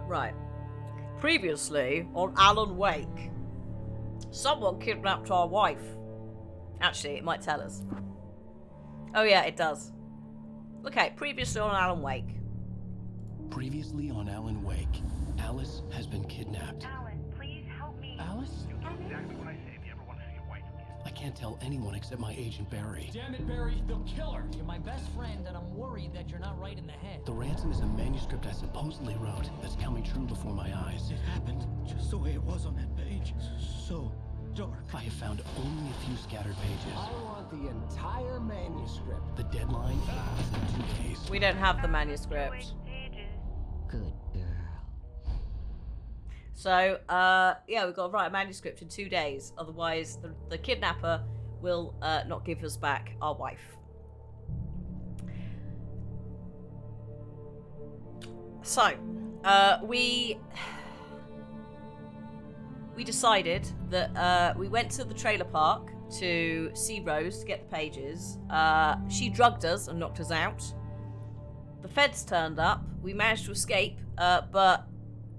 Right. Previously, on Alan Wake, someone kidnapped our wife. Actually, it might tell us. Oh yeah, it does. Okay, previously on Alan Wake. Previously on Alan Wake, Alice has been kidnapped. Alan, please help me. Alice? You do exactly what I say if you ever want to see your wife again. I can't tell anyone except my agent Barry. Damn it, Barry, they'll kill her. You're my best friend, and I'm worried that you're not right in the head. The ransom is a manuscript I supposedly wrote that's coming true before my eyes. It happened just the way it was on that page. So dark. I have found only a few scattered pages. I want the entire manuscript. The deadline is in 2 days. We don't have the manuscript. Good girl. So, yeah, we've got to write a manuscript in 2 days. Otherwise, the kidnapper will not give us back our wife. So, we decided that we went to the trailer park to see Rose to get the pages. She drugged us and knocked us out. The feds turned up. We managed to escape, but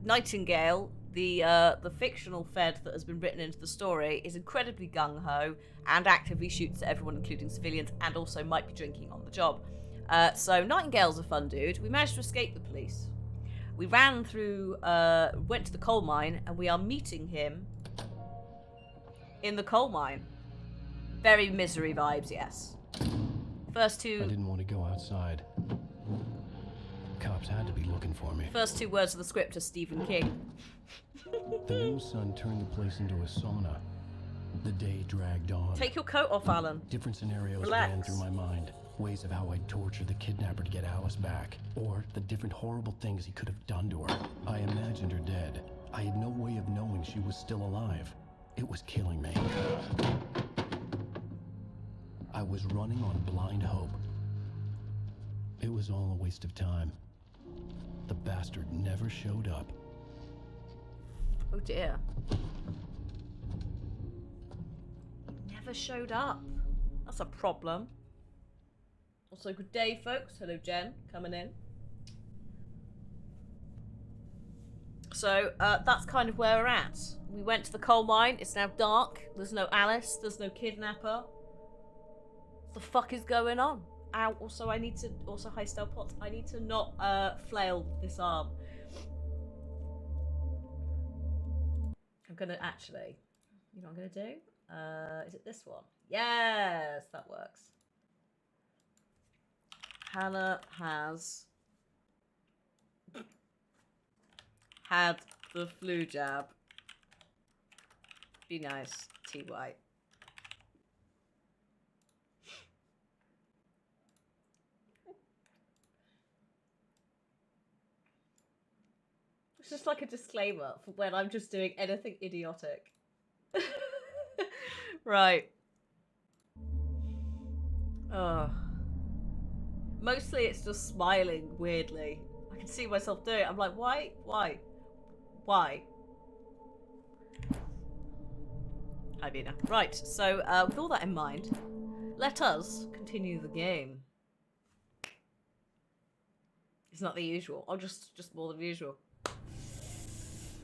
Nightingale, the fictional Fed that has been written into the story, is incredibly gung-ho and actively shoots at everyone, including civilians, and also might be drinking on the job. So Nightingale's a fun dude. We managed to escape the police. We ran through, went to the coal mine, and we are meeting him in the coal mine. Very Misery vibes, yes. First I two didn't want to go outside. Cops had to be looking for me. First two words of the script are Stephen King. The new sun turned the place into a sauna. The day dragged on. Take your coat off, Alan. Different scenarios Relax. ran through my mind. Ways of how I'd torture the kidnapper to get Alice back. Or the different horrible things he could have done to her. I imagined her dead. I had no way of knowing she was still alive. It was killing me. I was running on blind hope. It was all a waste of time. The bastard never showed up. Oh dear. Never showed up. That's a problem. Also, good day, folks. Hello, Jen, coming in. So, that's kind of where we're at. We went to the coal mine. It's now dark. There's no Alice. There's no kidnapper. What the fuck is going on? Ow, also I need to, hi Stel Potts, I need to not flail this arm. I'm gonna actually, you know what I'm gonna do? Is it this one? Yes, that works. Hannah has had the flu jab. Be nice, T-White. It's just like a disclaimer for when I'm just doing anything idiotic. Right. Mostly it's just smiling weirdly. I can see myself doing it. I'm like, why? Why? Why? I mean, right. So with all that in mind, let us continue the game. It's not the usual. Or just more than usual.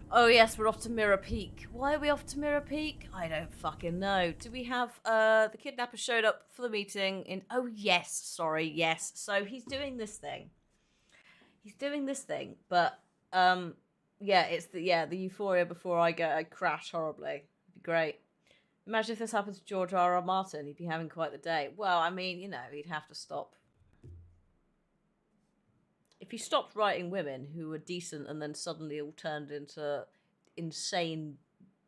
Oh yes, we're off to Mirror Peak. Why are we off to Mirror Peak? I don't fucking know. Do we have, the kidnapper showed up for the meeting in, oh yes, sorry, yes. So he's doing this thing. But, yeah, it's the euphoria before I crash horribly. It'd be great. Imagine if this happens to George R.R. Martin, he'd be having quite the day. Well, I mean, you know, he'd have to stop. If he stopped writing women who were decent and then suddenly all turned into insane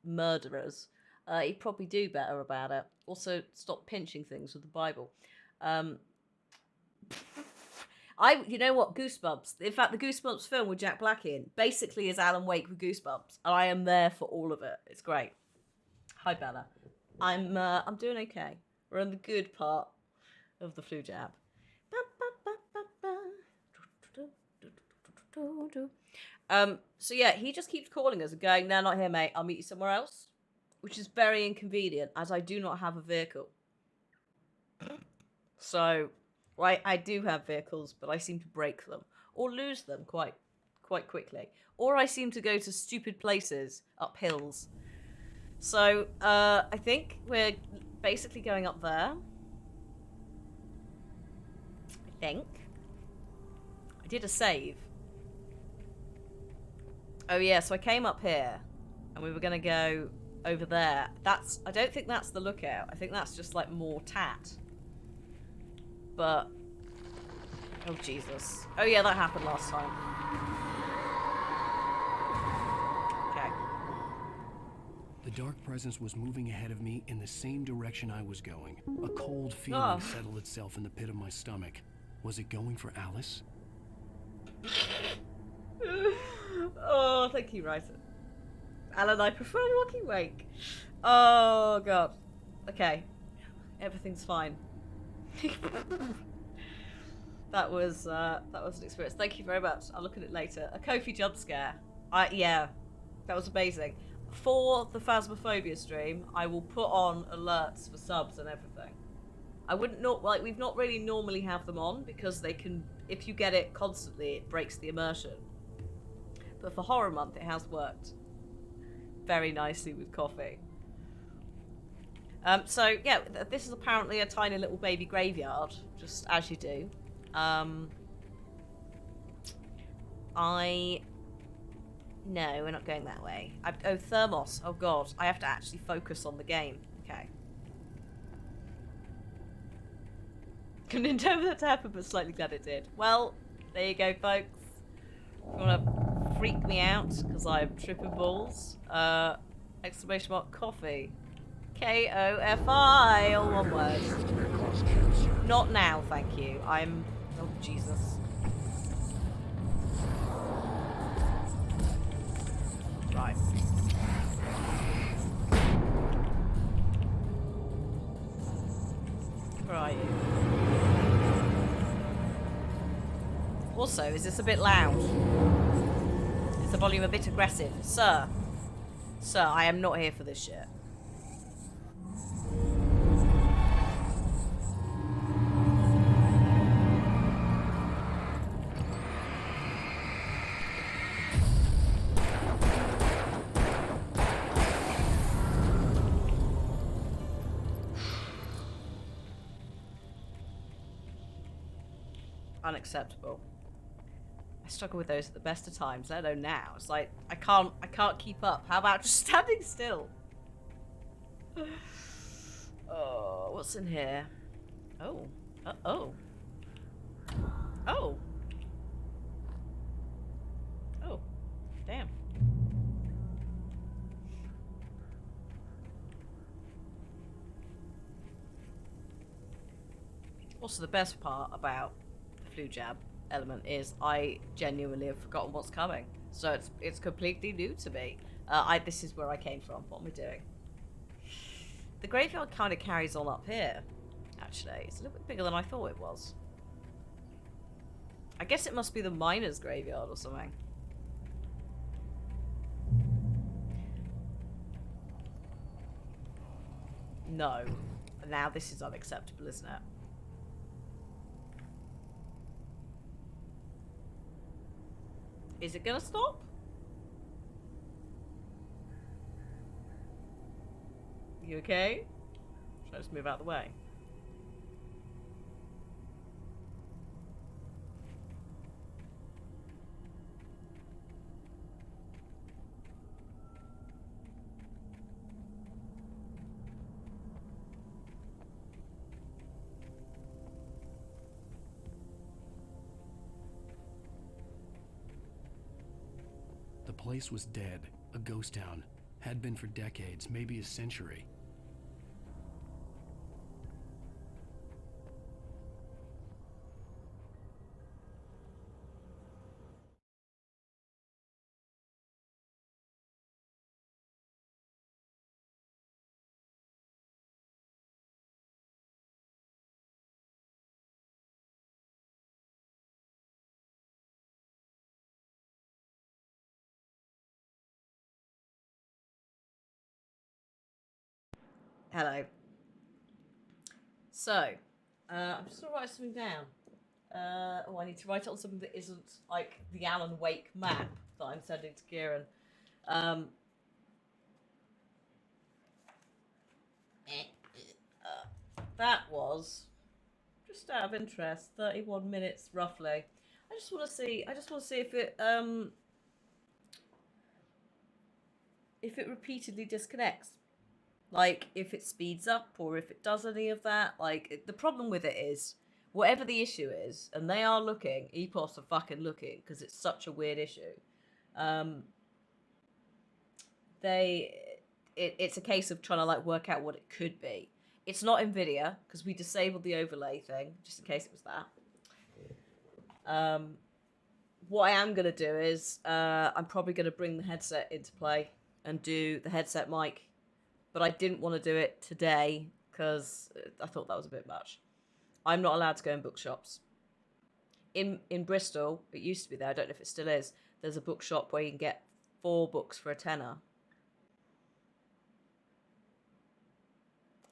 murderers, he'd probably do better about it. Also, stop pinching things with the Bible. You know what, Goosebumps. In fact, the Goosebumps film with Jack Black in basically is Alan Wake with Goosebumps, and I am there for all of it. It's great. Hi, Bella. I'm doing okay. We're in the good part of the flu jab. So yeah, he just keeps calling us and going, "No, not here, mate. I'll meet you somewhere else," which is very inconvenient as I do not have a vehicle. So, right, I do have vehicles, but I seem to break them or lose them quite quite quickly. Or I seem to go to stupid places up hills. So, I think we're basically going up there. I think. I did a save. Oh yeah, so I came up here and we were gonna go over there. I don't think that's the lookout. I think that's just like more tat. But, oh Jesus. Oh yeah, that happened last time. Okay. The dark presence was moving ahead of me in the same direction I was going. A cold feeling settled itself in the pit of my stomach. Was it going for Alice? Oh, thank you, Ryder. Alan, I prefer walking wake. Oh god. Okay. Everything's fine. That was an experience. Thank you very much. I'll look at it later. A Kofi jump scare. Yeah. That was amazing. For the Phasmophobia stream, I will put on alerts for subs and everything. I wouldn't we've not really normally have them on because they can, if you get it constantly, it breaks the immersion. But for Horror Month, it has worked very nicely with coffee. So yeah, this is apparently a tiny little baby graveyard, just as you do. No, we're not going that way. Oh, Thermos. Oh god, I have to actually focus on the game. Okay. Couldn't intend that to happen, but slightly glad it did. Well, there you go, folks. If you want to freak me out, because I'm tripping balls, exclamation mark coffee. K-O-F-I, all one word. Not now, thank you. Oh, Jesus. Right. Where are you? Also, is this a bit loud? Is the volume a bit aggressive? Sir, I am not here for this shit. Unacceptable. I struggle with those at the best of times, let alone now. It's like I can't keep up. How about just standing still? Oh, what's in here? Oh. Oh. Oh. Oh. Damn. Also, the best part about the flu jab element is I genuinely have forgotten what's coming, so it's completely new to me. This is where I came from. What am I doing? The graveyard kind of carries on up here. Actually, it's a little bit bigger than I thought it was. I guess it must be the miners' graveyard or something. No. Now this is unacceptable, isn't it? Is it gonna stop? You okay? Should I just move out of the way? The place was dead, a ghost town. Had been for decades, maybe a century. Hello. So, I'm just gonna write something down. I need to write it on something that isn't like the Alan Wake map that I'm sending to Kieran. That was, just out of interest, 31 minutes roughly. I just want to see if it repeatedly disconnects. Like, if it speeds up or if it does any of that. Like, the problem with it is, whatever the issue is, and they are looking, EPOS are fucking looking, because it's such a weird issue. It's a case of trying to, like, work out what it could be. It's not NVIDIA, because we disabled the overlay thing, just in case it was that. What I am going to do is, I'm probably going to bring the headset into play and do the headset mic. But I didn't want to do it today because I thought that was a bit much. I'm not allowed to go in bookshops. In Bristol, it used to be there, I don't know if it still is, there's a bookshop where you can get 4 books for a tenner.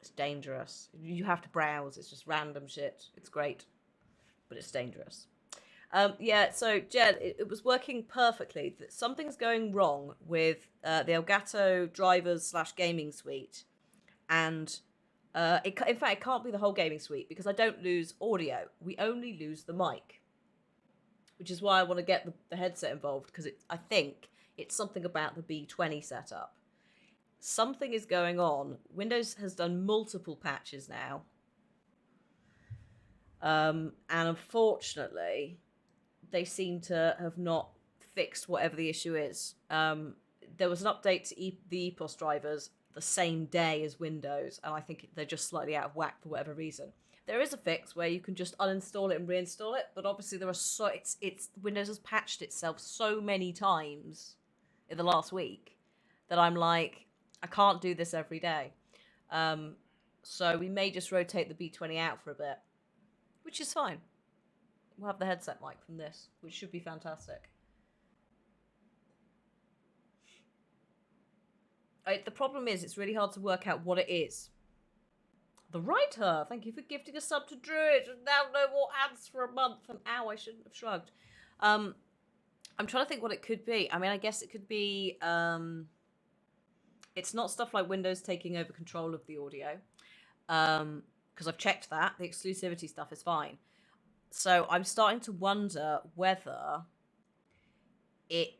It's dangerous. You have to browse, it's just random shit. It's great, but it's dangerous. Yeah, so Jen, it was working perfectly. Something's going wrong with the Elgato drivers / gaming suite, and in fact, it can't be the whole gaming suite because I don't lose audio. We only lose the mic, which is why I want to get the headset involved because I think it's something about the B20 setup. Something is going on. Windows has done multiple patches now, and unfortunately, they seem to have not fixed whatever the issue is. There was an update to the EPOS drivers the same day as Windows, and I think they're just slightly out of whack for whatever reason. There is a fix where you can just uninstall it and reinstall it, but obviously there are it's Windows has patched itself so many times in the last week that I'm like, I can't do this every day. So we may just rotate the B20 out for a bit, which is fine. We'll have the headset mic from this, which should be fantastic. The problem is, it's really hard to work out what it is. The writer, thank you for gifting a sub to Druid, and now no more ads for a month. And ow, I shouldn't have shrugged. I'm trying to think what it could be. I mean, I guess it could be. It's not stuff like Windows taking over control of the audio, because I've checked that. The exclusivity stuff is fine. So I'm starting to wonder whether it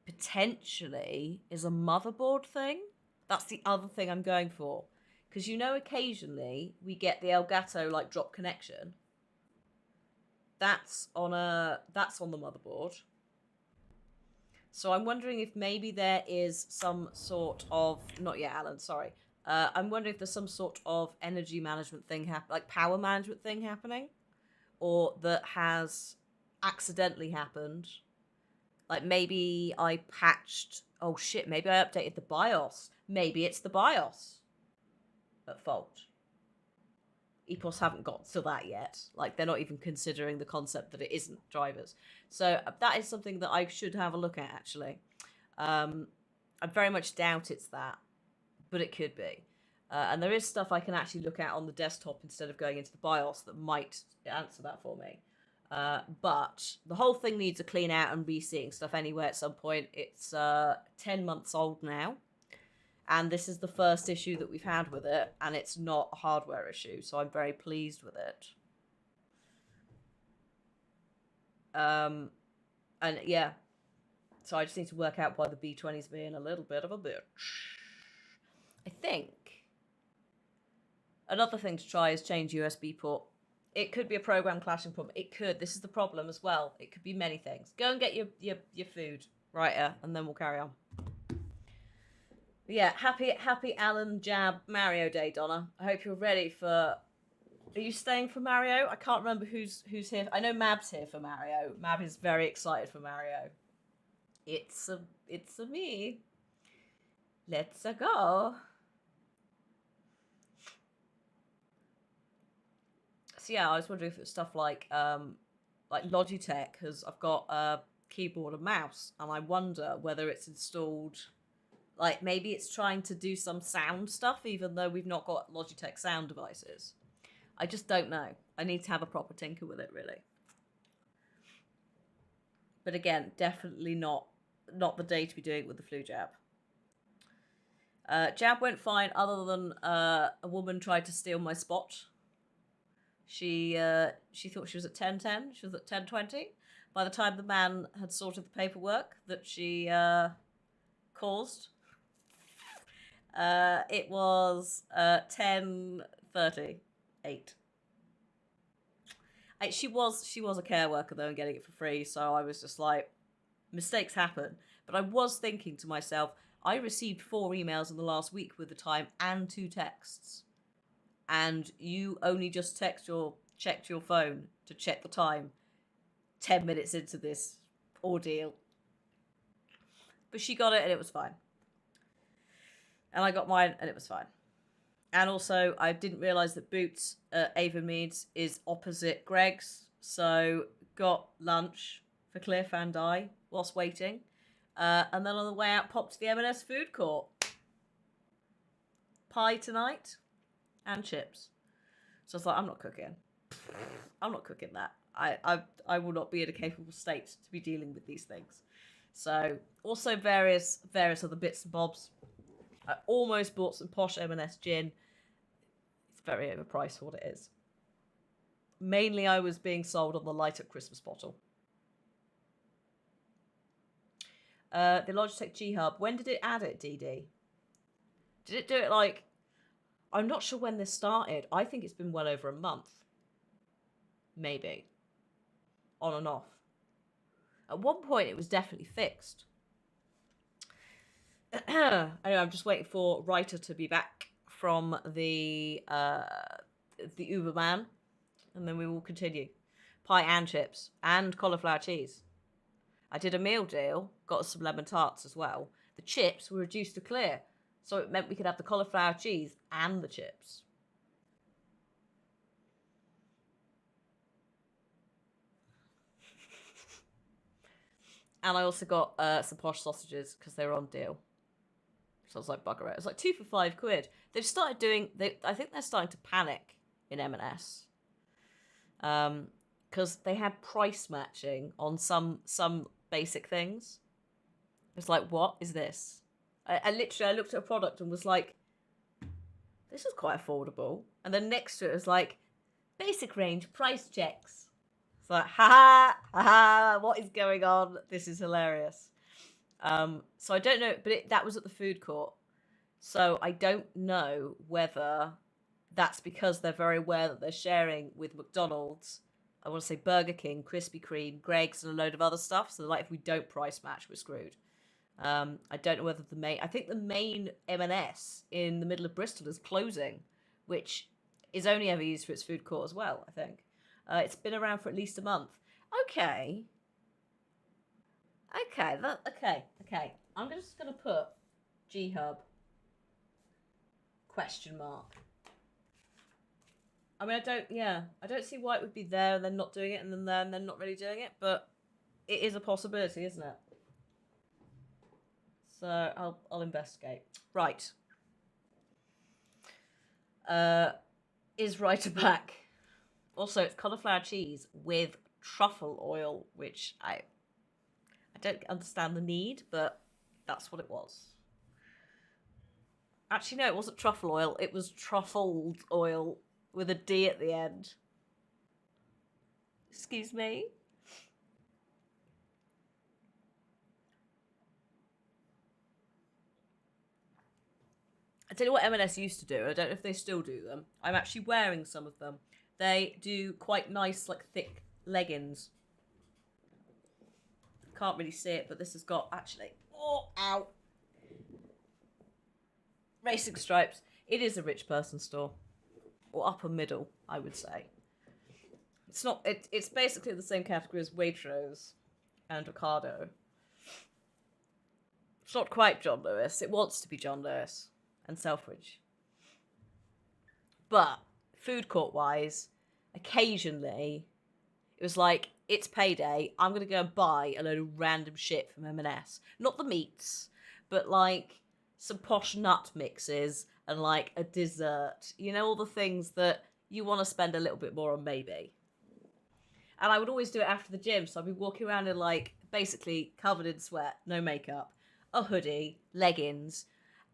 potentially is a motherboard thing. That's the other thing I'm going for. Because occasionally we get the Elgato like drop connection. That's on the motherboard. So I'm wondering if maybe there is some sort of, not yet, Alan, sorry. I'm wondering if there's some sort of energy management thing like power management thing happening. Or that has accidentally happened. Like maybe I patched, oh shit, maybe I updated the BIOS. Maybe it's the BIOS at fault. EPOS haven't got to that yet. Like, they're not even considering the concept that it isn't drivers. So that is something that I should have a look at, actually. I very much doubt it's that, but it could be. And there is stuff I can actually look at on the desktop instead of going into the BIOS that might answer that for me. But the whole thing needs a clean out and reseeing stuff anyway at some point. It's 10 months old now. And this is the first issue that we've had with it. And it's not a hardware issue. So I'm very pleased with it. And yeah. So I just need to work out why the B20's being a little bit of a bitch. I think another thing to try is change USB port. It could be a program clashing problem. It could. This is the problem as well. It could be many things. Go and get your food right here, and then we'll carry on. But yeah, happy Alan Jab Mario Day, Donna. I hope you're ready for. Are you staying for Mario? I can't remember who's here. I know Mab's here for Mario. Mab is very excited for Mario. It's a me. Let's go. So yeah, I was wondering if it's stuff like Logitech, because I've got a keyboard and mouse, and I wonder whether it's installed, like maybe it's trying to do some sound stuff, even though we've not got Logitech sound devices. I just don't know. I need to have a proper tinker with it, really. But again, definitely not the day to be doing it with the flu jab. Jab went fine, other than a woman tried to steal my spot. She thought she was at 10:10. She was at 10:20. By the time the man had sorted the paperwork that she caused, it was 10:38. She was a care worker though and getting it for free, so I was just like, mistakes happen. But I was thinking to myself, I received 4 emails in the last week with the time and 2 texts, and you only just checked your phone to check the time 10 minutes into this ordeal. But she got it and it was fine, and I got mine and it was fine. And also, I didn't realise that Boots at Avonmeads is opposite Greg's, so got lunch for Cliff and I whilst waiting. And then on the way out, popped to the M&S food court. Pie tonight and chips. So I was like, I'm not cooking. I'm not cooking that. I will not be in a capable state to be dealing with these things. So also various other bits and bobs. I almost bought some posh M&S gin. It's very overpriced for what it is. Mainly I was being sold on the light up Christmas bottle. The Logitech G Hub. When did it add it, DD? Did it do it like... I'm not sure when this started. I think it's been well over a month. Maybe. On and off. At one point it was definitely fixed. Anyway, I'm just waiting for Writer to be back from the Uber man, and then we will continue. Pie and chips and cauliflower cheese. I did a meal deal, got some lemon tarts as well. The chips were reduced to clear, so it meant we could have the cauliflower cheese and the chips. And I also got some posh sausages because they were on deal. So I was like, bugger it. It was like 2 for £5. They've started doing... I think they're starting to panic in M&S. Because they had price matching on some basic things. It's like, what is this? I literally looked at a product and was like, this is quite affordable. And then next to it was like, basic range, price checks. It's like, ha ha, what is going on? This is hilarious. So I don't know, but that was at the food court. So I don't know whether that's because they're very aware that they're sharing with McDonald's, I want to say Burger King, Krispy Kreme, Greg's, and a load of other stuff. So like, if we don't price match, we're screwed. I don't know whether I think the main M&S in the middle of Bristol is closing, which is only ever used for its food court as well, I think. It's been around for at least a month. Okay. I'm just going to put G-Hub ? I mean, I don't see why it would be there and then not doing it, and then there and then not really doing it, but it is a possibility, isn't it? So I'll investigate. Right. Is Writer back? Also, it's cauliflower cheese with truffle oil, which I don't understand the need, but that's what it was. Actually, no, it wasn't truffle oil. It was truffled oil with a D at the end. Excuse me? I tell you what M&S used to do. I don't know if they still do them. I'm actually wearing some of them. They do quite nice, like, thick leggings. Can't really see it, but this has got, actually... Oh, ow! Racing stripes. It is a rich person store. Or upper middle, I would say. It's not... It's basically the same category as Waitrose and Ocado. It's not quite John Lewis. It wants to be John Lewis and Selfridge. But, food court-wise, occasionally, it was like, it's payday, I'm going to go and buy a load of random shit from M&S. Not the meats, but, like, some posh nut mixes and, like, a dessert. You know, all the things that you want to spend a little bit more on maybe. And I would always do it after the gym, so I'd be walking around in, like, basically covered in sweat, no makeup, a hoodie, leggings,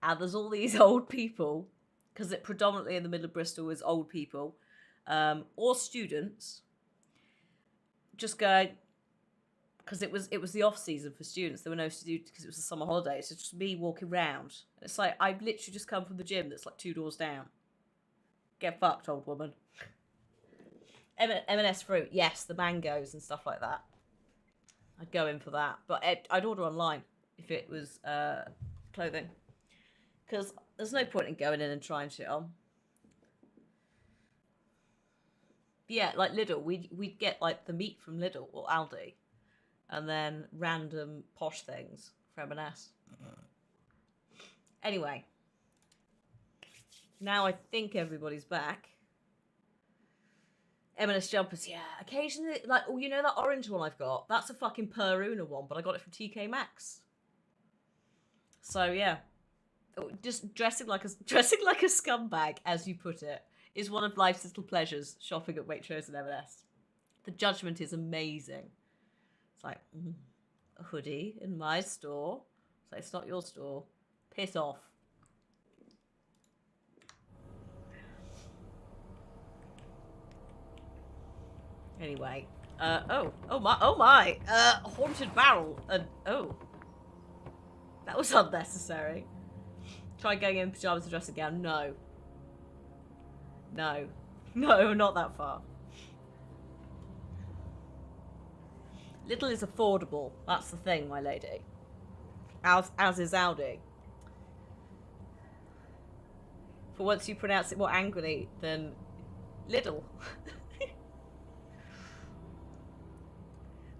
and there's all these old people, because it predominantly in the middle of Bristol is old people, or students, just going, because it was the off season for students. There were no students because it was the summer holidays. So it's just me walking around. It's like I've literally just come from the gym that's like 2 doors down. Get fucked, old woman. M&S fruit, yes, the mangoes and stuff like that. I'd go in for that, but I'd order online if it was clothing, because there's no point in going in and trying shit on. But yeah, like Lidl, we'd get like the meat from Lidl or Aldi, and then random posh things from M&S. Anyway, now I think everybody's back. M&S jumpers, yeah. Occasionally, like, oh, you know that orange one I've got? That's a fucking Peruna one, but I got it from TK Maxx. So yeah, just dressing like a scumbag, as you put it, is one of life's little pleasures. Shopping at Waitrose and M&S. The judgment is amazing. It's like a hoodie in my store. It's like, it's not your store. Piss off. Anyway, oh my, haunted barrel, and oh, that was unnecessary. Try going in pajamas and dressing gown. No, not that far. Little is affordable. That's the thing, my lady. As is Aldi. For once, you pronounce it more angrily than Lidl.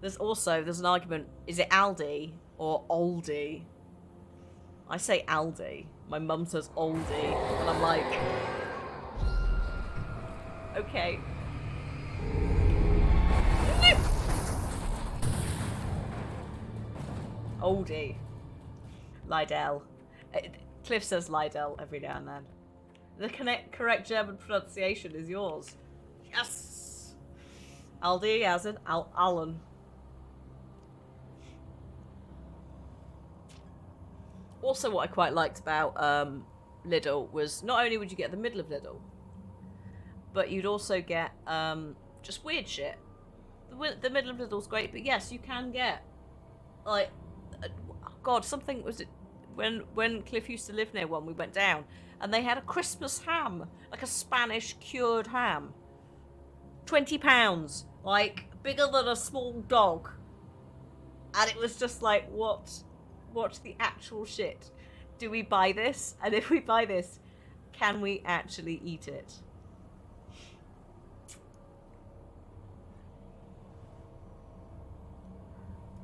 There's an argument, is it Aldi or Aldi? I say Aldi. My mum says Aldi, and I'm like, okay. Aldi. Lydell. Cliff says Lydell every now and then. The correct German pronunciation is yours. Yes! Aldi as in Allen. Also, what I quite liked about Lidl was not only would you get the middle of Lidl, but you'd also get just weird shit. The middle of Lidl's great, but yes, you can get like, God, something was it when Cliff used to live near one. We went down and they had a Christmas ham, like a Spanish cured ham, £20, like bigger than a small dog, and it was just like, what the actual shit? Do we buy this? And if we buy this, can we actually eat it?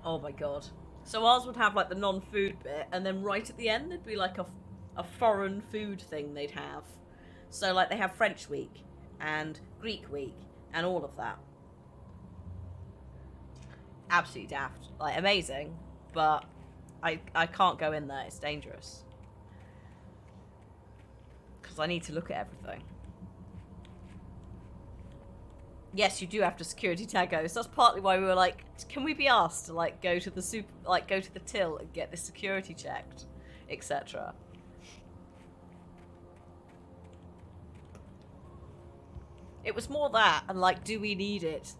Oh my god. So ours would have like the non-food bit, and then right at the end there'd be like a foreign food thing they'd have. So like they have French week and Greek week and all of that. Absolutely daft. Like amazing, but I can't go in there, it's dangerous. Because I need to look at everything. Yes, you do have to security tag those. That's partly why we were like, can we be asked to like go to the till and get this security checked, etc. It was more that and like, do we need it,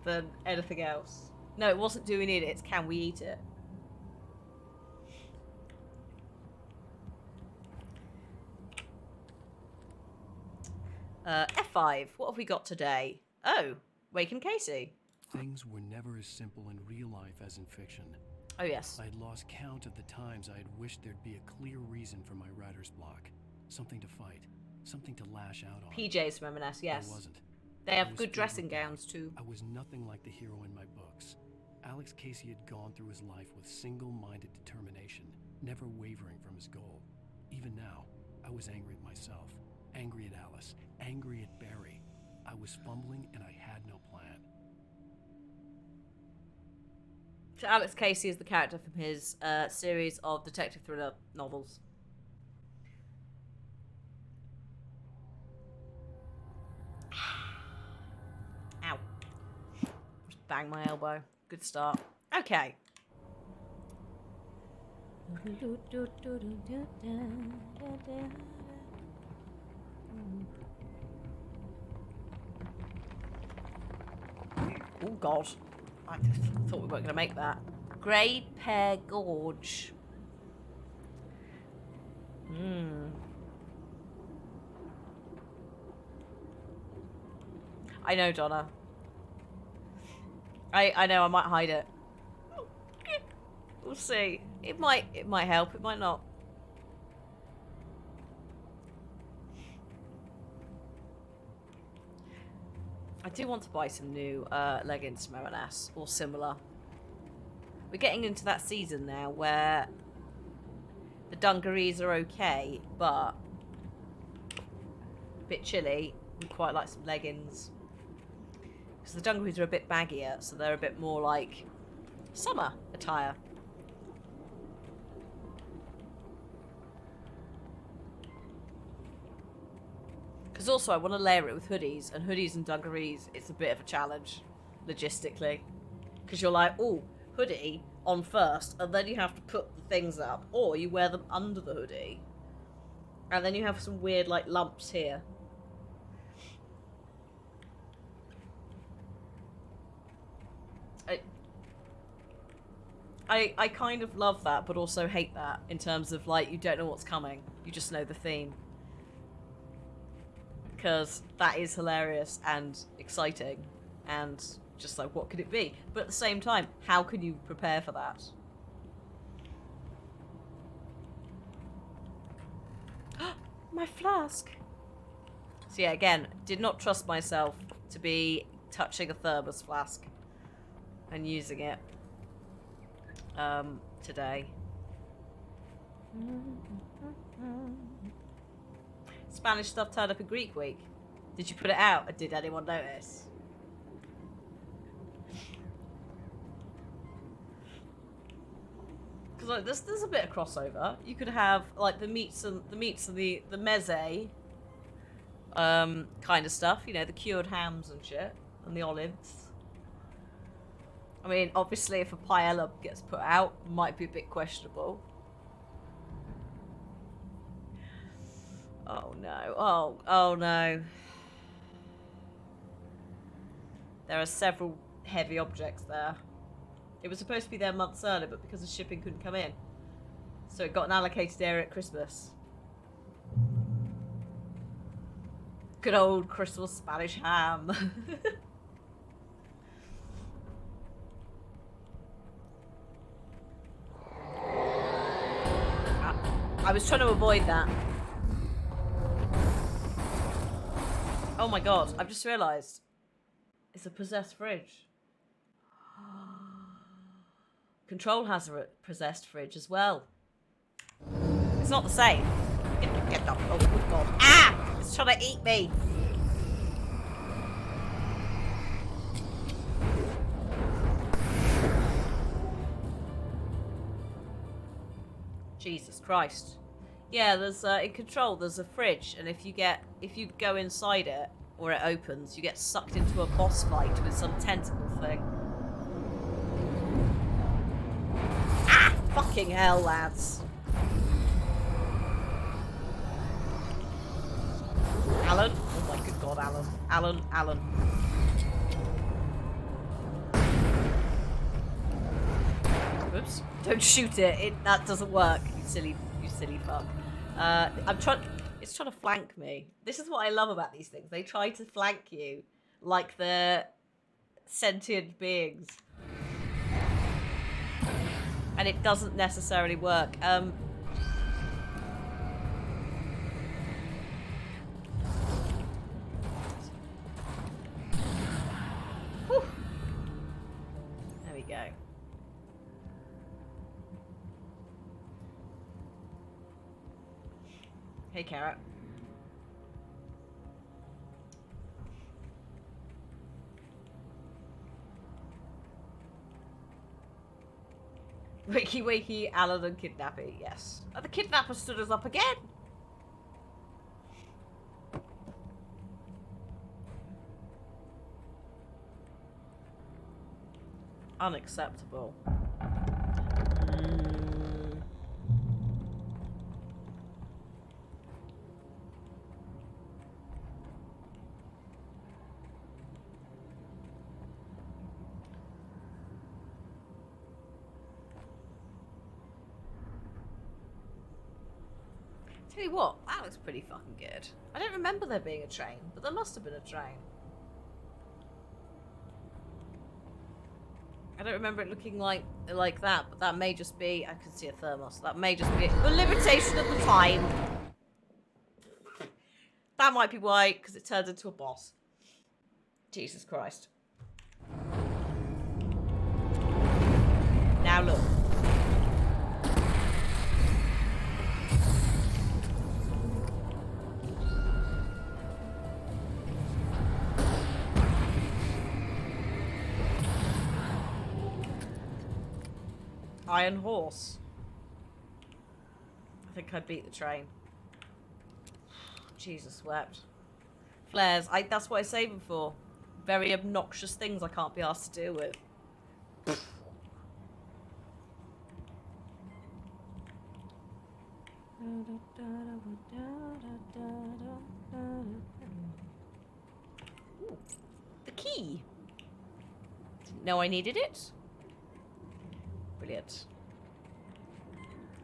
than anything else. No, it wasn't do we need it, it's can we eat it. F5, what have we got today? Oh, Wake and Casey. Things were never as simple in real life as in fiction. Oh, yes. I had lost count of the times I had wished there'd be a clear reason for my writer's block. Something to fight. Something to lash out on. PJs from M&S, yes. I wasn't. They have good dressing gowns, too. I was nothing like the hero in my books. Alex Casey had gone through his life with single-minded determination, never wavering from his goal. Even now, I was angry at myself, angry at Alice, angry at Barry. I was fumbling and I had no plan. So Alex Casey is the character from his series of detective thriller novels. Bang my elbow. Good start. Okay. Oh god. I thought we weren't going to make that. Grey Pear Gorge. I know, Donna. I know I might hide it. We'll see. It might help, it might not. I do want to buy some new leggings from M&S or similar. We're getting into that season now where the dungarees are okay, but a bit chilly. We quite like some leggings. Because the dungarees are a bit baggier, so they're a bit more like summer attire. Because also I want to layer it with hoodies, and hoodies and dungarees, it's a bit of a challenge, logistically. Because you're like, oh, hoodie on first, and then you have to put the things up, or you wear them under the hoodie. And then you have some weird, like, lumps here. I kind of love that, but also hate that, in terms of, like, you don't know what's coming. You just know the theme. Because that is hilarious and exciting, and just like, what could it be? But at the same time, how can you prepare for that? My flask! So yeah, again, did not trust myself to be touching a thermos flask and using it today. Spanish stuff turned up in Greek week. Did you put it out, or did anyone notice? Because like there's a bit of crossover. You could have like the meats and the meze kind of stuff, you know, the cured hams and shit, and the olives. I mean, obviously if a paella gets put out, might be a bit questionable. Oh no. Oh no. There are several heavy objects there. It was supposed to be there months earlier, but because the shipping couldn't come in, so it got an allocated area at Christmas. Good old Christmas Spanish ham. I was trying to avoid that. Oh my god, I've just realised. It's a possessed fridge. Control has a possessed fridge as well. It's not the same. Get up. Oh good god. Ah! It's trying to eat me. Jesus Christ. Yeah, there's in Control there's a fridge, and if you go inside it or it opens, you get sucked into a boss fight with some tentacle thing. Ah! Fucking hell, lads. Alan? Oh my good god, Alan. Alan. Oops. Don't shoot it. That doesn't work, you silly fuck. It's trying to flank me. This is what I love about these things. They try to flank you like they're sentient beings. And it doesn't necessarily work. Whew. There we go. Hey, Carrot. Wakey wakey, Alan and Kidnappy, yes. Oh, the kidnapper stood us up again! Unacceptable. Tell you what, that looks pretty fucking good. I don't remember there being a train, but there must have been a train. I don't remember it looking like that, but that may just be... I can see a thermos. That may just be the limitation of the time. That might be why, because it turns into a boss. Jesus Christ. Now look. Iron Horse. I think I beat the train. Jesus wept. Flares. That's what I save them for. Very obnoxious things I can't be asked to deal with. Ooh, the key. Didn't know I needed it. Brilliant.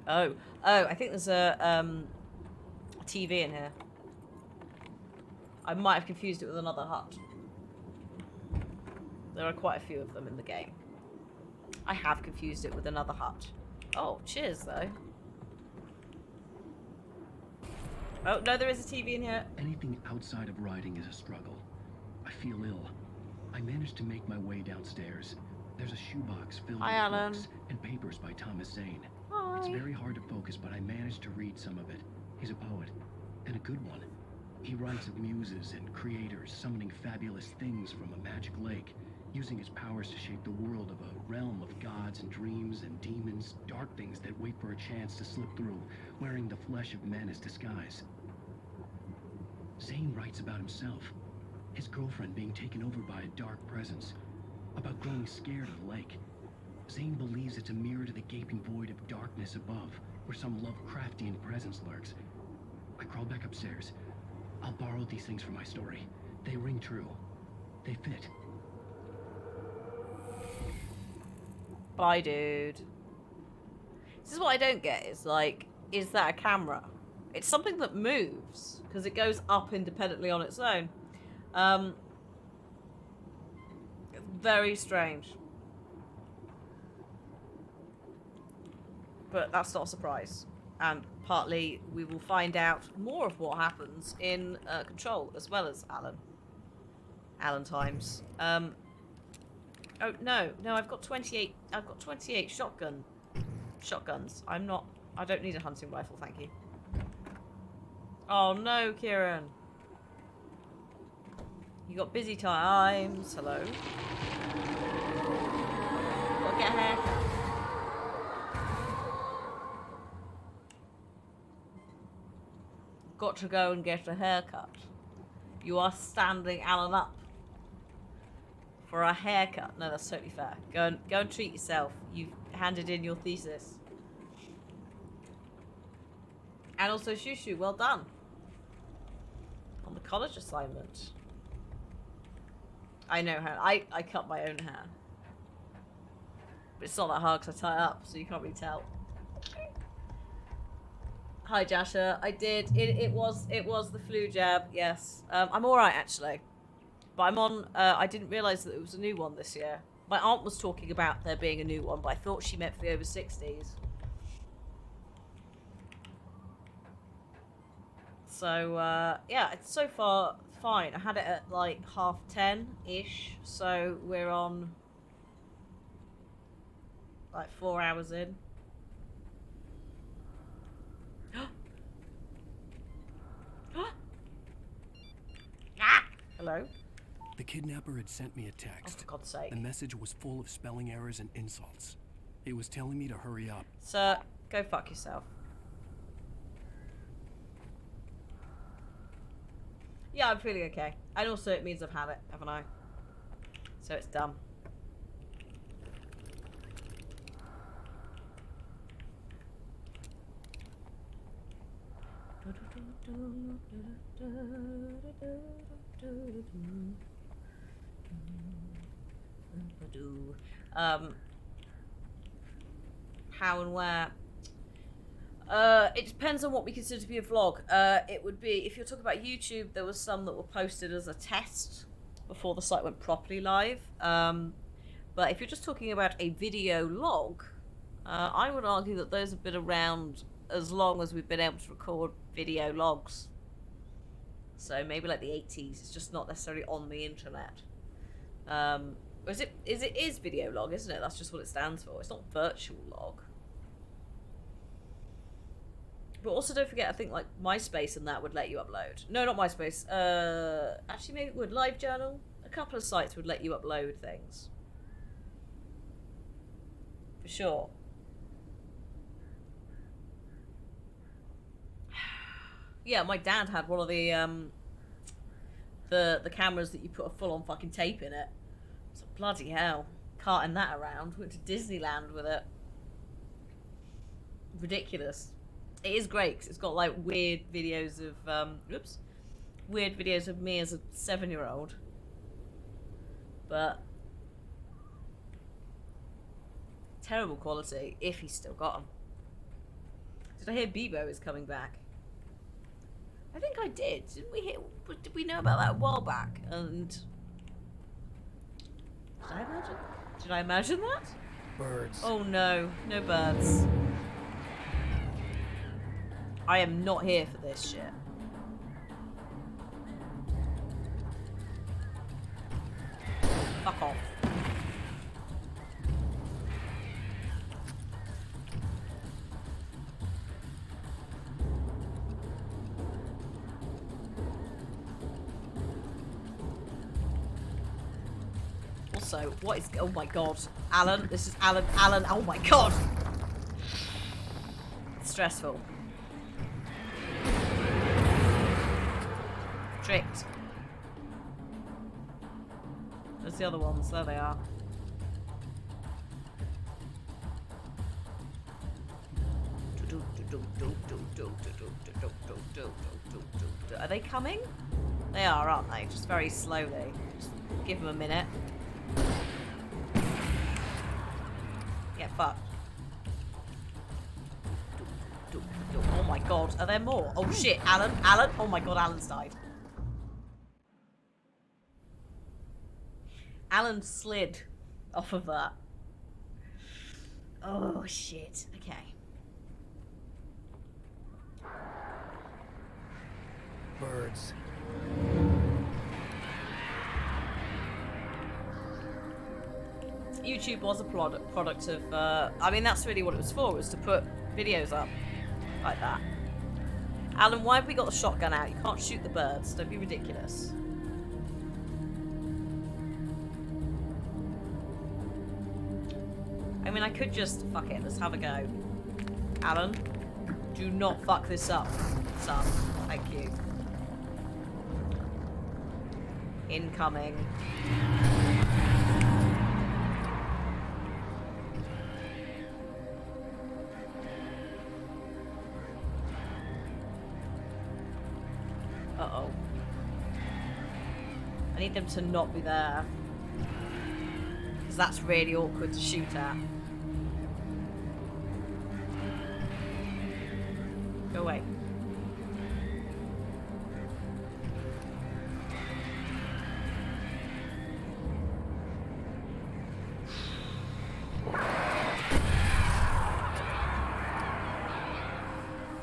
Oh, I think there's a TV in here. I might have confused it with another hut. There are quite a few of them in the game. I have confused it with another hut. Oh, cheers though. Oh, no, there is a TV in here. Anything outside of riding is a struggle. I feel ill. I managed to make my way downstairs. There's a shoebox filled Hi, with Alan. books and papers by Thomas Zane. Hi. It's very hard to focus, but I managed to read some of it. He's a poet, and a good one. He writes of muses and creators summoning fabulous things from a magic lake, using his powers to shape the world of a realm of gods and dreams and demons, dark things that wait for a chance to slip through, wearing the flesh of men as disguise. Zane writes about himself, his girlfriend being taken over by a dark presence, about growing scared of the lake. Zane believes it's a mirror to the gaping void of darkness above, where some Lovecraftian presence lurks. I crawl back upstairs. I'll borrow these things for my story. They ring true. They fit. Bye, dude. This is what I don't get. Is like, is that a camera? It's something that moves because it goes up independently on its own. Very strange. But that's not a surprise. And partly we will find out more of what happens in Control as well as Alan times. Oh no, I've got 28. I've got 28 shotguns. I don't need a hunting rifle, thank you. Oh no, Kieran. You got busy times. Hello. Gotta get a haircut. Got to go and get a haircut. You are standing Alan up for a haircut. No, that's totally fair. Go and treat yourself. You've handed in your thesis. And also Shushu, well done. On the college assignment. I know how I cut my own hair. But it's not that hard because I tie it up, so you can't really tell. Hi Jasha, I did. It was the flu jab, yes. I'm alright actually. But I'm on I didn't realise that it was a new one this year. My aunt was talking about there being a new one, but I thought she meant for the over 60s. So yeah, it's so far fine. I had it at like 10:30-ish, so we're on like 4 hours in. Hello? The kidnapper had sent me a Oh, text. for God's sake. The message was full of spelling errors and insults. It was telling me to hurry up. Sir, go fuck yourself. Yeah, I'm feeling okay. And also it means I've had it, haven't I? So it's done. How and where? It depends on what we consider to be a vlog. It would be, if you're talking about YouTube, there was some that were posted as a test before the site went properly live. But if you're just talking about a video log, I would argue that those have been around as long as we've been able to record video logs. So maybe like the 80s. It's just not necessarily on the internet. It is video log, isn't it? That's just what it stands for. It's not virtual log. But also don't forget, I think like MySpace and that would let you upload. No, not MySpace. Actually, maybe it would. LiveJournal. A couple of sites would let you upload things. For sure. Yeah, my dad had one of the cameras that you put a full-on fucking tape in it. So bloody hell, carting that around. Went to Disneyland with it. Ridiculous. It is great because it's got like weird videos of weird videos of me as a 7-year-old. But terrible quality if he's still got them. Did I hear Bebo is coming back? I think I did. Did we know about that a while back? And did I imagine that? Birds. Oh no, no birds. I am not here for this shit. Fuck off. Also, what is... Oh my god. Alan, this is Alan. Alan, oh my god. It's stressful. Tricked. There's the other ones. There they are. Are they coming? They are, aren't they? Just very slowly. Just give them a minute. Yeah, fuck. Oh my god, are there more? Oh shit, Alan, Alan. Oh my god, Alan's died. Alan slid off of that. Oh shit, okay. Birds. YouTube was a product of, I mean, that's really what it was for, was to put videos up like that. Alan, why have we got the shotgun out? You can't shoot the birds. Don't be ridiculous. I mean, I could just, fuck it, let's have a go. Alan, do not fuck this up, son. Thank you. Incoming. Uh-oh. I need them to not be there. Because that's really awkward to shoot at. Go away.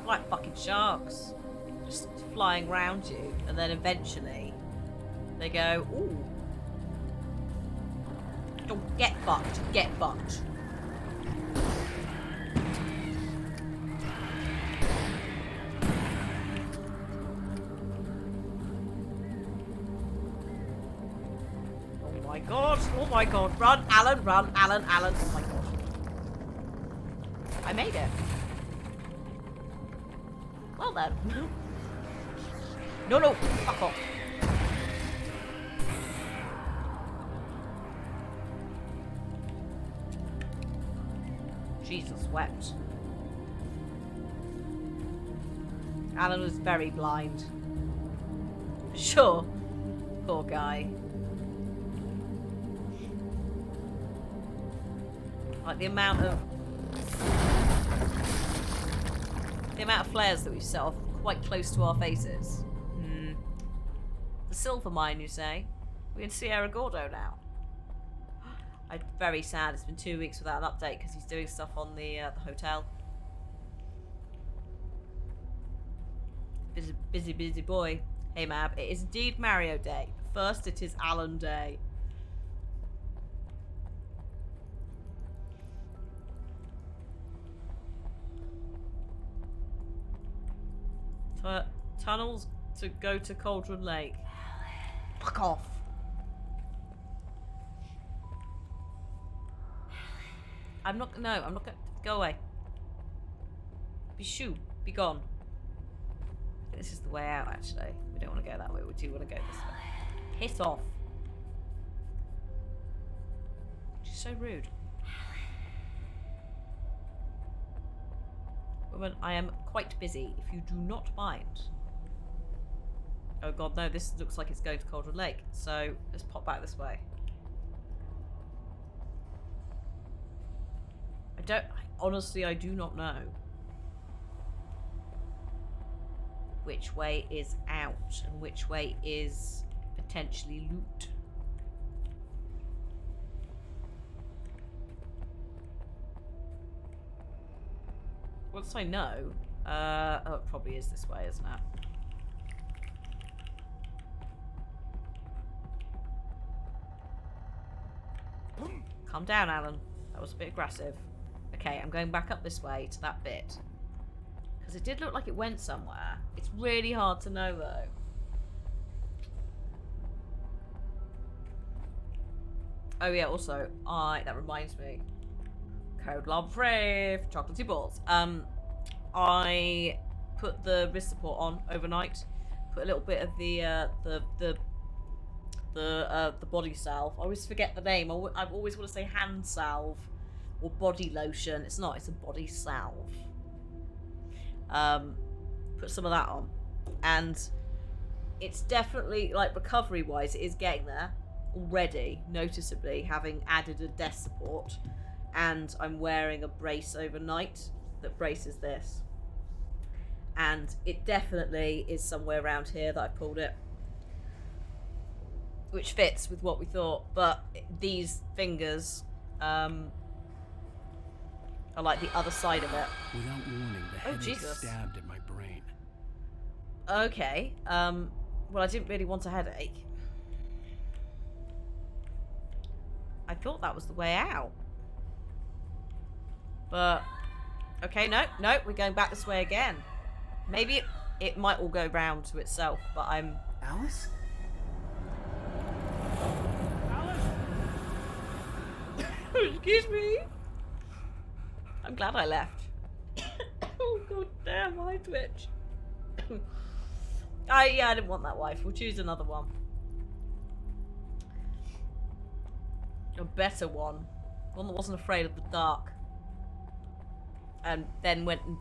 Like fucking sharks. Just flying around you, and then eventually they go, ooh. Don't get fucked, get fucked. Oh my god, run, Alan, run, Alan, Alan, oh my god. I made it. Well then. No, no, fuck off. Jesus wept. Alan was very blind. Sure. Poor guy. Like the amount of flares that we've set off quite close to our faces. The silver mine, you say? We're in Sierra Gordo now. I'm very sad. It's been 2 weeks without an update because he's doing stuff on the hotel. Busy boy. Hey Mab, it is indeed Mario Day. First, it is Alan Day. Tunnels to go to Cauldron Lake. Fuck off. I'm not gonna go away. Be gone. This is the way out, actually. We don't want to go that way. We do want to go this way. Piss off. She's so rude. Woman, I am quite busy, if you do not mind. Oh god, no, this looks like it's going to Cauldron Lake. So, let's pop back this way. Honestly, I do not know which way is out and which way is potentially loot. Once I know, oh, it probably is this way, isn't it? Calm down, Alan. That was a bit aggressive. Okay, I'm going back up this way to that bit. Because it did look like it went somewhere. It's really hard to know, though. Oh, yeah, also, that reminds me. Code Love Free for chocolatey balls. I put the wrist support on overnight. Put a little bit of the body salve. I always forget the name. I always want to say hand salve or body lotion. It's not. It's a body salve. Put some of that on, and it's definitely, like, recovery-wise, it is getting there already, noticeably, having added a desk support, and I'm wearing a brace overnight that braces this, and it definitely is somewhere around here that I pulled it, which fits with what we thought, but these fingers are like the other side of it. Without warning, the headache Jesus. stabbed at my brain. Okay, well, I didn't really want a headache. I thought that was the way out. But, okay, no, we're going back this way again. Maybe it might all go round to itself, but I'm... Alice? Excuse me. I'm glad I left. Oh, god damn, I twitch. I didn't want that wife. We'll choose another one. A better one. One that wasn't afraid of the dark. And then went and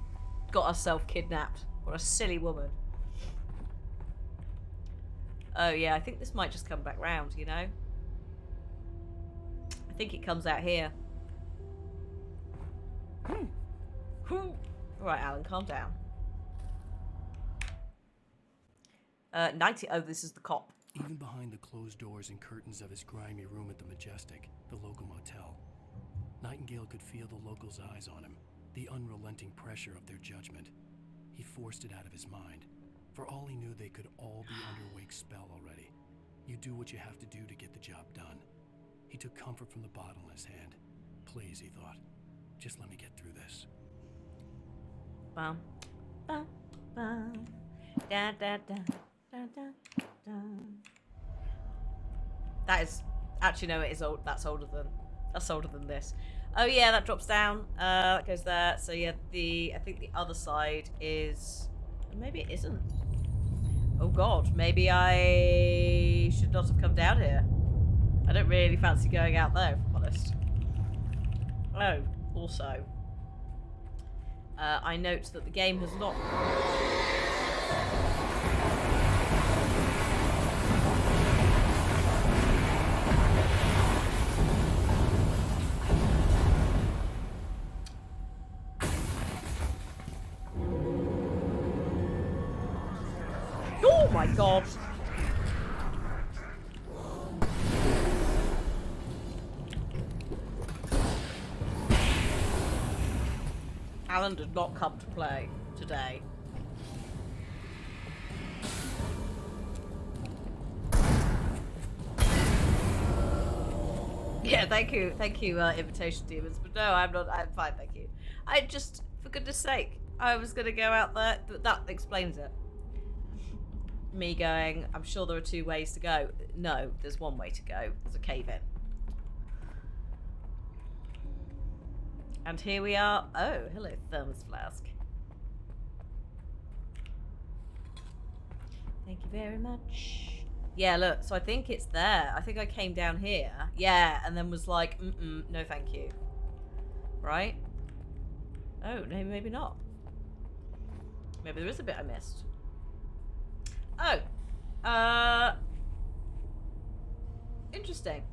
got herself kidnapped. What a silly woman. Oh yeah, I think this might just come back round, you know? I think it comes out here. Right, Alan, calm down. 90. Oh, this is the cop. Even behind the closed doors and curtains of his grimy room at the Majestic, the local motel, Nightingale could feel the locals' eyes on him, the unrelenting pressure of their judgment. He forced it out of his mind. For all he knew, they could all be under Wake's spell already. You do what you have to do to get the job done. He took comfort from the bottle in his hand. Please, he thought, just let me get through this. Bum, bum, bum. Da, da, da, da, da, da. That is actually no, it is old. That's older than this. Oh yeah, that drops down. That goes there. So yeah, I think the other side is, maybe it isn't. Oh god, maybe I should not have come down here. I don't really fancy going out there, if I'm honest. Oh, also, I note that the game has not... Oh my god! Alan did not come to play today. Yeah, thank you, Invitation Demons. But no, I'm not. I'm fine, thank you. I just, for goodness sake, I was gonna go out there. That explains it. Me going, I'm sure there are 2 ways to go. No, there's 1 way to go. There's a cave in. And here we are. Oh, hello, thermos flask. Thank you very much. Yeah, look, so I think it's there. I think I came down here. Yeah, and then was like, no thank you. Right? Oh, no, maybe not. Maybe there is a bit I missed. Oh. Interesting.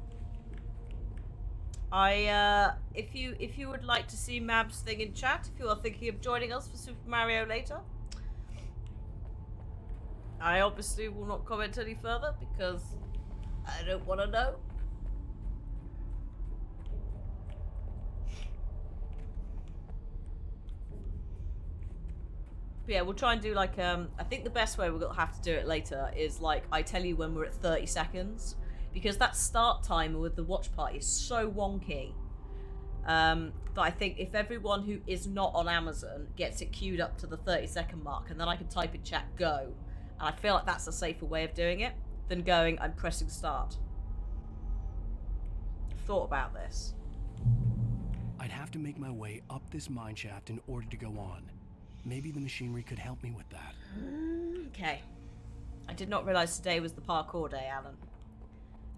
If you would like to see Mab's thing in chat, if you are thinking of joining us for Super Mario later, I obviously will not comment any further because I don't want to know. But yeah, we'll try and do like I think the best way we'll have to do it later is like I tell you when we're at 30 seconds because that start timer with the watch party is so wonky. That I think if everyone who is not on Amazon gets it queued up to the 30-second mark and then I can type in chat go, and I feel like that's a safer way of doing it than going I'm pressing start. I've thought about this. I'd have to make my way up this mine shaft in order to go on. Maybe the machinery could help me with that. Okay. I did not realise today was the parkour day, Alan.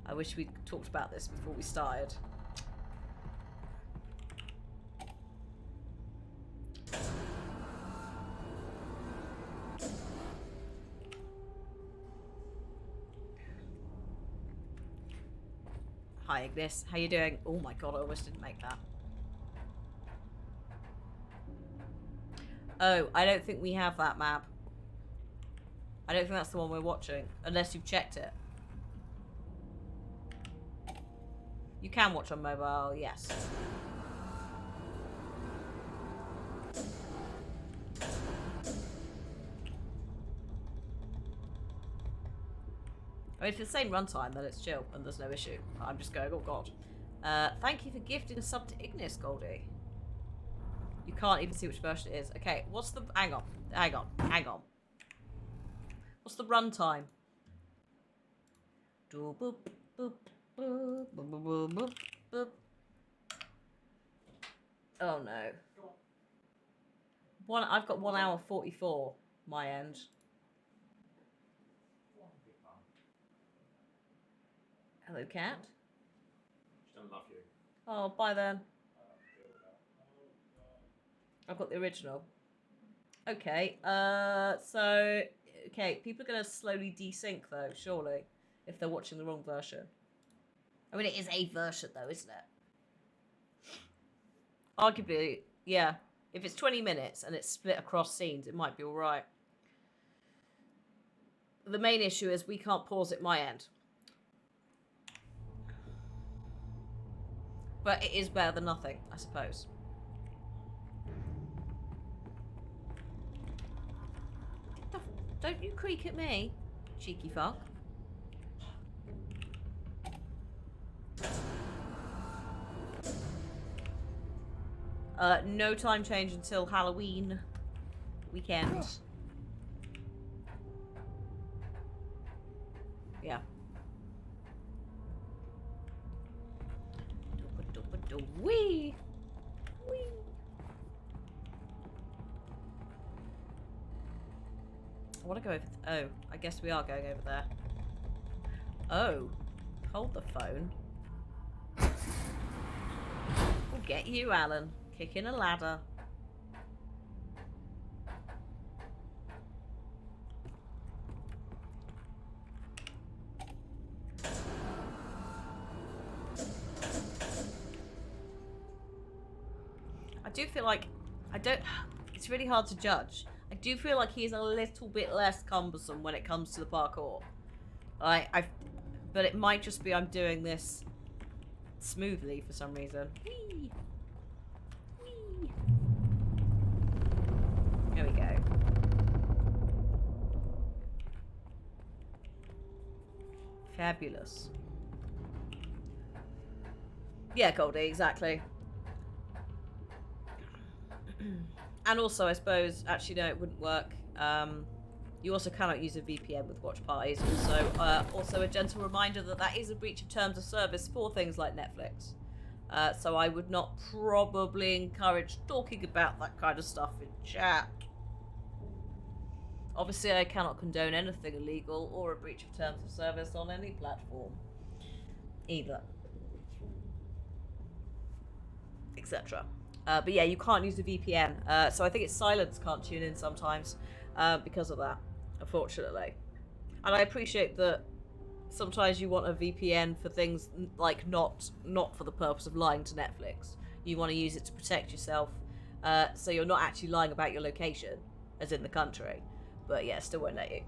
I wish we'd talked about this before we started. Hi Ignis, how you doing? Oh my god, I almost didn't make that. Oh, I don't think we have that map. I don't think that's the one we're watching, unless you've checked it. You can watch on mobile, yes. I mean, if it's the same runtime, then it's chill and there's no issue. I'm just going, oh god. Thank you for gifting a sub to Ignis, Goldie. You can't even see which version it is. Okay, what's the... Hang on. What's the runtime? Boop, boop, boop, boop, boop, boop, boop. Oh no. I've got 1 hour 44, my end. Hello, cat. She doesn't love you. Oh, bye then. I've got the original. Okay, so... Okay, people are going to slowly desync, though, surely, if they're watching the wrong version. I mean, it is a version, though, isn't it? Arguably, yeah. If it's 20 minutes and it's split across scenes, it might be alright. The main issue is we can't pause at my end. But it is better than nothing, I suppose. Don't you creak at me, cheeky fuck. No time change until Halloween weekend. Yeah. Wee! Wee! I want to go over... Oh, I guess we are going over there. Oh. Hold the phone. We'll get you, Alan. Kicking a ladder. do feel like I don't. It's really hard to judge. I do feel like he's a little bit less cumbersome when it comes to the parkour. But it might just be I'm doing this smoothly for some reason. Whee! Whee! There we go. Fabulous. Yeah, Goldie, exactly. And also, I suppose, actually, no, it wouldn't work. You also cannot use a VPN with watch parties. Also a gentle reminder that that is a breach of terms of service for things like Netflix. So I would not probably encourage talking about that kind of stuff in chat. Obviously, I cannot condone anything illegal or a breach of terms of service on any platform. Either. Etc. But yeah, you can't use a VPN. So I think it's Silence can't tune in sometimes because of that, unfortunately. And I appreciate that sometimes you want a VPN for things like not for the purpose of lying to Netflix. You want to use it to protect yourself, so you're not actually lying about your location, as in the country. But yeah, still won't let you.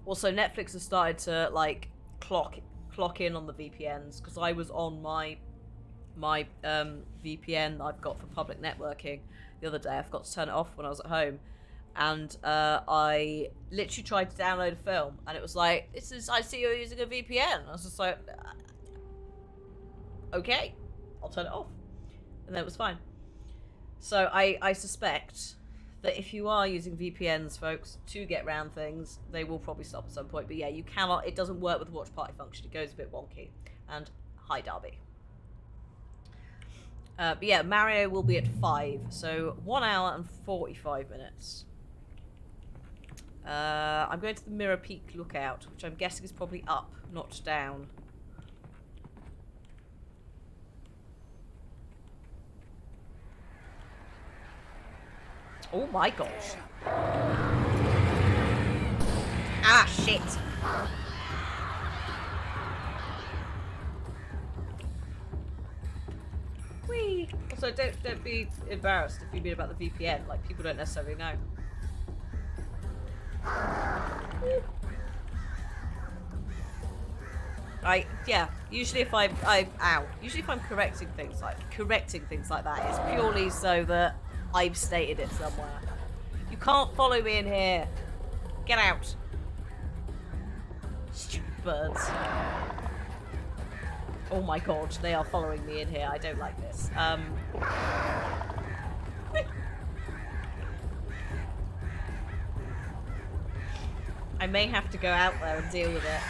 Also, Netflix has started to like clock in on the VPNs, because I was on my VPN that I've got for public networking the other day. I forgot to turn it off when I was at home, and I literally tried to download a film, and it was like, I see you're using a VPN. I was just like, okay, I'll turn it off, and then it was fine. So I suspect that if you are using VPNs, folks, to get around things, they will probably stop at some point. But yeah, you cannot, it doesn't work with watch party function. It goes a bit wonky. And hi, Darby. But yeah, Mario will be at 5, so 1 hour and 45 minutes. I'm going to the Mirror Peak Lookout, which I'm guessing is probably up, not down. Oh my gosh. Ah, shit. Whee! Also, don't be embarrassed if you read about the VPN. Like, people don't necessarily know. Yeah. Usually, if I'm correcting things like that, it's purely so that I've stated it somewhere. You can't follow me in here. Get out. Stupid birds. Oh my god, they are following me in here. I don't like this. I may have to go out there and deal with it.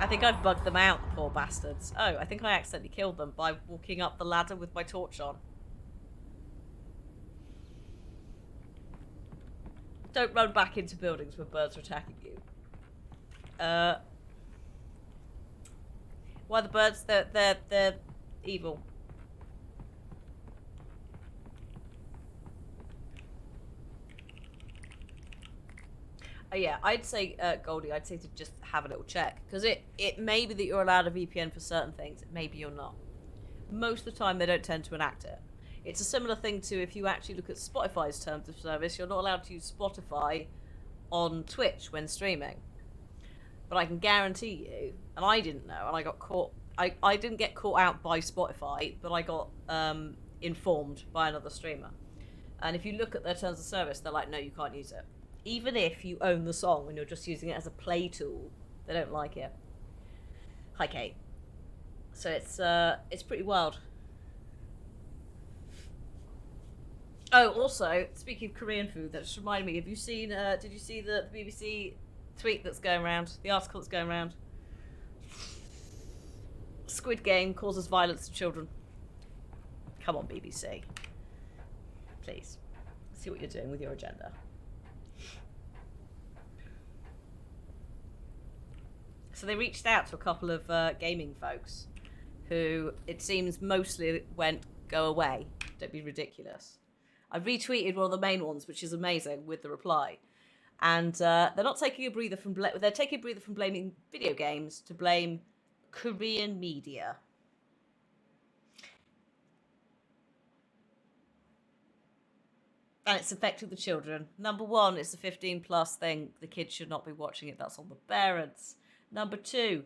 I think I've bugged them out, the poor bastards. Oh, I think I accidentally killed them by walking up the ladder with my torch on. Don't run back into buildings when birds are attacking you. Why the birds? They're evil. Yeah, I'd say, Goldie, I'd say to just have a little check. Because it may be that you're allowed a VPN for certain things. Maybe you're not. Most of the time, they don't tend to enact it. It's a similar thing to if you actually look at Spotify's terms of service, you're not allowed to use Spotify on Twitch when streaming. But I can guarantee you, and I didn't know, and I got caught, I didn't get caught out by Spotify, but I got informed by another streamer. And if you look at their terms of service, they're like, no, you can't use it. Even if you own the song when you're just using it as a play tool, they don't like it. Hi, Kate. So it's pretty wild. Oh, also, speaking of Korean food, that just reminded me, have you seen, did you see the BBC tweet that's going around, the article that's going around? Squid Game causes violence to children. Come on, BBC. Please. See what you're doing with your agenda. So they reached out to a couple of gaming folks who, it seems, mostly went, go away, don't be ridiculous. I retweeted one of the main ones, which is amazing, with the reply. And they're not taking a breather from they're taking a breather from blaming video games to blame Korean media. And it's affecting the children. Number one, it's a 15+ thing. The kids should not be watching it. That's on the parents. Number two,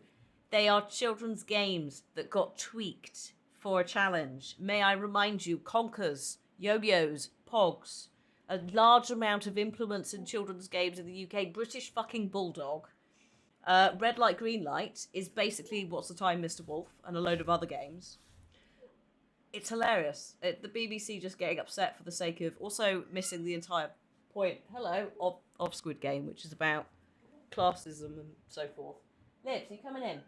they are children's games that got tweaked for a challenge. May I remind you, conkers, yo-yos, pogs, a large amount of implements in children's games in the UK. British fucking Bulldog. Red Light, Green Light is basically What's the Time, Mr. Wolf, and a load of other games. It's hilarious. The BBC just getting upset for the sake of also missing the entire point, of Squid Game, which is about classism and so forth. Liz, are you coming in?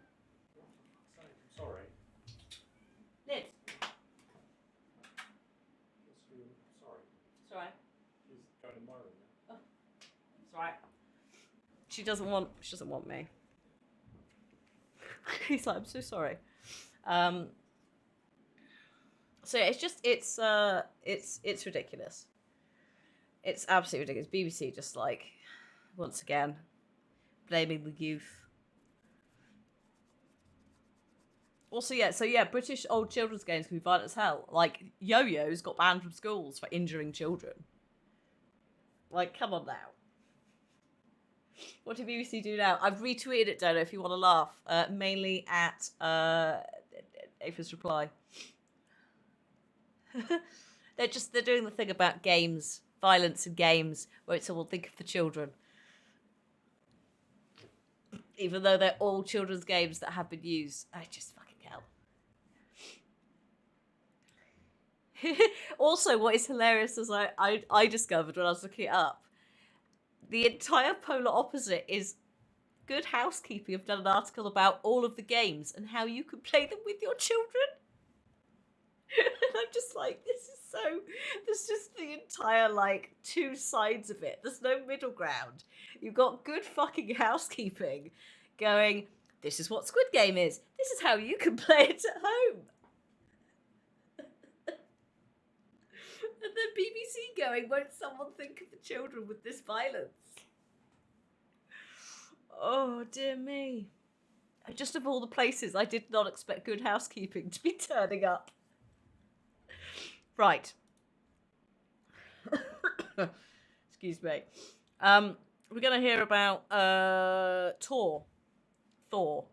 Sorry. Liz. Sorry. It's alright. She's going in my room now. It's alright. She doesn't want me. He's like, I'm so sorry. So yeah, it's ridiculous. It's absolutely ridiculous. BBC just like, once again, blaming the youth. Also, British old children's games can be violent as hell. Like, yo-yos got banned from schools for injuring children. Like, come on now. What did BBC do now? I've retweeted it, Dono, if you want to laugh. Mainly at Apha's reply. They're doing the thing about games, violence in games, where it's all think of the children. Even though they're all children's games that have been used. I just fucking hell. Also, what is hilarious is I discovered when I was looking it up, the entire polar opposite is Good Housekeeping have done an article about all of the games and how you can play them with your children. And I'm just like, there's just the entire, like, two sides of it. There's no middle ground. You've got Good fucking Housekeeping going, this is what Squid Game is. This is how you can play it at home. And then BBC going, won't someone think of the children with this violence? Oh, dear me. Just of all the places, I did not expect Good Housekeeping to be turning up. Right. Excuse me. We're going to hear about Thor. Both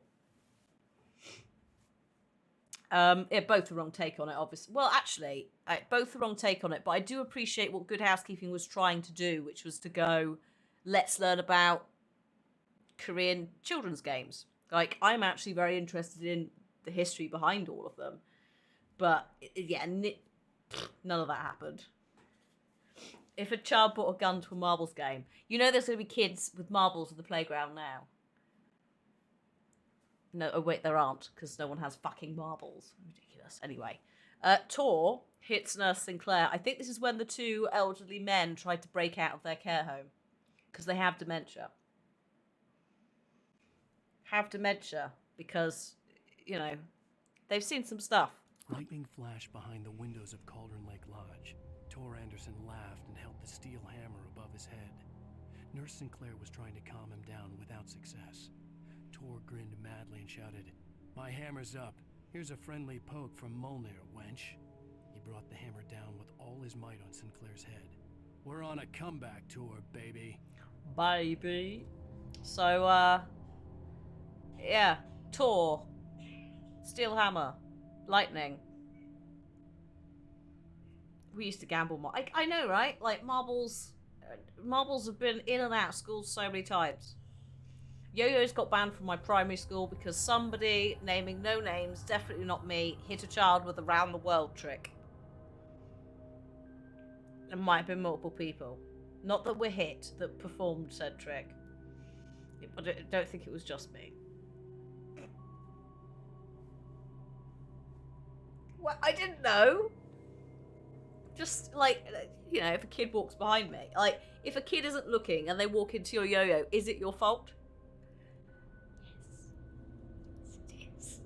the wrong take on it, obviously. Well, actually, both the wrong take on it, but I do appreciate what Good Housekeeping was trying to do, which was to go, let's learn about Korean children's games. Like, I'm actually very interested in the history behind all of them. But, yeah, none of that happened. If a child brought a gun to a marbles game, you know there's going to be kids with marbles at the playground now. No, oh wait, there aren't, because no one has fucking marbles. Ridiculous. Anyway, Tor hits Nurse Sinclair. I think this is when the two elderly men tried to break out of their care home, because they have dementia. Because, you know, they've seen some stuff. Lightning flashed behind the windows of Cauldron Lake Lodge. Tor Anderson laughed and held the steel hammer above his head. Nurse Sinclair was trying to calm him down without success. Tor grinned madly and shouted, "My hammer's up. Here's a friendly poke from Molnir, wench." He brought the hammer down with all his might on Sinclair's head. "We're on a comeback tour, baby." Baby. So, yeah. Tor. Steel hammer. Lightning. We used to gamble more. I know, right? Like, marbles have been in and out of schools so many times. Yo-yos got banned from my primary school because somebody, naming no names, definitely not me, hit a child with a round-the-world trick. There might have been multiple people. Not that were hit, that performed said trick. But I don't think it was just me. Well, I didn't know. Just, like, you know, if a kid walks behind me. Like, if a kid isn't looking and they walk into your yo-yo, is it your fault? Yes. It is.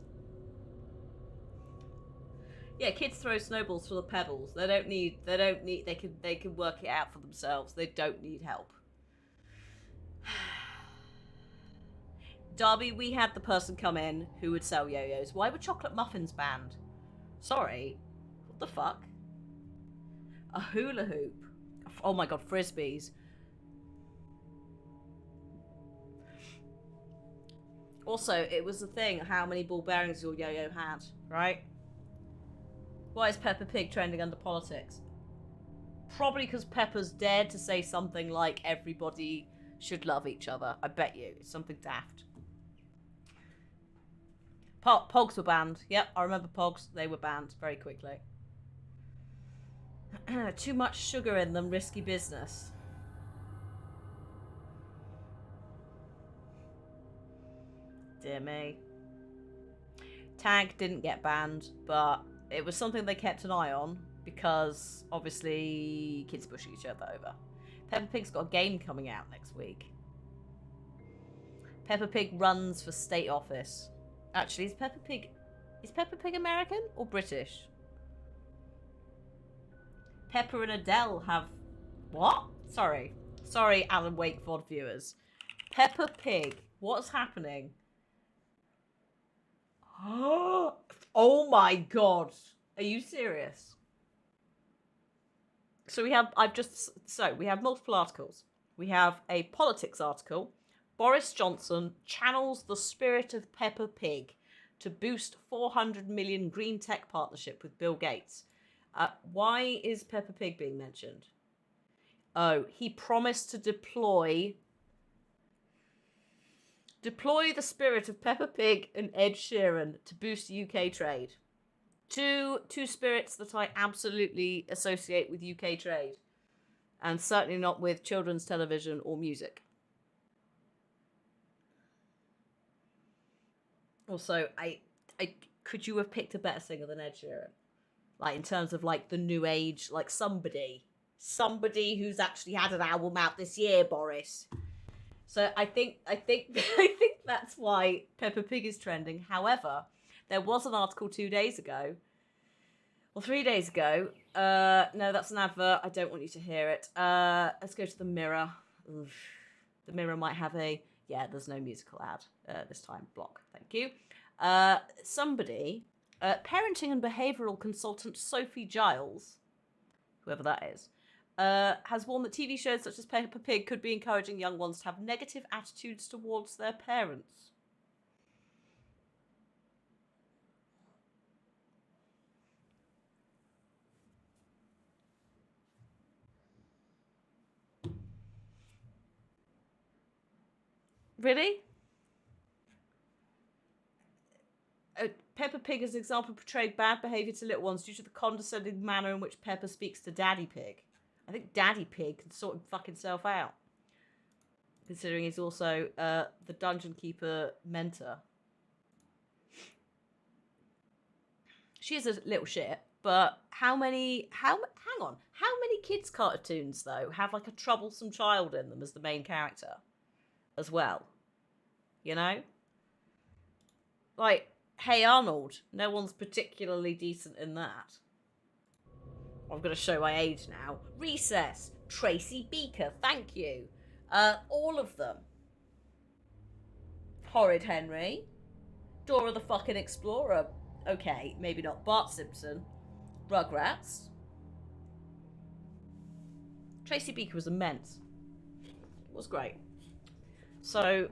Yeah, kids throw snowballs for the pebbles. They can work it out for themselves. They don't need help. Darby, we had the person come in who would sell yo-yos. Why were chocolate muffins banned? Sorry. What the fuck? A hula hoop. Oh my god, frisbees. Also, it was the thing how many ball bearings your yo-yo had, right? Why is Peppa Pig trending under politics? Probably because Peppa's dared to say something like everybody should love each other. I bet you. It's something daft. Pogs were banned. Yep, I remember Pogs. They were banned very quickly. Too much sugar in them, risky business. Dear me. Tag didn't get banned, but it was something they kept an eye on because obviously kids push each other over. Peppa Pig's got a game coming out next week. Peppa Pig runs for state office. Actually, is Peppa Pig American or British? Peppa and Adele have... What? Sorry, Alan Wakeford viewers. Peppa Pig, what's happening? Oh my god. Are you serious? So we have multiple articles. We have a politics article. Boris Johnson channels the spirit of Peppa Pig to boost 400 million green tech partnership with Bill Gates. Why is Peppa Pig being mentioned? Oh, he promised to deploy the spirit of Peppa Pig and Ed Sheeran to boost UK trade. Two spirits that I absolutely associate with UK trade. And certainly not with children's television or music. Also, I could you have picked a better singer than Ed Sheeran? Like, in terms of, like, the new age, like, somebody who's actually had an album out this year, Boris. So I think that's why Peppa Pig is trending. However, there was an article 2 days ago, or 3 days ago. No, that's an advert. I don't want you to hear it. Let's go to the Mirror. Oof. The Mirror might have a... Yeah, there's no musical ad this time. Block. Thank you. Somebody... parenting and behavioural consultant Sophie Giles, whoever that is, has warned that TV shows such as Peppa Pig could be encouraging young ones to have negative attitudes towards their parents. Really? Peppa Pig as an example portrayed bad behaviour to little ones due to the condescending manner in which Peppa speaks to Daddy Pig. I think Daddy Pig can sort fucking self out. Considering he's also the Dungeon Keeper mentor. She is a little shit, but hang on. How many kids' cartoons, though, have like a troublesome child in them as the main character? As well. You know? Like... Hey Arnold, no one's particularly decent in that. I'm going to show my age now. Recess, Tracy Beaker, thank you. All of them. Horrid Henry, Dora the fucking Explorer. Okay, maybe not Bart Simpson. Rugrats. Tracy Beaker was immense. It was great. So...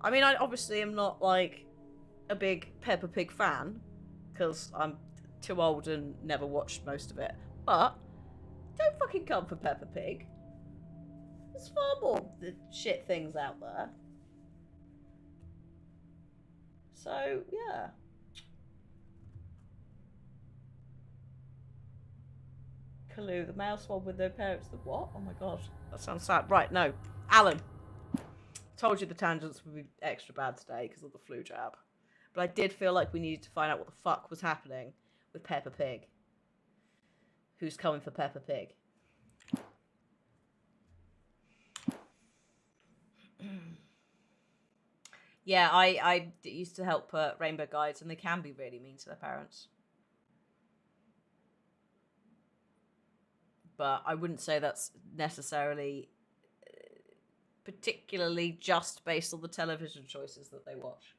I mean, I obviously am not, like, a big Peppa Pig fan, because I'm too old and never watched most of it, but don't fucking come for Peppa Pig. There's far more shit things out there. So, yeah. Kaloo, the mouse one with no parents. The what? Oh my god, that sounds sad. Right, no. Alan. Told you the tangents would be extra bad today because of the flu jab. But I did feel like we needed to find out what the fuck was happening with Peppa Pig. Who's coming for Peppa Pig? Yeah, I used to help Rainbow Guides, and they can be really mean to their parents. But I wouldn't say that's necessarily particularly just based on the television choices that they watch.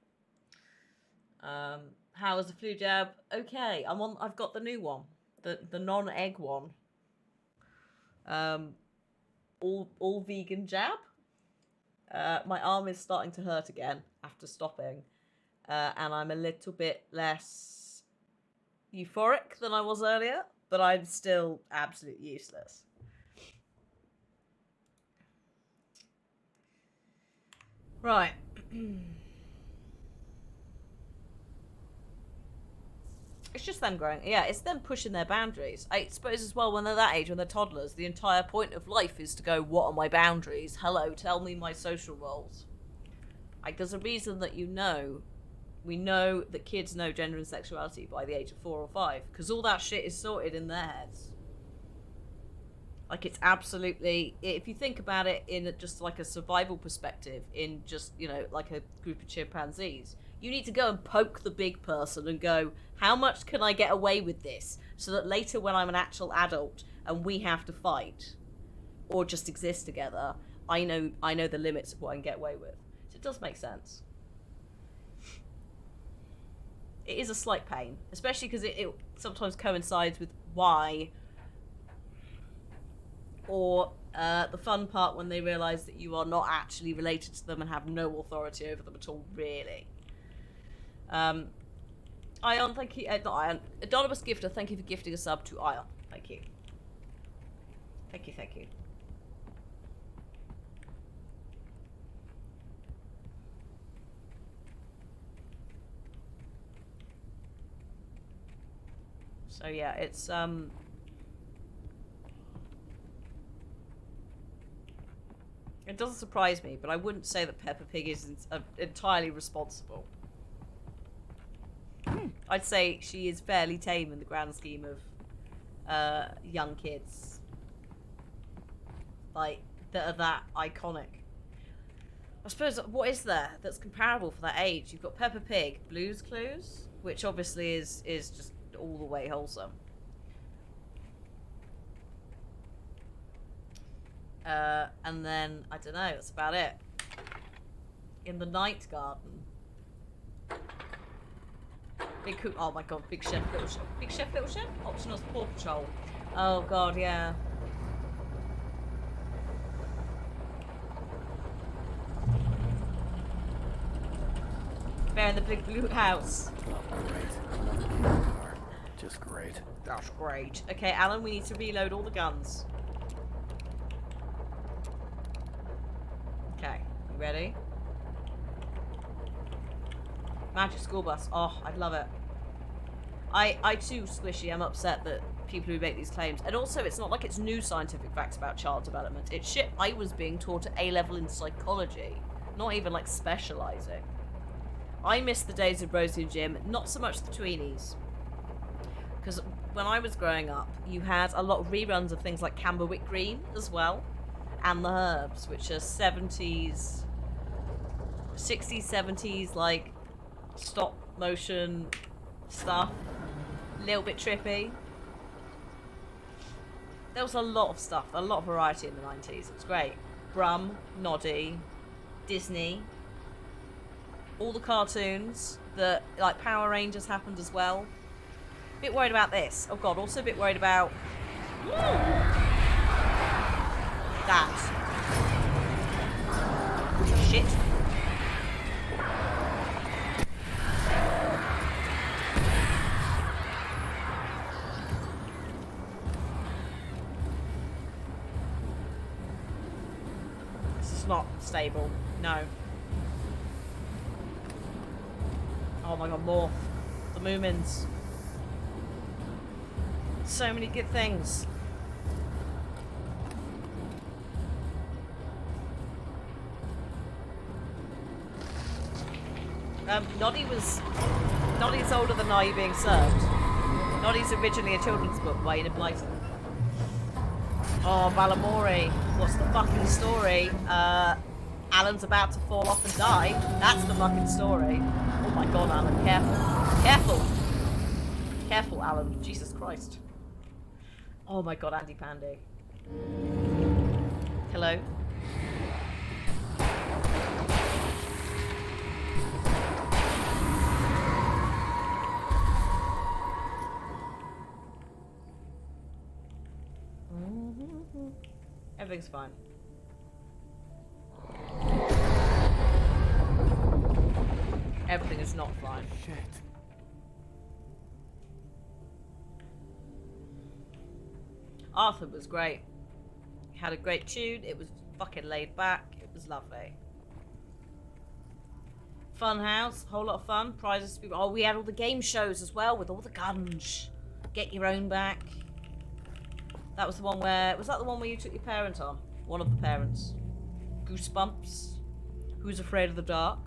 How is the flu jab? Okay, I've got the new one, the non-egg one. All vegan jab. My arm is starting to hurt again after stopping, and I'm a little bit less euphoric than I was earlier, but I'm still absolutely useless. Right. It's just them growing. Yeah, it's them pushing their boundaries. I suppose as well, when they're that age, when they're toddlers, the entire point of life is to go, what are my boundaries? Hello, tell me my social roles. Like, there's a reason that we know that kids know gender and sexuality by the age of 4 or 5, because all that shit is sorted in their heads. Like, it's absolutely, if you think about it in just like a survival perspective, in just, you know, like a group of chimpanzees, you need to go and poke the big person and go, how much can I get away with this? So that later when I'm an actual adult and we have to fight or just exist together, I know the limits of what I can get away with. So it does make sense. It is a slight pain, especially because it sometimes coincides with why, or the fun part when they realise that you are not actually related to them and have no authority over them at all, really. Ion, thank you. Not Ion. Anonymous Gifter, thank you for gifting a sub to Ion. Thank you. Thank you, thank you. So yeah, it's it doesn't surprise me, but I wouldn't say that Peppa Pig is entirely responsible. I'd say she is fairly tame in the grand scheme of young kids. Like, that are that iconic. I suppose, what is there that's comparable for that age? You've got Peppa Pig, Blue's Clues, which obviously is just all the way wholesome. And then, I don't know, that's about it. In the Night Garden. Big Cook, oh my god, Big Chef, Little Chef. Big Chef, Little Chef? Optional's Paw Patrol. Oh god, yeah. Bear in the Big Blue House. Oh, great. Another kid car. Just great. That's great. Okay, Alan, we need to reload all the guns. Okay, you ready? Magic School Bus. Oh, I'd love it. I too, Squishy, am upset that people who make these claims, and also it's not like it's new scientific facts about child development. It's shit I was being taught at A-level in psychology, not even like specialising. I miss the days of Rosie and Jim, not so much the tweenies. Because when I was growing up, you had a lot of reruns of things like Camberwick Green as well, and The Herbs, which are 60s, 70s, like, stop motion stuff. A little bit trippy. There was a lot of stuff, a lot of variety in the 90s. It was great. Brum, Noddy, Disney, all the cartoons that, like, Power Rangers happened as well. A bit worried about this. Oh god, also a bit worried about that. Shit. This is not stable. No. Oh my god, more. The Moomins. So many good things. Noddy's older than Are You Being Served? Noddy's originally a children's book by Enid Blyton. Oh, Balamori. What's the fucking story? Alan's about to fall off and die. That's the fucking story. Oh my god, Alan, careful. Careful! Careful, Alan. Jesus Christ. Oh my god, Andy Pandy. Hello? Everything's fine. Everything is not fine. Shit. Arthur was great. He had a great tune. It was fucking laid back. It was lovely. Fun house, whole lot of fun. Prizes to be. Oh, we had all the game shows as well with all the guns. Get your own back. That was the one where. Was that the one where you took your parent on? One of the parents. Goosebumps. Who's Afraid of the Dark?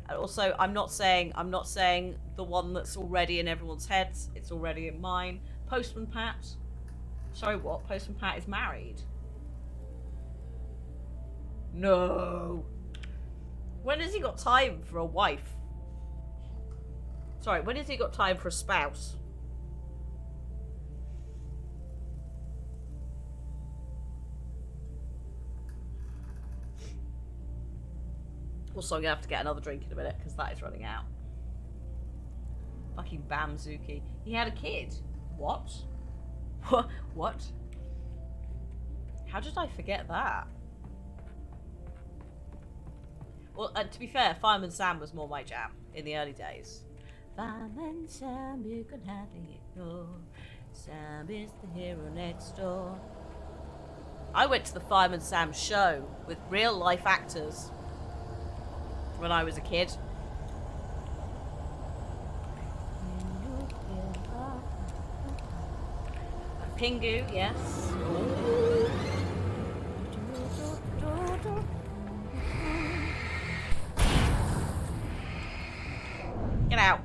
And also, I'm not saying the one that's already in everyone's heads. It's already in mine. Postman Pat. Sorry, what? Postman Pat is married. No. When has he got time for a wife? Sorry, when has he got time for a spouse? Also, I'm gonna have to get another drink in a minute because that is running out. Fucking Bamzuki. He had a kid. What? What? How did I forget that? Well, to be fair, Fireman Sam was more my jam in the early days. Fireman Sam, you can hardly ignore. Sam is the hero next door. I went to the Fireman Sam show with real life actors when I was a kid. Pingu, yes. Get out.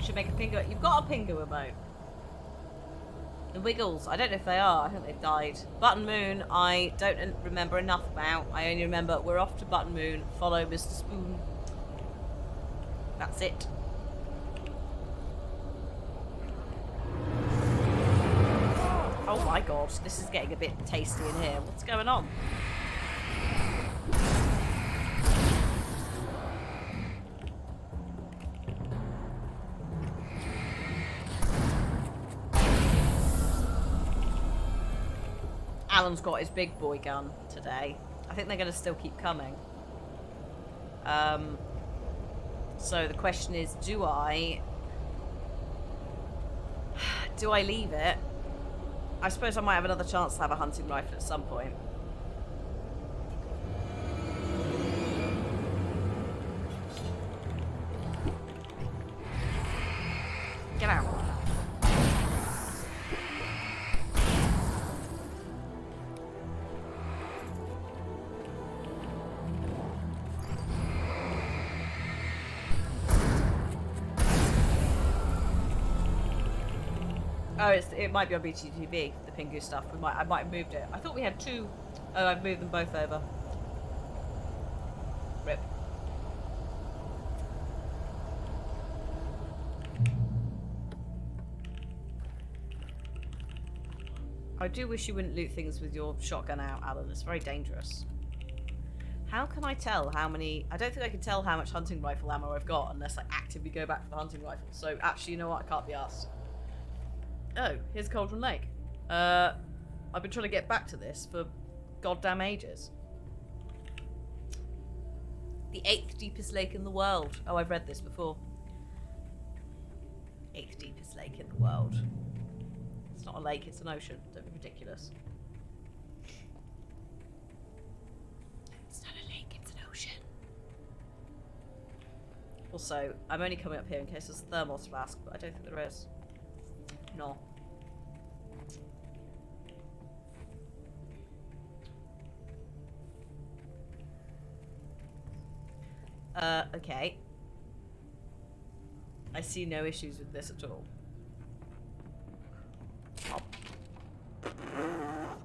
Should make a Pingu. You've got a Pingu remote. The Wiggles, I don't know if they are. I think they've died. Button Moon, I don't remember enough about. I only remember we're off to Button Moon. Follow Mr. Spoon. That's it. Oh my god, this is getting a bit tasty in here. What's going on? Alan's got his big boy gun today. I think they're going to still keep coming. So the question is, do I leave it? I suppose I might have another chance to have a hunting rifle at some point. Get out. Oh, it might be on BTTV, the Pingu stuff. I might have moved it. I thought we had two. Oh, I've moved them both over. Rip. I do wish you wouldn't loot things with your shotgun out, Alan. It's very dangerous. How can I tell how many... I don't think I can tell how much hunting rifle ammo I've got unless I actively go back for the hunting rifle. So, actually, you know what? I can't be asked. Oh, here's Cauldron Lake. I've been trying to get back to this for goddamn ages. The 8th deepest lake in the world. Oh, I've read this before. 8th deepest lake in the world. It's not a lake, it's an ocean. Don't be ridiculous. It's not a lake, it's an ocean. Also, I'm only coming up here in case there's a thermos flask, but I don't think there is. No. Okay. I see no issues with this at all. Oh.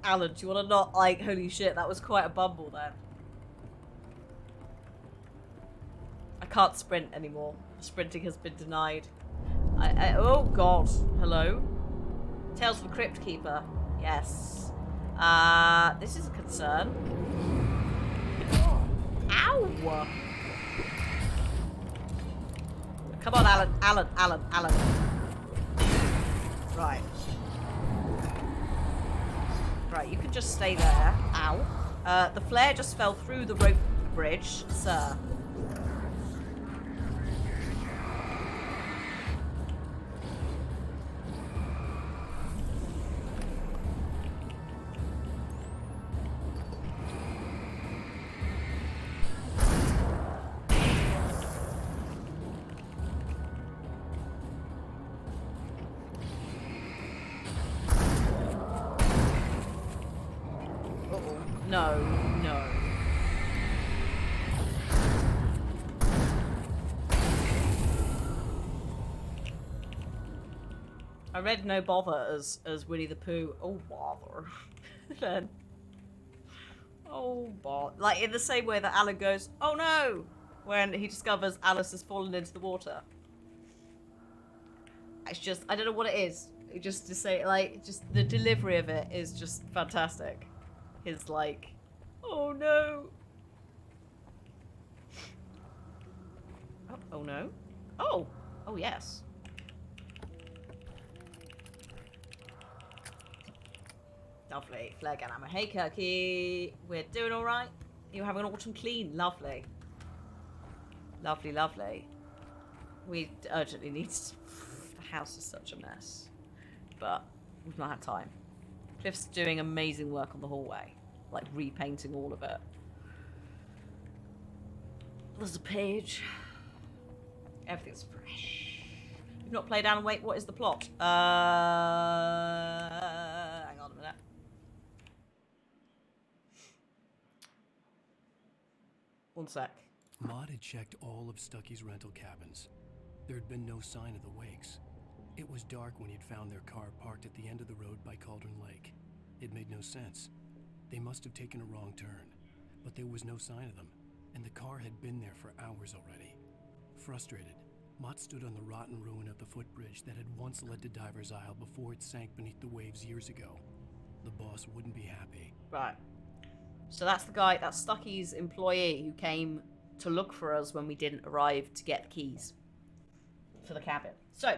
Alan, do you want to not, like, holy shit, that was quite a bumble there. I can't sprint anymore. Sprinting has been denied. Oh god, hello? Tales from the Crypt Keeper. Yes. This is a concern. Ow! Come on, Alan. Right. Right, you can just stay there. Ow. The flare just fell through the rope bridge, sir. No. I read no bother as Winnie the Pooh. Oh bother. Then. Oh bother. Like in the same way that Alan goes, oh no, when he discovers Alice has fallen into the water. It's just, I don't know what it is. Just to say, like, just the delivery of it is just fantastic. His like, oh no. Oh no. Oh yes. Lovely. Flare gun ammo. Hey Kirky, we're doing all right. You're having an autumn clean. Lovely. Lovely. We urgently need to... The house is such a mess, but we've not had time. Cliff's doing amazing work on the hallway, like repainting all of it. There's a page. Everything's fresh. You've not played Alan Wake. What is the plot? Hang on a minute. One sec. Maud had checked all of Stucky's rental cabins. There had been no sign of the Wakes. It was dark when he'd found their car parked at the end of the road by Cauldron Lake. It made no sense. They must have taken a wrong turn, but there was no sign of them, and the car had been there for hours already. Frustrated, Mott stood on the rotten ruin of the footbridge that had once led to Diver's Isle before it sank beneath the waves years ago. The boss wouldn't be happy. Right. So that's the guy, that's Stucky's employee who came to look for us when we didn't arrive to get the keys for the cabin. So,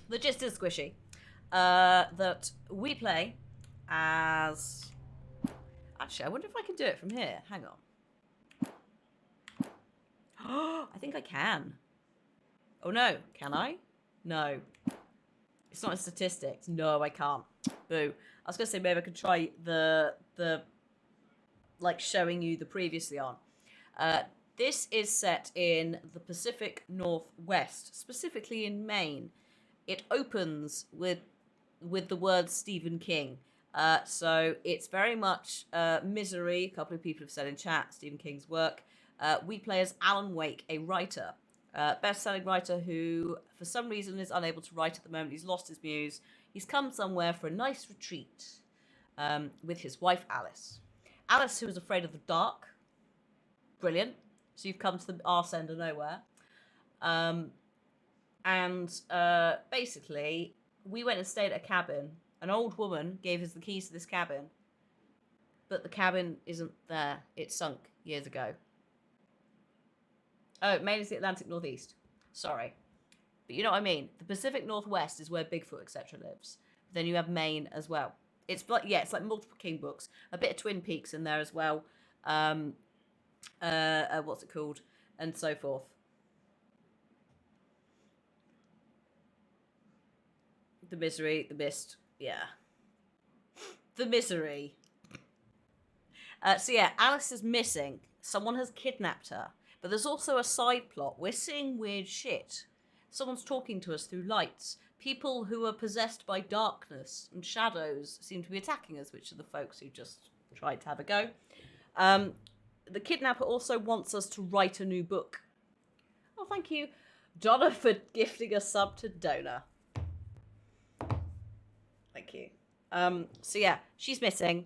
the gist is, Squishy, that we play as... Actually, I wonder if I can do it from here. Hang on. I think I can. Oh no, can I? No. It's not in statistics. No, I can't. Boo. I was going to say maybe I could try the like showing you the previously on. This is set in the Pacific Northwest, specifically in Maine. It opens with the word Stephen King. So it's very much Misery. A couple of people have said in chat Stephen King's work. We play as Alan Wake, a writer, best-selling writer who, for some reason, is unable to write at the moment. He's lost his muse. He's come somewhere for a nice retreat with his wife, Alice. Alice, who is afraid of the dark. Brilliant. So you've come to the arse end of nowhere. Basically, we went and stayed at a cabin. An old woman gave us the keys to this cabin. But the cabin isn't there. It sunk years ago. Oh, Maine is the Atlantic Northeast. Sorry. But you know what I mean. The Pacific Northwest is where Bigfoot, etc. lives. Then you have Maine as well. It's like, yeah, it's like multiple King books. A bit of Twin Peaks in there as well. What's it called? And so forth. The Misery, the Mist. Yeah. The Misery. So yeah, Alice is missing. Someone has kidnapped her. But there's also a side plot. We're seeing weird shit. Someone's talking to us through lights. People who are possessed by darkness and shadows seem to be attacking us, which are the folks who just tried to have a go. The kidnapper also wants us to write a new book. Oh, thank you, Donna, for gifting a sub to Donor. Thank you. So yeah, she's missing.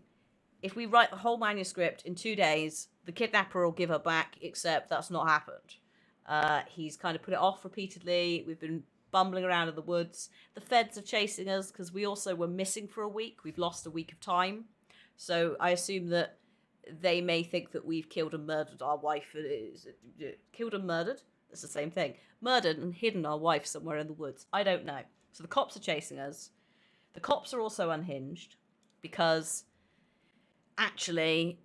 If we write the whole manuscript in 2 days, the kidnapper will give her back, except that's not happened. He's kind of put it off repeatedly. We've been bumbling around in the woods. The feds are chasing us because we also were missing for a week. We've lost a week of time. So I assume that they may think that we've killed and murdered our wife. Killed and murdered? It's the same thing. Murdered and hidden our wife somewhere in the woods. I don't know. So the cops are chasing us. The cops are also unhinged because actually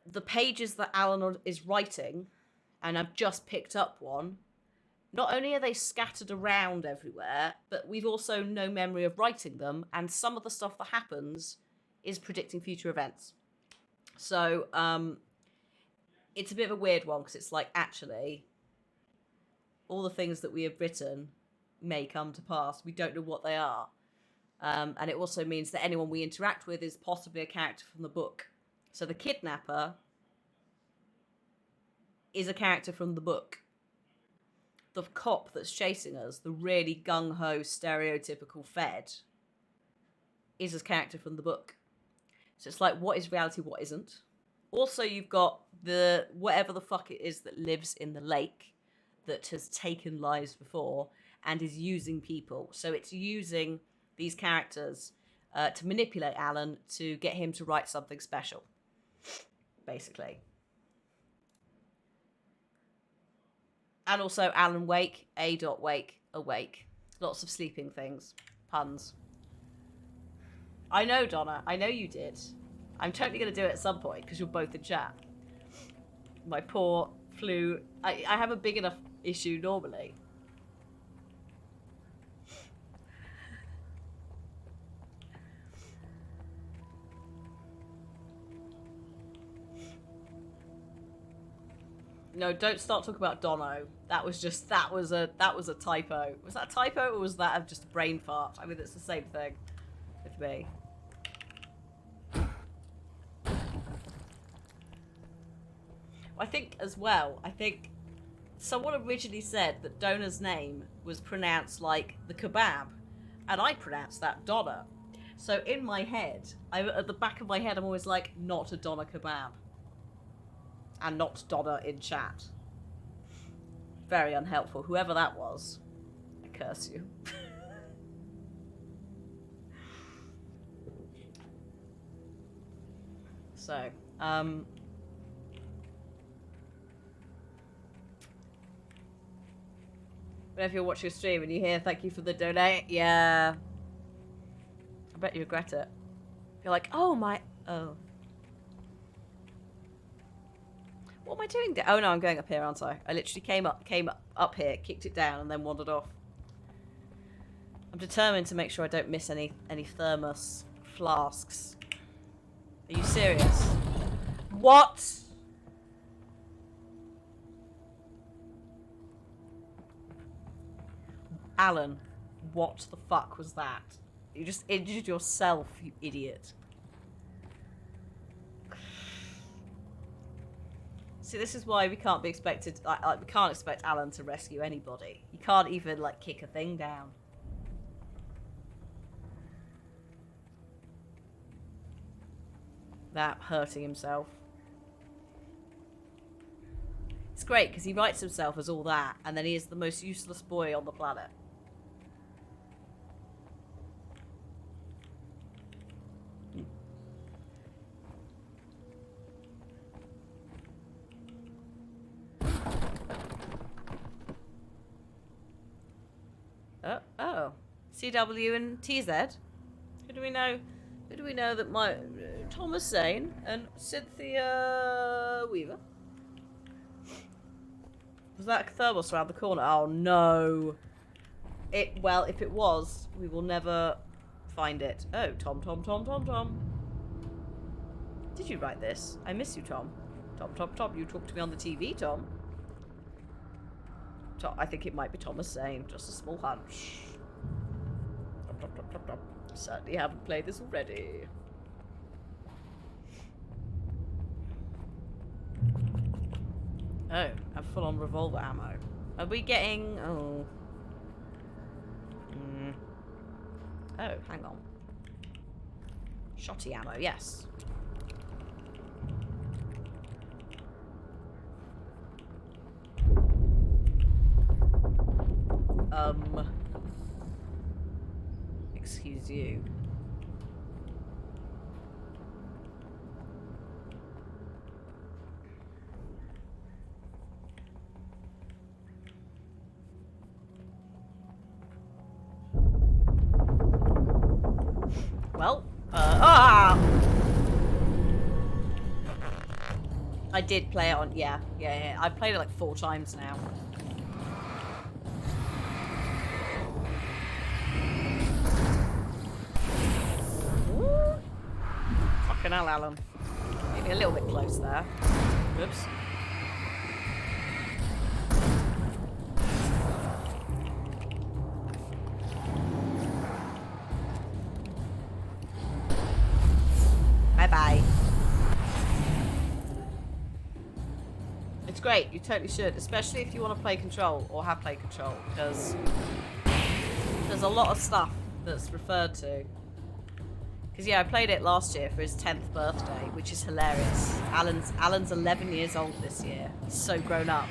the pages that Alan is writing, and I've just picked up one, not only are they scattered around everywhere, but we've also no memory of writing them, and some of the stuff that happens is predicting future events. So it's a bit of a weird one because it's like, actually, all the things that we have written may come to pass. We don't know what they are. And it also means that anyone we interact with is possibly a character from the book. So the kidnapper is a character from the book. The cop that's chasing us, the really gung-ho, stereotypical Fed, is a character from the book. So it's like, what is reality, what isn't? Also, you've got the whatever the fuck it is that lives in the lake that has taken lives before and is using people. So it's using these characters to manipulate Alan to get him to write something special, basically. And also Alan Wake, A.Wake, awake. Lots of sleeping things. Puns. I know, Donna. I know you did. I'm totally going to do it at some point because you're both in chat. My poor flu. I have a big enough issue normally. No, don't start talking about Dono. That was a typo. Was that a typo or was that just a brain fart? I mean, it's the same thing with me. I think someone originally said that Donna's name was pronounced like the kebab, and I pronounced that Donna. So in my head, at the back of my head, I'm always like, not a Donna kebab. And not Donna in chat. Very unhelpful. Whoever that was, I curse you. So, whenever you're watching a stream and you hear thank you for the donate, yeah. I bet you regret it. You're like, oh. What am I doing? Oh no, I'm going up here, aren't I? I literally came up here, kicked it down, and then wandered off. I'm determined to make sure I don't miss any thermos flasks. Are you serious? What? Alan, what the fuck was that? You just injured yourself, you idiot. See, this is why we can't be expected. We can't expect Alan to rescue anybody. He can't even kick a thing down. That hurting himself. It's great because he writes himself as all that, and then he is the most useless boy on the planet. Oh. CW and TZ? Who do we know? Who do we know that might... Thomas Zane and Cynthia Weaver? Was that thermos around the corner? Oh no. Well, if it was, we will never find it. Oh, Tom. Did you write this? I miss you, Tom. Tom. You talked to me on the TV, Tom. I think it might be Thomas Zane. Just a small hunch. Top. Certainly haven't played this already. Oh, a full-on revolver ammo. Are we getting... Oh. Oh, hang on. Shotty ammo, yes. is you. Well, I did play it on, yeah. I played it like 4 times now. Ooh. Fucking hell, Alan. Maybe a little bit close there. Oops. Bye-bye. It's great, you totally should, especially if you want to play Control, or have played Control, because there's a lot of stuff that's referred to. Because yeah, I played it last year for his 10th birthday, which is hilarious. Alan's 11 years old this year. He's so grown up.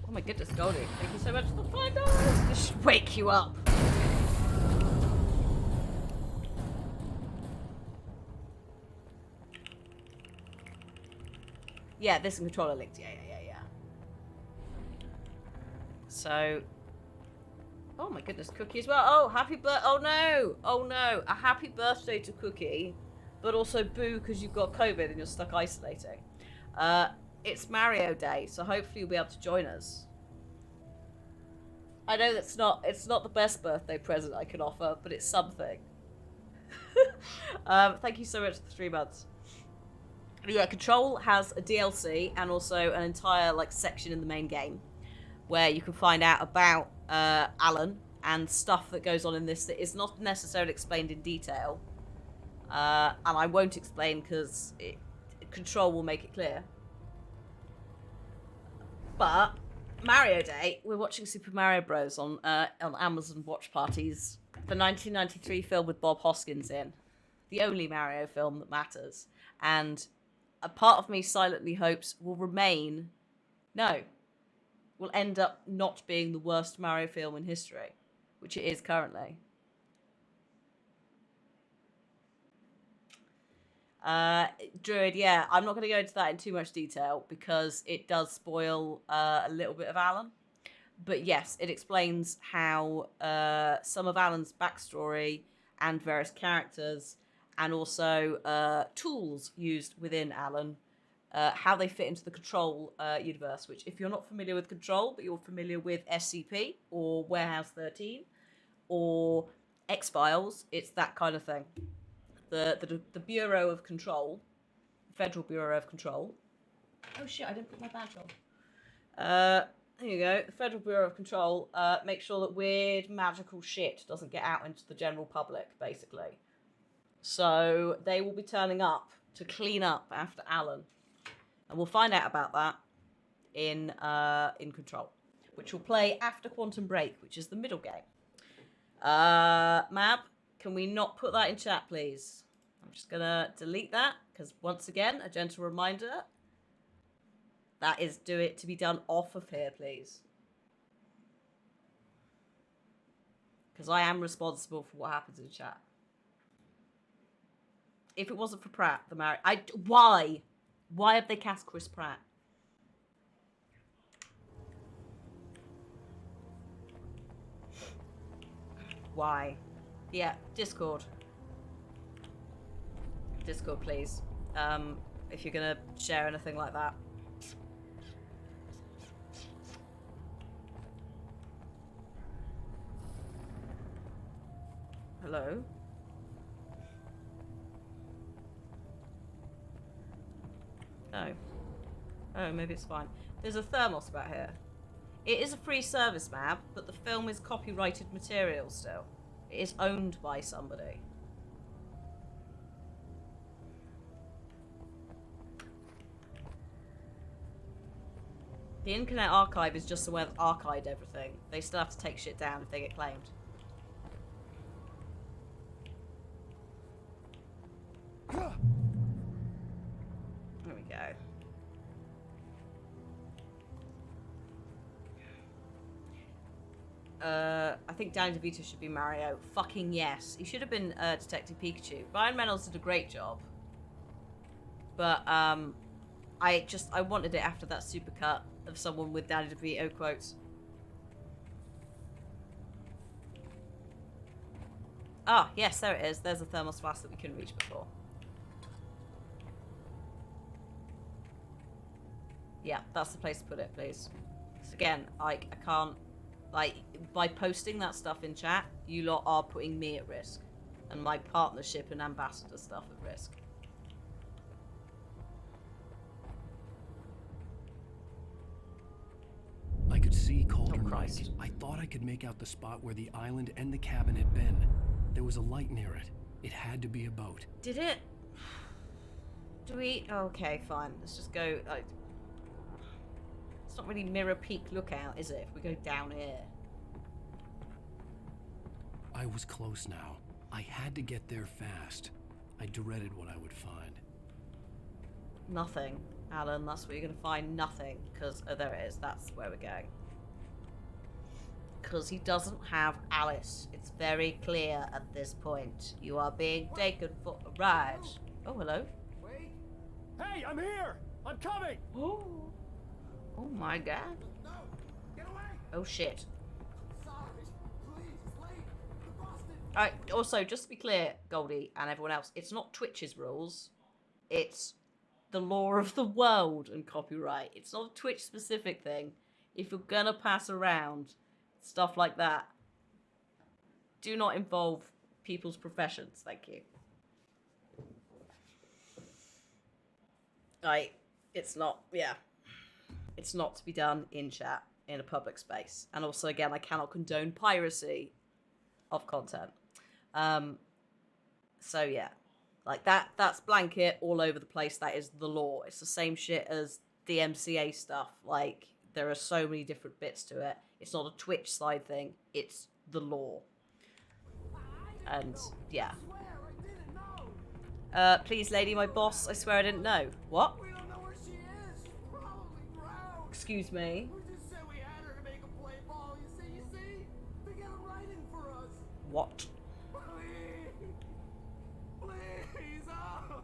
Oh my goodness, Goldie, thank you so much for the $5. This should wake you up. Yeah, this and Controller linked. Yeah. So, oh my goodness, Cookie as well. Oh, oh no, a happy birthday to Cookie, but also boo because you've got COVID and you're stuck isolating. It's Mario Day, so hopefully you'll be able to join us. I know it's not the best birthday present I can offer, but it's something. Thank you so much for the 3 months. Yeah, Control has a DLC and also an entire like section in the main game where you can find out about Alan and stuff that goes on in this that is not necessarily explained in detail. And I won't explain because Control will make it clear. But Mario Day, we're watching Super Mario Bros. On Amazon Watch Parties, the 1993 film with Bob Hoskins in, the only Mario film that matters, and a part of me silently hopes will end up not being the worst Mario film in history, which it is currently. Druid, yeah, I'm not going to go into that in too much detail because it does spoil a little bit of Alan. But yes, it explains how some of Alan's backstory and various characters and also tools used within Alan, how they fit into the Control universe, which if you're not familiar with Control, but you're familiar with SCP or Warehouse 13 or X-Files, it's that kind of thing. The Bureau of Control, Federal Bureau of Control. Oh shit, I didn't put my badge on. There you go. The Federal Bureau of Control makes sure that weird magical shit doesn't get out into the general public, basically. So they will be turning up to clean up after Alan. And we'll find out about that in Control, which will play after Quantum Break, which is the middle game. Mab, can we not put that in chat, please? I'm just going to delete that, because once again, a gentle reminder, that is to be done off of here, please. Because I am responsible for what happens in chat. If it wasn't for Pratt, why? Why have they cast Chris Pratt? Why? Yeah, Discord. Discord, please. If you're gonna share anything like that. Hello? Oh, maybe it's fine. There's a thermos about here. It is a free service map, but the film is copyrighted material still. It is owned by somebody. The Internet Archive is just somewhere that archived everything. They still have to take shit down if they get claimed. There we go. I think Danny DeVito should be Mario. Fucking yes. He should have been Detective Pikachu. Ryan Reynolds did a great job. But I wanted it after that supercut of someone with Danny DeVito quotes. Ah, yes, there it is. There's a thermal flask that we couldn't reach before. Yeah, that's the place to put it, please. So again, I can't, like, by posting that stuff in chat, you lot are putting me at risk. And my partnership and ambassador stuff at risk. I could see Cauldron Christ. Lake. I thought I could make out the spot where the island and the cabin had been. There was a light near it. It had to be a boat. Did it? Do we? Oh, okay, fine. Let's just go. It's not really Mirror Peak Lookout, is it? If we go down here. I was close now. I had to get there fast. I dreaded what I would find. Nothing, Alan. That's where you're gonna find nothing. Because oh, there it is. That's where we're going. Because he doesn't have Alice. It's very clear at this point. You are being taken for a ride. Oh, hello. Wait. Hey, I'm here! I'm coming! Oh, oh my God. No. Get away. Oh shit. Sorry. Please. It's late. The Boston. Alright, also, just to be clear, Goldie and everyone else, it's not Twitch's rules. It's the law of the world and copyright. It's not a Twitch specific thing. If you're gonna pass around stuff like that, do not involve people's professions. Thank you. It's not, yeah. It's not to be done in chat, in a public space. And also, again, I cannot condone piracy of content. So yeah, like that's blanket all over the place. That is the law. It's the same shit as the MCA stuff. Like, there are so many different bits to it. It's not a Twitch side thing. It's the law. And yeah. Please, lady, my boss, I swear I didn't know. What? We don't know where she is. She's probably drowned. Excuse me? We just said we had her to make a play ball. You see? They got a writing for us. What? Please. Please. Oh.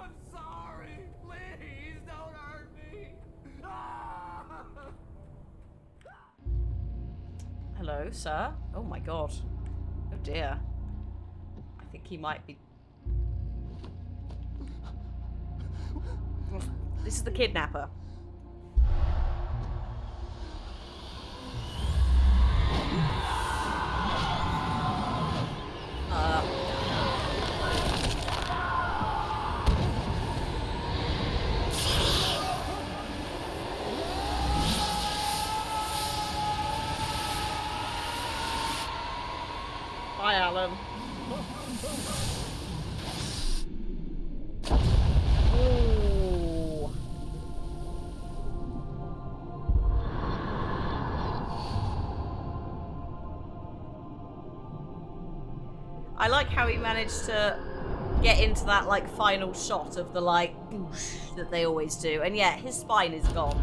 I'm sorry. Please don't hurt me. Ah. Hello, sir? Oh my god. Oh dear. I think he might be... This is the kidnapper. Bye, Alan. Ooh. I like how he managed to get into that, like, final shot of the, like, boosh that they always do. And yeah, his spine is gone.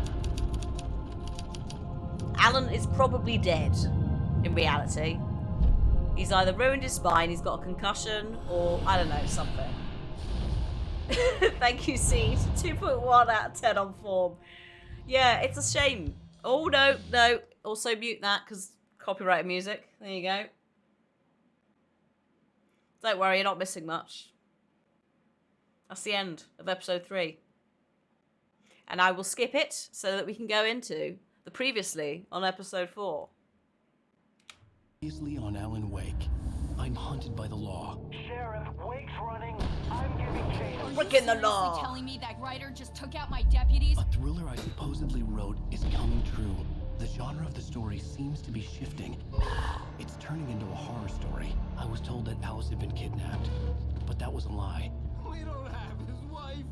Alan is probably dead, in reality. He's either ruined his spine, he's got a concussion, or, I don't know, something. Thank you, Seed. 2.1 out of 10 on form. Yeah, it's a shame. Oh, no, no. Also mute that, because copyrighted music. There you go. Don't worry, you're not missing much. That's the end of episode 3. And I will skip it so that we can go into the previously on episode 4. Previously on Alan Wake. I'm hunted by the law. Sheriff, Wake's running. I'm giving chase. Breaking the law. Seriously telling me that writer just took out my deputies? A thriller I supposedly wrote is coming true. The genre of the story seems to be shifting. It's turning into a horror story. I was told that Alice had been kidnapped, but that was a lie. We don't have his wife.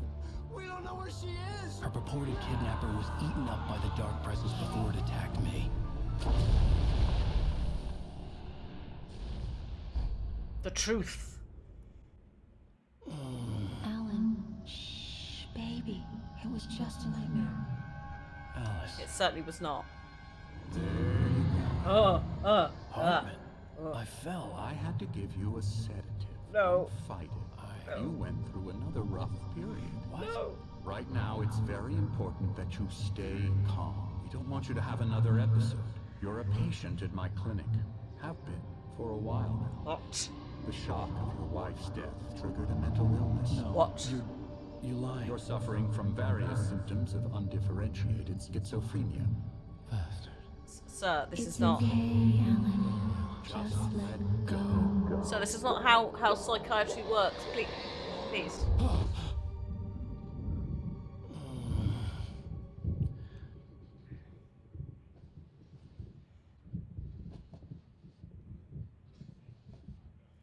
We don't know where she is. Her purported kidnapper was eaten up by the dark presence before it attacked me. The truth. Alan, shh, baby. It was just a nightmare. Alice. It certainly was not. Hartman, I fell. I had to give you a sedative. No. Don't fight it. You went through another rough period. What? Right now, it's very important that you stay calm. We don't want you to have another episode. You're a patient at my clinic. Have been for a while now. What? The shock of your wife's death triggered a mental illness. No. What? You lied. You're suffering from various symptoms of undifferentiated schizophrenia. Bastard. Sir, this It's is not. okay, Alan. Just let go. So this is not how psychiatry works. Please, please.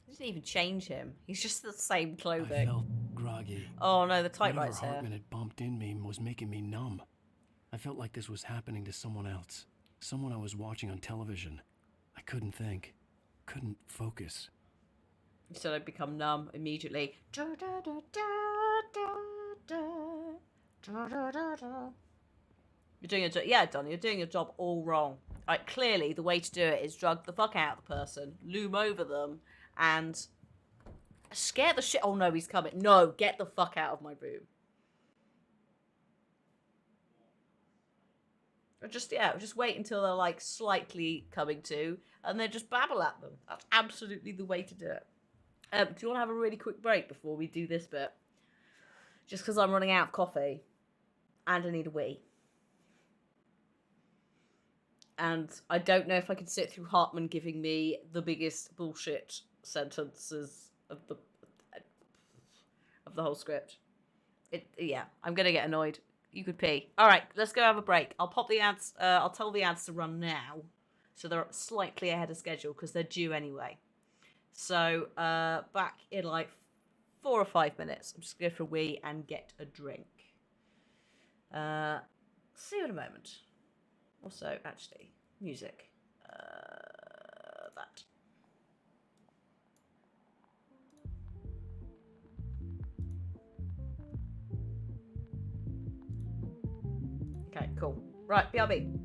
Didn't even change him. He's just the same I clothing. felt groggy. Oh no, the Whatever typewriter's here. Hartman had bumped in me was making me numb. I felt like this was happening to someone else. Someone I was watching on television. I couldn't think. Couldn't focus. So I'd become numb immediately. You're doing your job. Yeah, Donnie, you're doing your job all wrong. Like, clearly, the way to do it is drug the fuck out of the person, loom over them, and scare the shit. Oh no, he's coming. No, get the fuck out of my room. Or just wait until they're like slightly coming to, and then just babble at them. That's absolutely the way to do it. Do you want to have a really quick break before we do this bit? Just because I'm running out of coffee, and I need a wee. And I don't know if I can sit through Hartman giving me the biggest bullshit sentences of the whole script. Yeah, I'm gonna get annoyed. You could pee. All right, let's go have a break. I'll pop the ads. I'll tell the ads to run now, so they're slightly ahead of schedule because they're due anyway. So back in like 4 or 5 minutes. I'm just gonna go for a wee and get a drink. See you in a moment. Also, actually, music. That. Okay, cool. Right, BRB.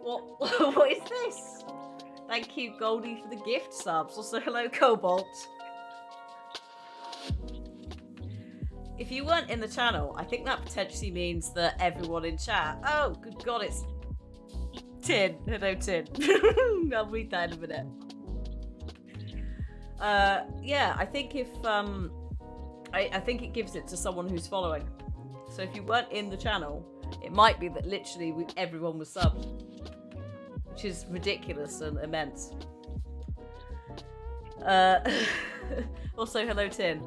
What? What is this? Thank you, Goldie, for the gift subs. Also, hello, Cobalt. If you weren't in the channel, I think that potentially means that everyone in chat. Oh, good God, it's Tin. Hello, Tin. I'll read that in a minute. Yeah, I think if I think it gives it to someone who's following. So if you weren't in the channel, it might be that literally everyone was subbed, which is ridiculous and immense. Also, hello, Tin.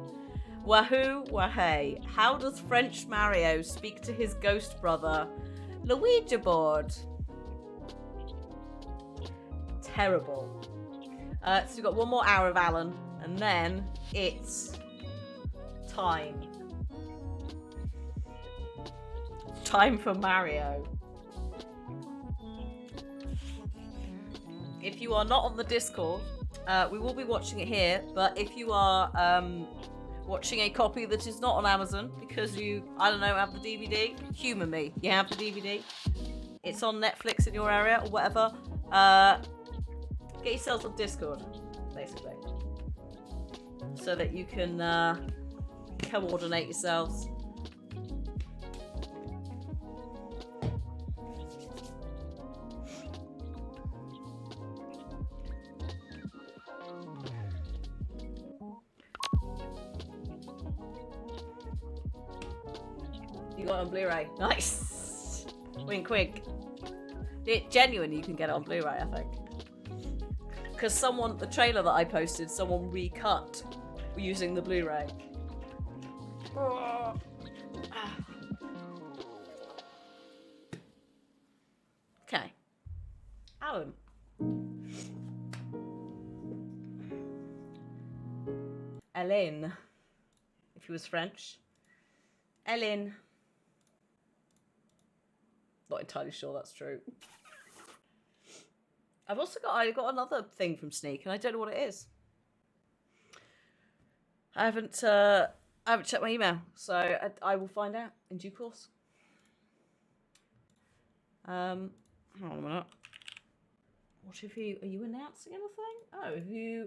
Wahoo, wahey. How does French Mario speak to his ghost brother? Luigi board. Terrible. So we've got one more hour of Alan, and then it's time. Time for Mario. If you are not on the Discord, we will be watching it here, but if you are watching a copy that is not on Amazon because you, I don't know, have the DVD, humour me, you have the DVD, it's on Netflix in your area or whatever, get yourselves on Discord, basically, so that you can coordinate yourselves. You got it on Blu-ray. Nice. Wink, wink. Genuinely, you can get it on Blu-ray, I think. Because the trailer that I posted, someone recut using the Blu-ray. Okay. Alan. Hélène, if he was French. Hélène. Not entirely sure that's true. I got another thing from Sneak, and I don't know what it is. I haven't checked my email, so I will find out in due course. Hold on a minute. Are you announcing anything? Oh,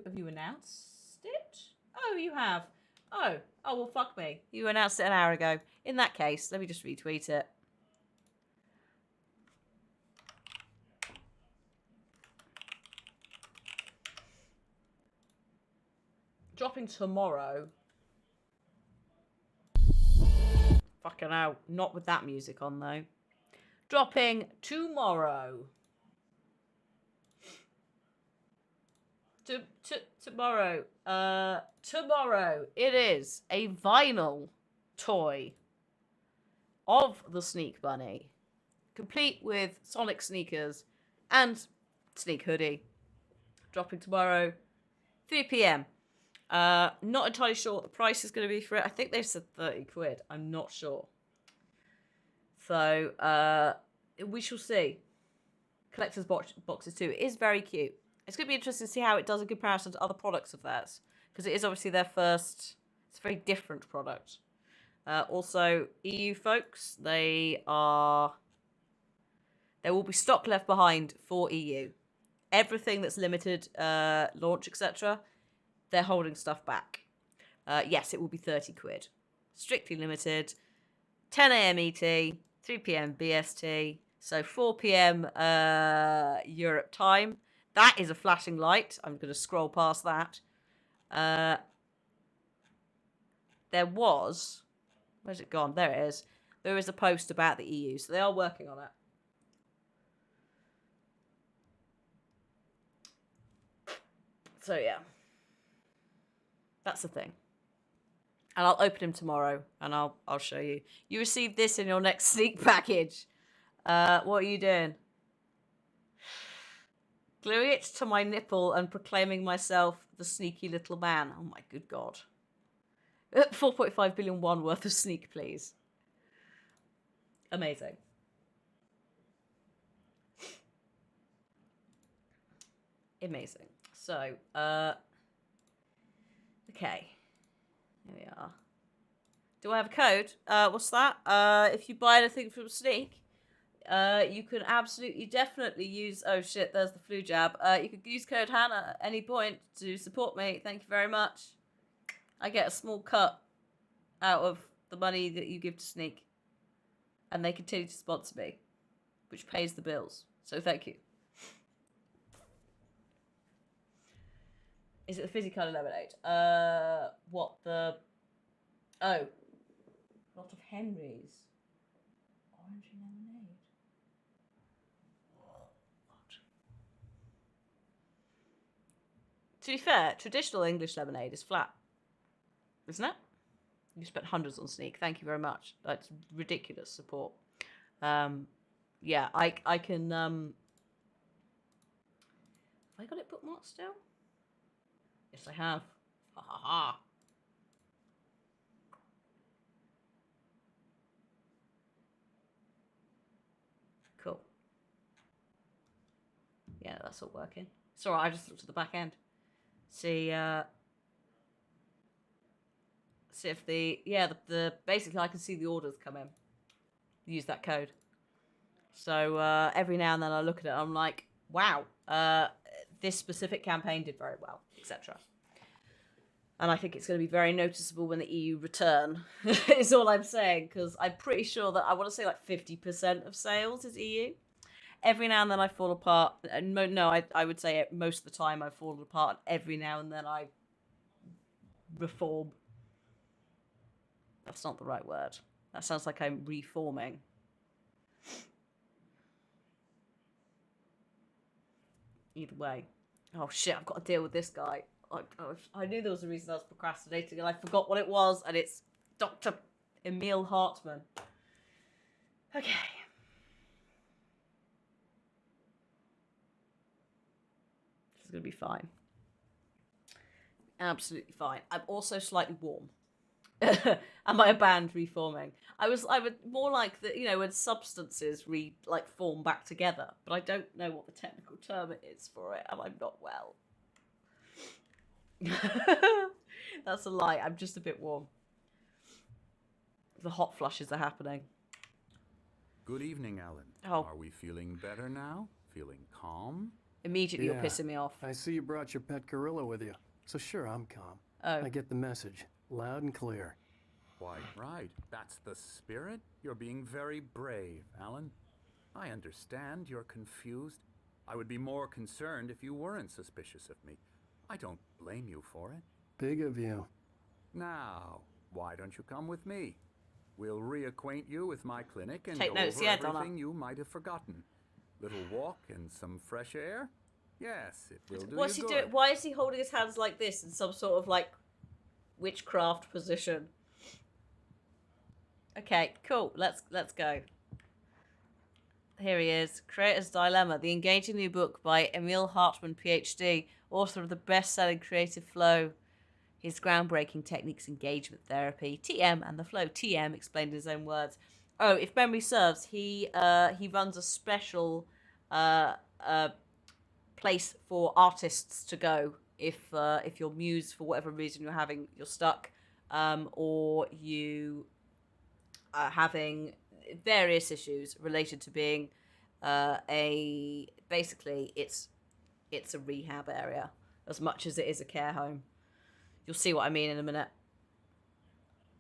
have you announced it? Oh, you have. Oh, well, fuck me. You announced it an hour ago. In that case, let me just retweet it. Dropping tomorrow. Fucking hell. Not with that music on, though. Dropping tomorrow. Tomorrow. Tomorrow. It is a vinyl toy of the Sneak Bunny. Complete with Sonic sneakers and Sneak hoodie. Dropping tomorrow. 3 p.m. Not entirely sure what the price is going to be for it. I think they've said 30 quid. I'm not sure. So, we shall see. Collector's boxes too. It is very cute. It's going to be interesting to see how it does in comparison to other products of theirs. Because it is obviously their first... It's a very different product. Also, EU folks, there will be stock left behind for EU. Everything that's limited, launch, etc., they're holding stuff back. Yes, it will be 30 quid. Strictly limited. 10 a.m. ET, 3 p.m. BST, so 4 p.m. Europe time. That is a flashing light. I'm going to scroll past that. There was... Where's it gone? There it is. There is a post about the EU, so they are working on it. So, yeah. That's the thing. And I'll open him tomorrow, and I'll show you. You received this in your next sneak package. What are you doing? Gluing it to my nipple and proclaiming myself the sneaky little man. Oh my good god. 4.5 billion won worth of sneak, please. Amazing. Amazing. So, okay. Here we are. Do I have a code? What's that? If you buy anything from Sneak, you can absolutely, definitely use... Oh shit, there's the flu jab. You could use code Hannah at any point to support me. Thank you very much. I get a small cut out of the money that you give to Sneak. And they continue to sponsor me, which pays the bills. So thank you. Is it the fizzy kind of lemonade? What the... Oh. Lot of Henry's. Orangey lemonade. What? To be fair, traditional English lemonade is flat. Isn't it? You spent hundreds on Sneak. Thank you very much. That's ridiculous support. Yeah, I can... Have I got it bookmarked still? Yes, I have. Ha ha ha. Cool. Yeah, that's all working. It's alright, I just looked at the back end. See if the... Yeah, the basically I can see the orders come in. Use that code. So every now and then I look at it and I'm like, wow, this specific campaign did very well, etc. And I think it's going to be very noticeable when the EU return, is all I'm saying, because I'm pretty sure that I want to say like 50% of sales is EU. Every now and then I fall apart. No, I would say most of the time I fall apart. Every now and then I reform. That's not the right word. That sounds like I'm reforming. Either way. Oh shit, I've got to deal with this guy. I knew there was a reason I was procrastinating and I forgot what it was, and it's Dr. Emil Hartman. Okay. This is going to be fine. Absolutely fine. I'm also slightly warm. Am I a band reforming? I would more like that, you know, when substances form back together, but I don't know what the technical term is for it, and I'm not well. That's a lie. I'm just a bit warm. The hot flushes are happening. Good evening, Alan. Oh. Are we feeling better now? Feeling calm? Immediately Yeah. you're pissing me off. I see you brought your pet gorilla with you. So sure, I'm calm. Oh. I get the message. Loud and clear. Quite right. That's the spirit. You're being very brave, Alan. I understand you're confused. I would be more concerned if you weren't suspicious of me. I don't blame you for it. Big of you. Now, why don't you come with me? We'll reacquaint you with my clinic and Take go notes, over yeah, Donna. everything you might have forgotten. Little walk and some fresh air? Yes, it will do What's you he good. doing? Why is he holding his hands like this in some sort of witchcraft position? Okay, cool. Let's go. Here he is. Creator's Dilemma, the engaging new book by Emil Hartman, PhD, author of the best-selling Creative Flow. His groundbreaking techniques, engagement therapy, TM, and the flow. TM explained in his own words. Oh, if memory serves, he runs a special place for artists to go if your muse, for whatever reason you're stuck, or you are having various issues related to being basically it's a rehab area as much as it is a care home. You'll see what I mean in a minute.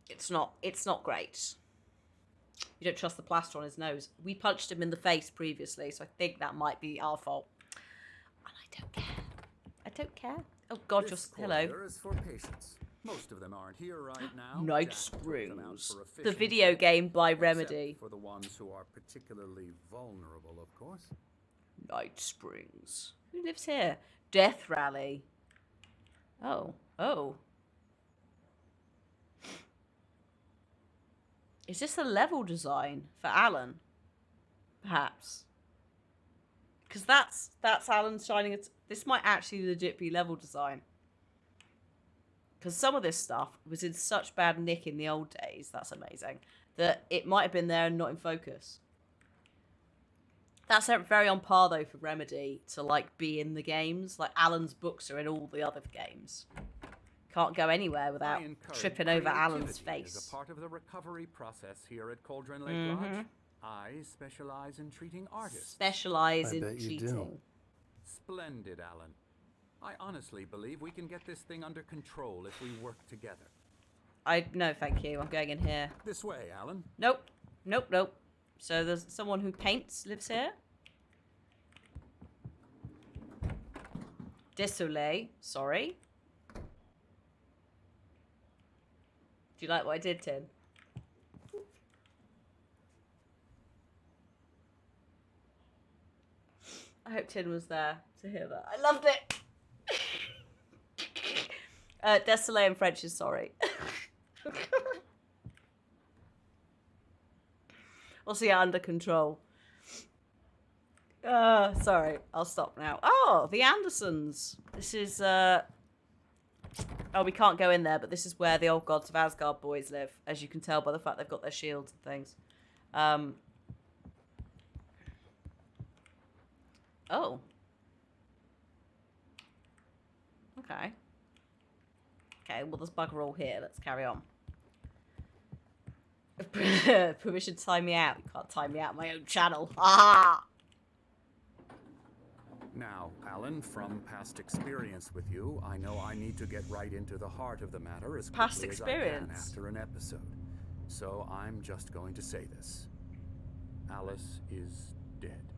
It's not great. You don't trust the plaster on his nose. We punched him in the face previously, so I think that might be our fault. And I don't care. I don't care. Oh God, This hello. corridor is for patients. Most of them aren't here right now. Night Jack took them out Springs, for the efficiency, video game by except Remedy. for the ones who are particularly vulnerable, of course. Night Springs. Who lives here? Death Rally. Oh. Is this a level design for Alan? Perhaps. Because that's Alan's shining. This might actually legit be level design. Because some of this stuff was in such bad nick in the old days, that's amazing, that it might have been there and not in focus. That's very on par, though, for Remedy to, like, be in the games. Like, Alan's books are in all the other games. Can't go anywhere without tripping over Alan's face. As a part of the recovery process here at Cauldron Lake Lodge, I specialize in treating artists. Specialize I in bet you cheating. do. Splendid, Alan. I honestly believe we can get this thing under control if we work together. No, thank you. I'm going in here. This way, Alan. Nope. Nope, nope. So there's someone who paints lives here. Désolé. Sorry. Do you like what I did, Tin? I hope Tin was there to hear that. I loved it. Désolé in French is sorry. Also, yeah, under control. Sorry, I'll stop now. Oh, the Andersons. This is, oh, we can't go in there, but this is where the old Gods of Asgard boys live, as you can tell by the fact they've got their shields and things. Oh. Okay. Okay, well, there's bugger all here. Let's carry on. Permission to time me out. You can't time me out on my own channel. Ah! Now, Alan, from past experience with you, I know I need to get right into the heart of the matter as Past quickly as I can experience? after an episode. So I'm just going to say this. Alice is dead.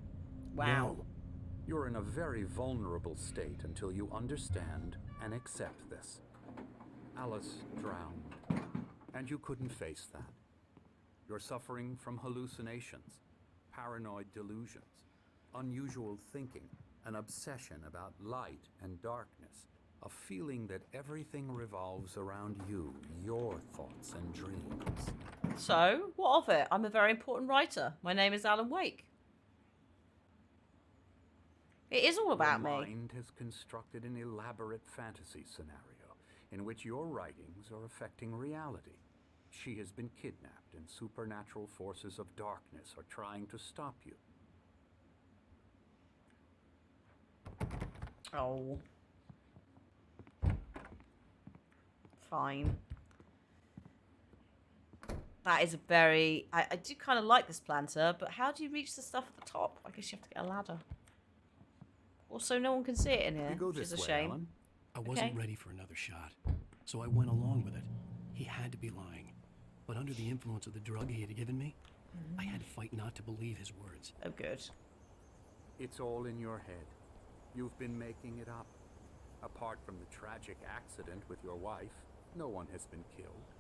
Wow. You're in a very vulnerable state until you understand and accept this. Alice drowned, and you couldn't face that. You're suffering from hallucinations, paranoid delusions, unusual thinking, an obsession about light and darkness, a feeling that everything revolves around you, your thoughts and dreams. So, what of it? I'm a very important writer. My name is Alan Wake. It is all about Your me. mind has constructed an elaborate fantasy scenario in which your writings are affecting reality. She has been kidnapped, and supernatural forces of darkness are trying to stop you. Oh. Fine. That is a very... I do kind of like this planter, but how do you reach the stuff at the top? I guess you have to get a ladder. Also, no one can see it in here, You go which is this a way, shame. Alan. I wasn't Okay. ready for another shot, so I went along with it. He had to be lying. But under the influence of the drug he had given me, I had to fight not to believe his words. Oh, good. It's all in your head. You've been making it up. Apart from the tragic accident with your wife, no one has been killed.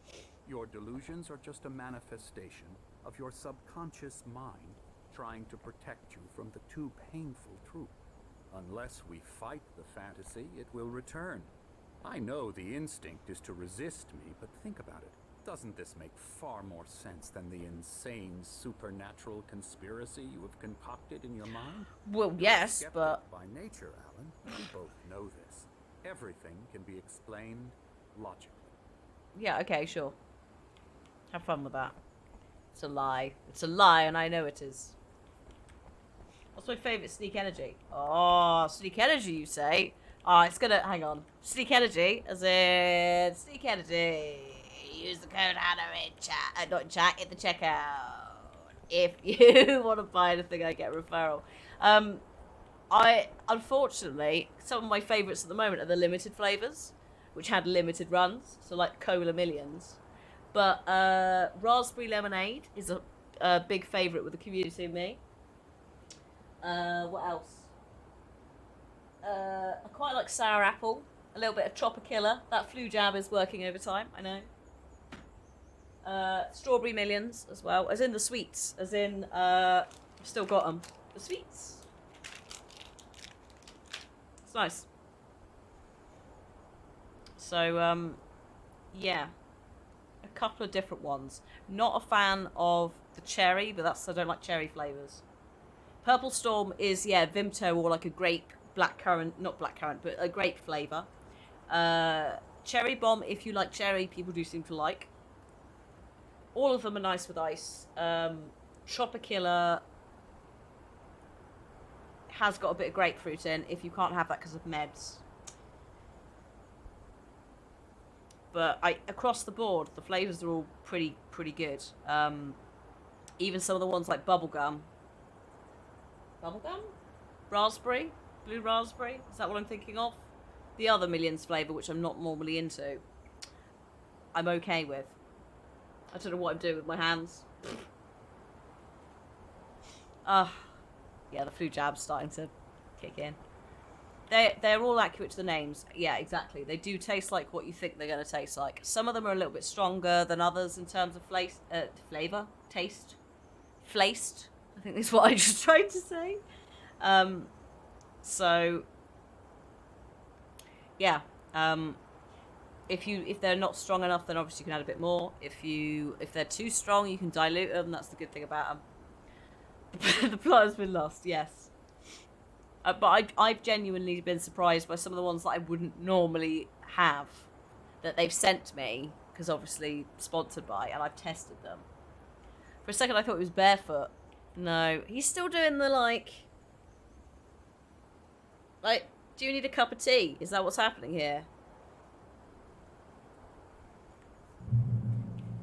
Your delusions are just a manifestation of your subconscious mind trying to protect you from the too painful truth. Unless we fight the fantasy, it will return. I know the instinct is to resist me, but think about it. Doesn't this make far more sense than the insane supernatural conspiracy you have concocted in your mind? Well, yes, Skeptic but... by nature, Alan. We both know this. Everything can be explained logically. Yeah, okay, sure. Have fun with that. It's a lie. It's a lie, and I know it is. What's my favourite sneak energy? Oh, sneak energy, you say? Oh, it's gonna... Hang on. Sneak energy, as in... Sneak energy. Use the code Hannah in chat. Not in chat, in the checkout. If you want to buy anything, I get a referral. Unfortunately, some of my favourites at the moment are the limited flavours, which had limited runs, so like Cola Millions. But raspberry lemonade is a big favourite with the community and me. What else? I quite like sour apple. A little bit of Chopper Killer. That flu jab is working overtime, I know. Strawberry Millions as well, as in the sweets, as in I've still got them. The sweets. It's nice. So yeah, a couple of different ones. Not a fan of the cherry, but that's I don't like cherry flavors. Purple Storm is, yeah, Vimto or like a grape, blackcurrant, not blackcurrant, but a grape flavour. Cherry Bomb, if you like cherry, people do seem to like. All of them are nice with ice. Tropicilla has got a bit of grapefruit in, if you can't have that because of meds. But across the board, the flavours are all pretty good. Even some of the ones like bubblegum. Bubblegum? Raspberry? Blue raspberry? Is that what I'm thinking of? The other Millions flavour, which I'm not normally into, I'm okay with. I don't know what I'm doing with my hands. Yeah, the flu jab's starting to kick in. They're all accurate to the names. Yeah, exactly. They do taste like what you think they're going to taste like. Some of them are a little bit stronger than others in terms of flavour, taste. Flaced, I think that's what I just tried to say. So, yeah. If they're not strong enough, then obviously you can add a bit more. If they're too strong, you can dilute them. That's the good thing about them. The plot has been lost, yes. But I've genuinely been surprised by some of the ones that I wouldn't normally have that they've sent me, because obviously sponsored by, and I've tested them. For a second I thought it was Barefoot. No, he's still doing the like, do you need a cup of tea? Is that what's happening here?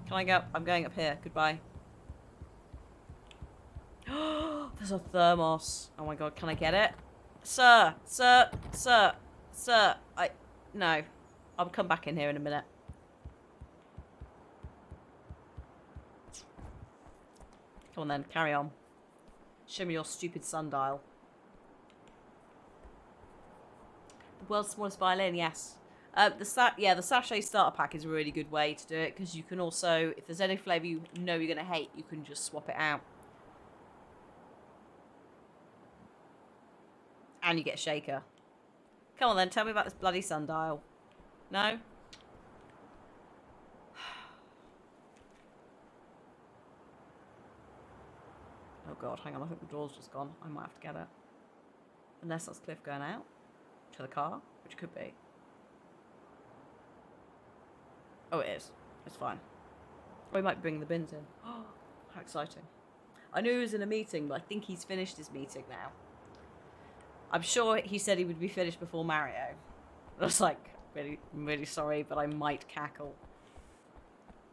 Can I go up? I'm going up here. Goodbye. There's a thermos. Oh my god, can I get it? Sir. No. I'll come back in here in a minute. Come on then, carry on. Show me your stupid sundial. The world's smallest violin, yes. The sachet starter pack is a really good way to do it, because you can also, if there's any flavour you know you're going to hate, you can just swap it out. And you get a shaker. Come on then, tell me about this bloody sundial. No? Oh god, hang on, I think the door's just gone. I might have to get it. Unless that's Cliff going out to the car, which could be. Oh, it is. It's fine. Or he might bring the bins in. Oh, how exciting. I knew he was in a meeting, but I think he's finished his meeting now. I'm sure he said he would be finished before Mario. I was like, I'm really sorry, but I might cackle.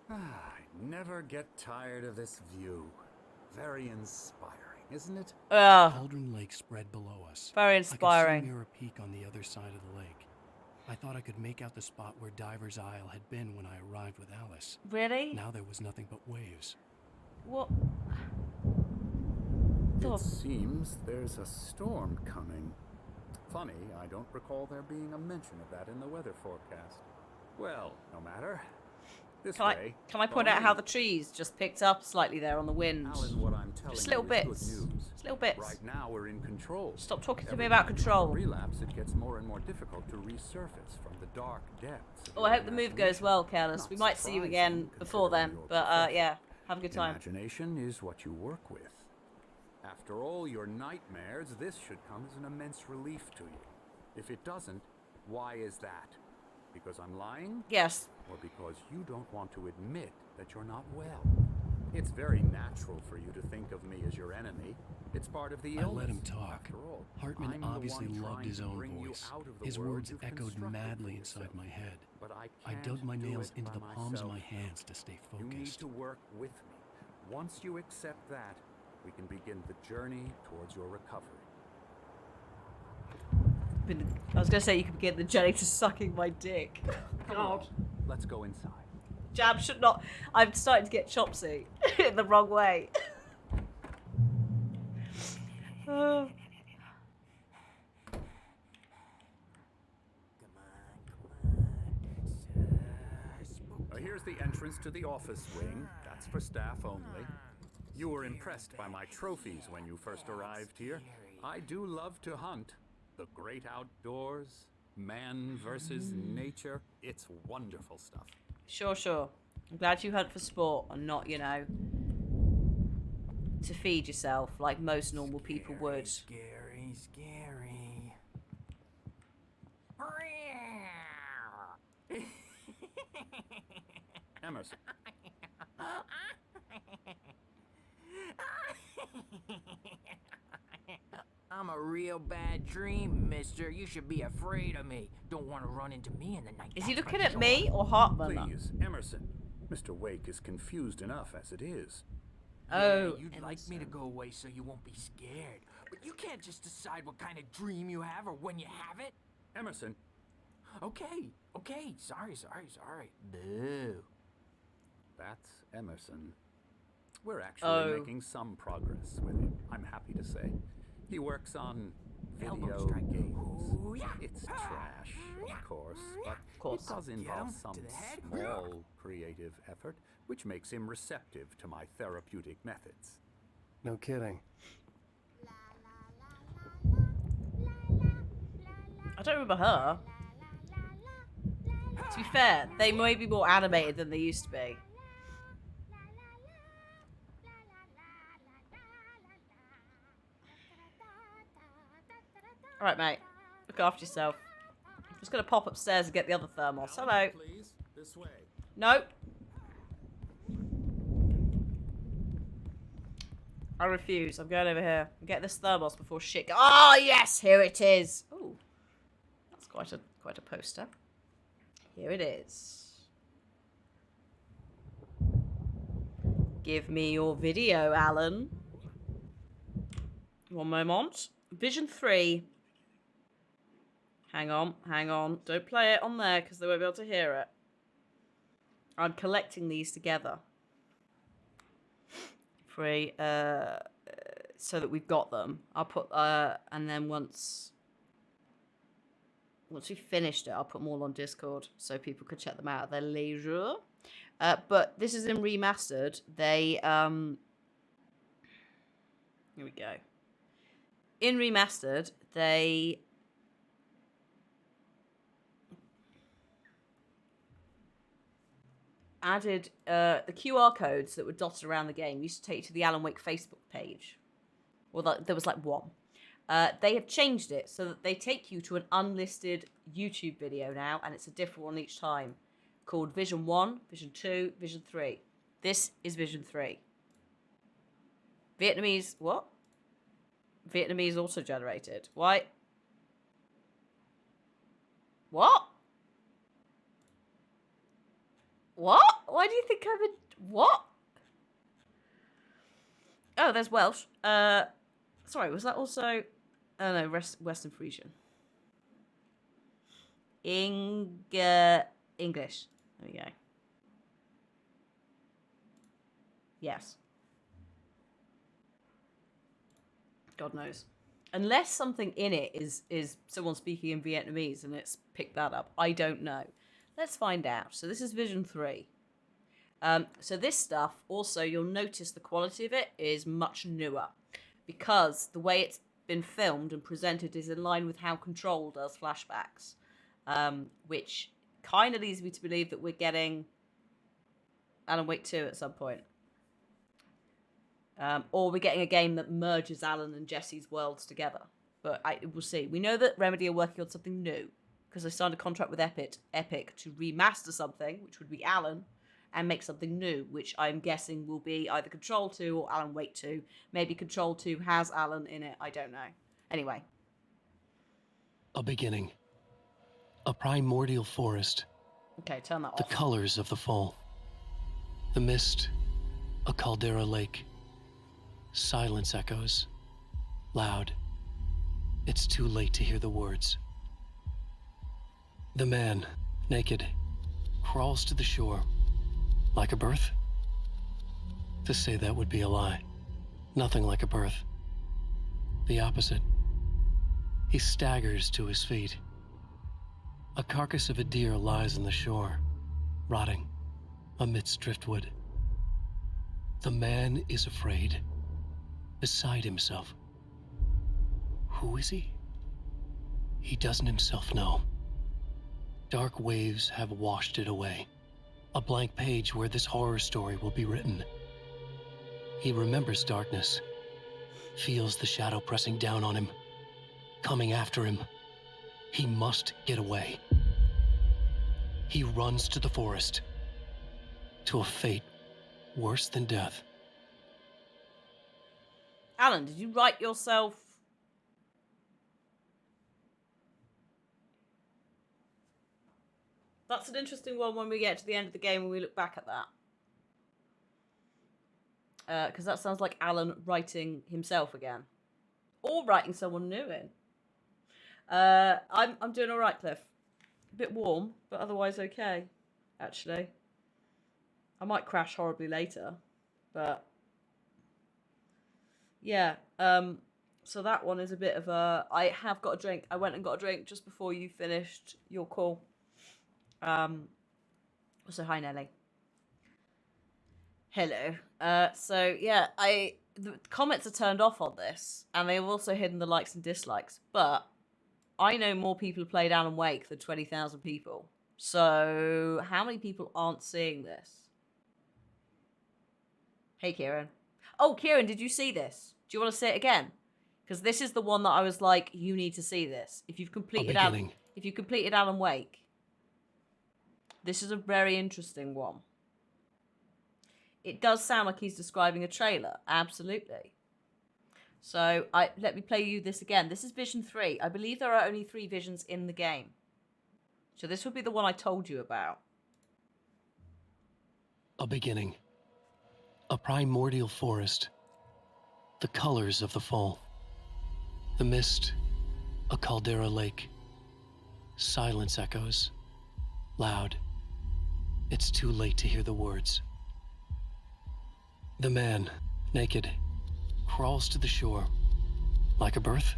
I never get tired of this view. Very inspiring, isn't it? Cauldron Lake spread below us. Very inspiring. I could see near a peak on the other side of the lake. I thought I could make out the spot where Diver's Isle had been when I arrived with Alice. Really? Now there was nothing but waves. What? It seems there's a storm coming. Funny, I don't recall there being a mention of that in the weather forecast. Well, no matter. This way. Can I point out how the trees just picked up slightly there on the wind? Alan, what I'm telling Just little you is bits. good news. Just little bits. Right now we're in control. Stop talking to Every me about time control. you relapse, it gets more and more difficult to resurface from the dark depths. Oh, I hope the move goes well, Careless. We might see you again before then. But, yeah. Have a good time. Imagination is what you work with. After all your nightmares, this should come as an immense relief to you. If it doesn't, why is that? Because I'm lying? Yes. Or because you don't want to admit that you're not well? It's very natural for you to think of me as your enemy. It's part of the illness. I let him talk. After all, Hartman I'm the obviously one loved his trying to own bring you voice. out of the His world words you've echoed constructed madly for inside yourself. my head. But I can't dug my do nails it into by the palms of myself. my hands to stay You need focused. to work with me. Once you accept that, we can begin the journey towards your recovery. I was going to say you could begin the journey to sucking my dick. Come on, let's go inside. Jab should not... I'm starting to get chopsy in the wrong way. Here's the entrance to the office wing. That's for staff only. You were impressed by my trophies when you first arrived here. I do love to hunt. The great outdoors, man versus nature. It's wonderful stuff. Sure. I'm glad you hunt for sport and not, you know, to feed yourself like most normal people would. Scary, scary. Emerson. I'm a real bad dream, mister. You should be afraid of me. Don't want to run into me in the night. Is he that's looking for at sure. me or Hartman? Please, Emerson. Mr. Wake is confused enough as it is. Oh, Yeah, you'd like me to go away so you won't be scared. But you can't just decide what kind of dream you have or when you have it. Emerson, Okay. Sorry. Boo. that's Emerson. We're actually making some progress with him, I'm happy to say. He works on Elbow video strike. games. Ooh, yeah. It's trash, of course, but course. it does Get involve him some to the head. small creative effort, which makes him receptive to my therapeutic methods. No kidding. I don't remember her. To be fair, they may be more animated than they used to be. Alright, mate. Look after yourself. I'm just gonna pop upstairs and get the other thermos. Hello. Please, this way. Nope. I refuse. I'm going over here. Get this thermos before shit go- Oh, yes! Here it is! Ooh. That's quite a poster. Here it is. Give me your video, Alan. One moment. Vision 3. Hang on. Don't play it on there because they won't be able to hear it. I'm collecting these together. Free, so that we've got them. I'll put, and then once we've finished it, I'll put them all on Discord so people could check them out at their leisure. But this is in Remastered. They, here we go. In Remastered, they added the QR codes that were dotted around the game used to take you to the Alan Wake Facebook page. Well, there was like one. They have changed it so that they take you to an unlisted YouTube video now, and it's a different one each time, called Vision 1, Vision 2, Vision 3. This is Vision 3. Vietnamese, what? Vietnamese auto-generated. Why? What? What? Why do you think I'm in... What? Oh, there's Welsh. Sorry, was that also... Oh, no, Western Frisian. English. There we go. Yes. God knows. Unless something in it is someone speaking in Vietnamese and it's picked that up. I don't know. Let's find out. So this is Vision 3. So this stuff, also, you'll notice the quality of it is much newer because the way it's been filmed and presented is in line with how Control does flashbacks, which kind of leads me to believe that we're getting Alan Wake 2 at some point. Or we're getting a game that merges Alan and Jesse's worlds together. But we'll see. We know that Remedy are working on something new because they signed a contract with Epic to remaster something, which would be Alan, and make something new, which I'm guessing will be either Control 2 or Alan Wake 2. Maybe Control 2 has Alan in it. I don't know. Anyway. A beginning. A primordial forest. Okay, turn that The off. colors of the fall. The mist. A caldera lake. Silence echoes. Loud. It's too late to hear the words. The man, naked, crawls to the shore. Like a birth? To say that would be a lie. Nothing like a birth. The opposite. He staggers to his feet. A carcass of a deer lies on the shore, rotting amidst driftwood. The man is afraid, beside himself. Who is he? He doesn't himself know. Dark waves have washed it away. A blank page where this horror story will be written. He remembers darkness, feels the shadow pressing down on him, coming after him. He must get away. He runs to the forest, to a fate worse than death. Alan, did you write yourself? That's an interesting one when we get to the end of the game and we look back at that. Because that sounds like Alan writing himself again. Or writing someone new in. I'm doing alright, Cliff. A bit warm, but otherwise okay, actually. I might crash horribly later, but... yeah, so that one is a bit of a... I have got a drink. I went and got a drink just before you finished your call. So hi, Nelly. Hello. So yeah, the comments are turned off on this, and they've also hidden the likes and dislikes, but I know more people have played Alan Wake than 20,000 people. So how many people aren't seeing this? Hey, Kieran. Oh, Kieran, did you see this? Do you want to see it again? Because this is the one that I was like, you need to see this. If you've completed Alan Wake, this is a very interesting one. It does sound like he's describing a trailer. Absolutely. So let me play you this again. This is Vision 3. I believe there are only 3 visions in the game. So this would be the one I told you about. A beginning. A primordial forest. The colors of the fall. The mist. A caldera lake. Silence echoes. Loud. It's too late to hear the words. The man, naked, crawls to the shore. Like a birth?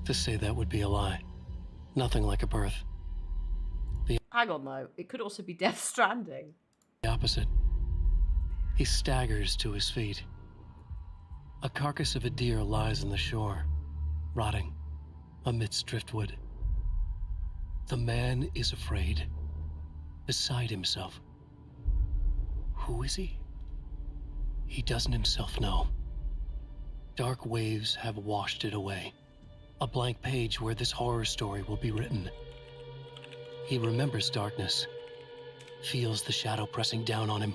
To say that would be a lie. Nothing like a birth. Hang on, though. It could also be Death Stranding. The opposite. He staggers to his feet. A carcass of a deer lies on the shore, rotting amidst driftwood. The man is afraid, beside himself. Who is he? He doesn't himself know. Dark waves have washed it away. A blank page where this horror story will be written. He remembers darkness, feels the shadow pressing down on him,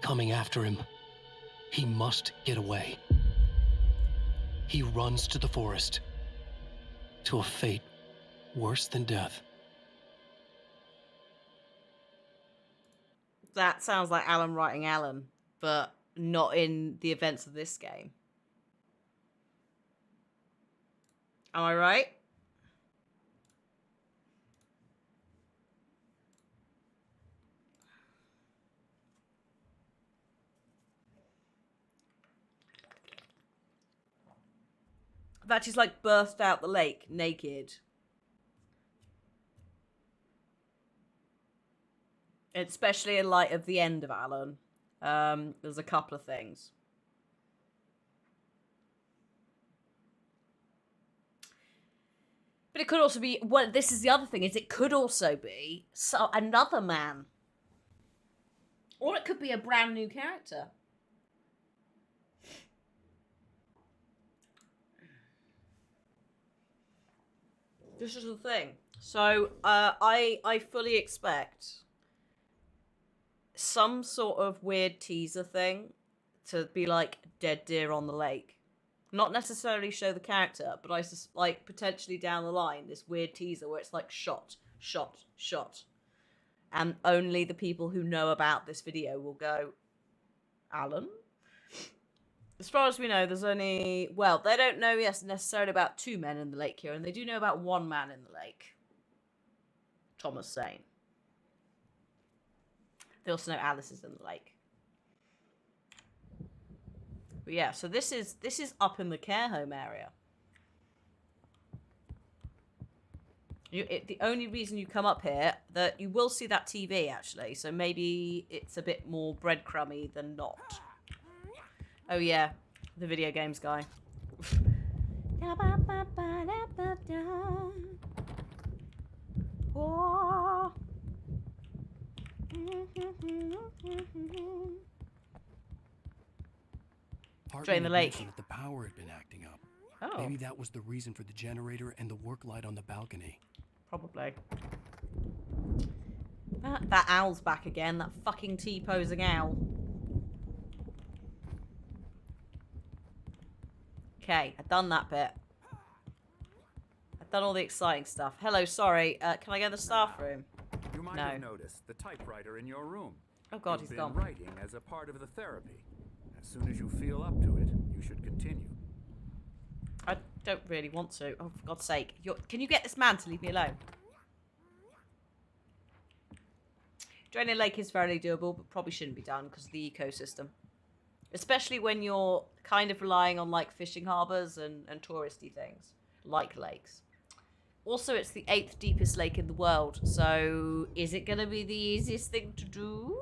coming after him. He must get away. He runs to the forest, to a fate worse than death. That sounds like Alan writing Alan, but not in the events of this game. Am I right? That she's like burst out the lake naked. Especially in light of the end of Alan. There's a couple of things. But it could also be, well, this is the other thing, is it could also be another man. Or it could be a brand new character. This is the thing. So, I fully expect some sort of weird teaser thing to be like dead deer on the lake. Not necessarily show the character, but I just like potentially down the line this weird teaser where it's like shot, shot, shot. And only the people who know about this video will go, Alan? As far as we know, there's only... Well, they don't know, yes, necessarily about 2 men in the lake here, and they do know about 1 man in the lake. Thomas Sane. They also know Alice is in the lake. But yeah, so this is up in the care home area. The only reason you come up here, that you will see that TV, actually, so maybe it's a bit more breadcrumby than not. Oh yeah, the video games guy. Oh. Drain the had lake. mentioned that the power had been acting up. Oh, Maybe that was the reason for the generator and the work light on the balcony. probably. That owl's back again. That fucking T-posing owl. Okay, I've done that bit. I've done all the exciting stuff. Hello, sorry. Can I go to the staff room? You might No. have noticed the typewriter in your room. Oh god, You've he's been gone. writing as a part of the therapy. As soon as you feel up to it, you should continue. I don't really want to. Oh, for God's sake. Can you get this man to leave me alone? Draining Lake is fairly doable, but probably shouldn't be done because of the ecosystem. Especially when you're kind of relying on like fishing harbours and touristy things, like lakes. Also, it's the 8th deepest lake in the world, so is it going to be the easiest thing to do?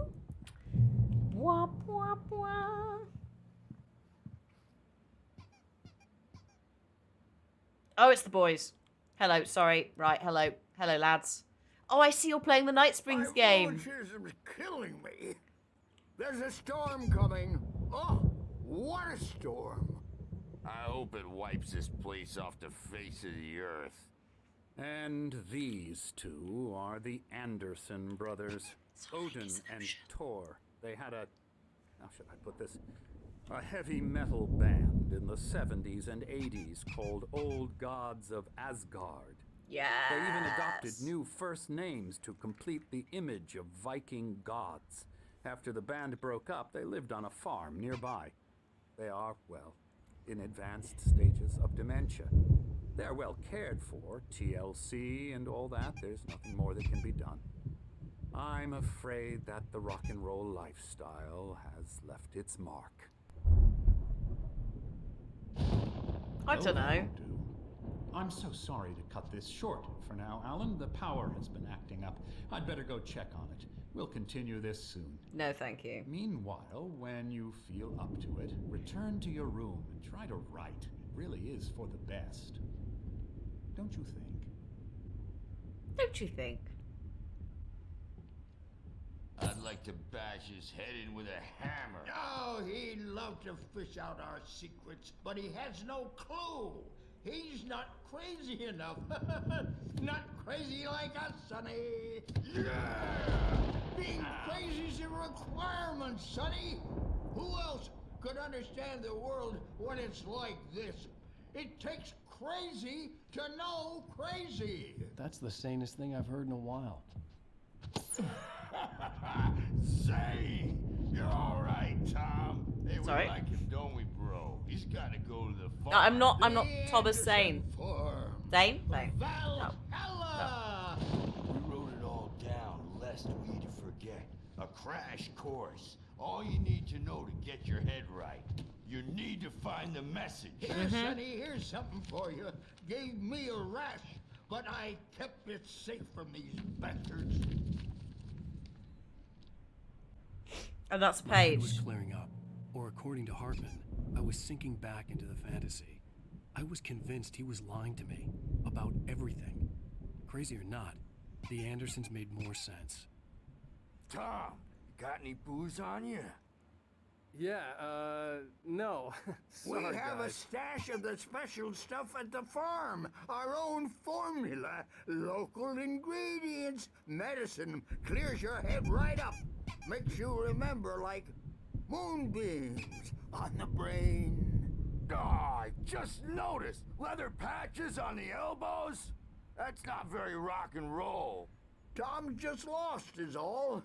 Bwah, bwah, bwah. Oh, it's the boys. Hello, sorry. Right, hello. Hello, lads. Oh, I see you're playing the Night Springs game. Rheumatism's killing me. There's a storm coming. Oh, what a storm. I hope it wipes this place off the face of the earth. And these two are the Anderson brothers, Odin and Thor. They had a, how should I put this? A heavy metal band in the 70s and 80s called Old Gods of Asgard. Yes. They even adopted new first names to complete the image of Viking gods. After the band broke up, they lived on a farm nearby. They are, well, in advanced stages of dementia. They're well cared for, TLC and all that. There's nothing more that can be done. I'm afraid that the rock and roll lifestyle has left its mark. I don't know. I'm so sorry to cut this short for now, Alan. The power has been acting up. I'd better go check on it. We'll continue this soon. No, thank you. Meanwhile, when you feel up to it, return to your room and try to write. It really is for the best. Don't you think? Don't you think? I'd like to bash his head in with a hammer. Oh, he'd love to fish out our secrets, but he has no clue. He's not crazy enough. Not crazy like us, Sonny. Yeah! Being crazy's a requirement, Sonny. Who else could understand the world when it's like this? It takes crazy to know crazy. That's the sanest thing I've heard in a while. Say, you're all right, Tom. Hey, Sorry? we like him, don't we, bro? He's got to go to the farm. No, I'm not Thomas Zane. Farm. Zane? No. Valhalla! We wrote it all down, lest we forget. A crash course. All you need to know to get your head right. You need to find the message. Here, Sonny, here's something for you. Gave me a rash, but I kept it safe from these bastards. And that's a My head was page. clearing up, or according to Hartman, I was sinking back into the fantasy. I was convinced he was lying to me about everything. Crazy or not, the Andersons made more sense. Tom, got any booze on you? Yeah, no. We Sorry, have a guys. stash of the special stuff at the farm. Our own formula. Local ingredients. Medicine clears your head right up. Makes you remember like moonbeams on the brain. Oh, I just noticed. Leather patches on the elbows? That's not very rock and roll. Tom just lost is all.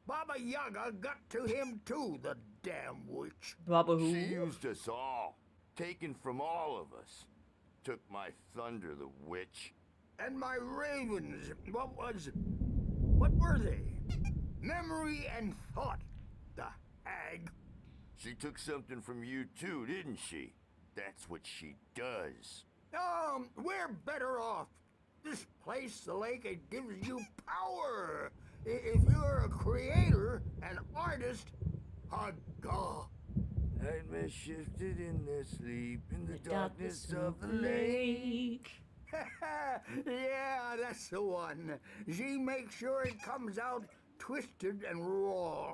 Baba Yaga got to him too, the damn witch. Baba She who? used us all. Taken from all of us. Took my thunder, the witch. And my ravens, what were they? Memory and thought, the hag. She took something from you too, didn't she? That's what she does. We're better off. This place, the lake, it gives you power. If you're a creator, an artist, a god. Nightmare shifted in their sleep in the darkness of the lake. Yeah, that's the one. She makes sure it comes out twisted and raw.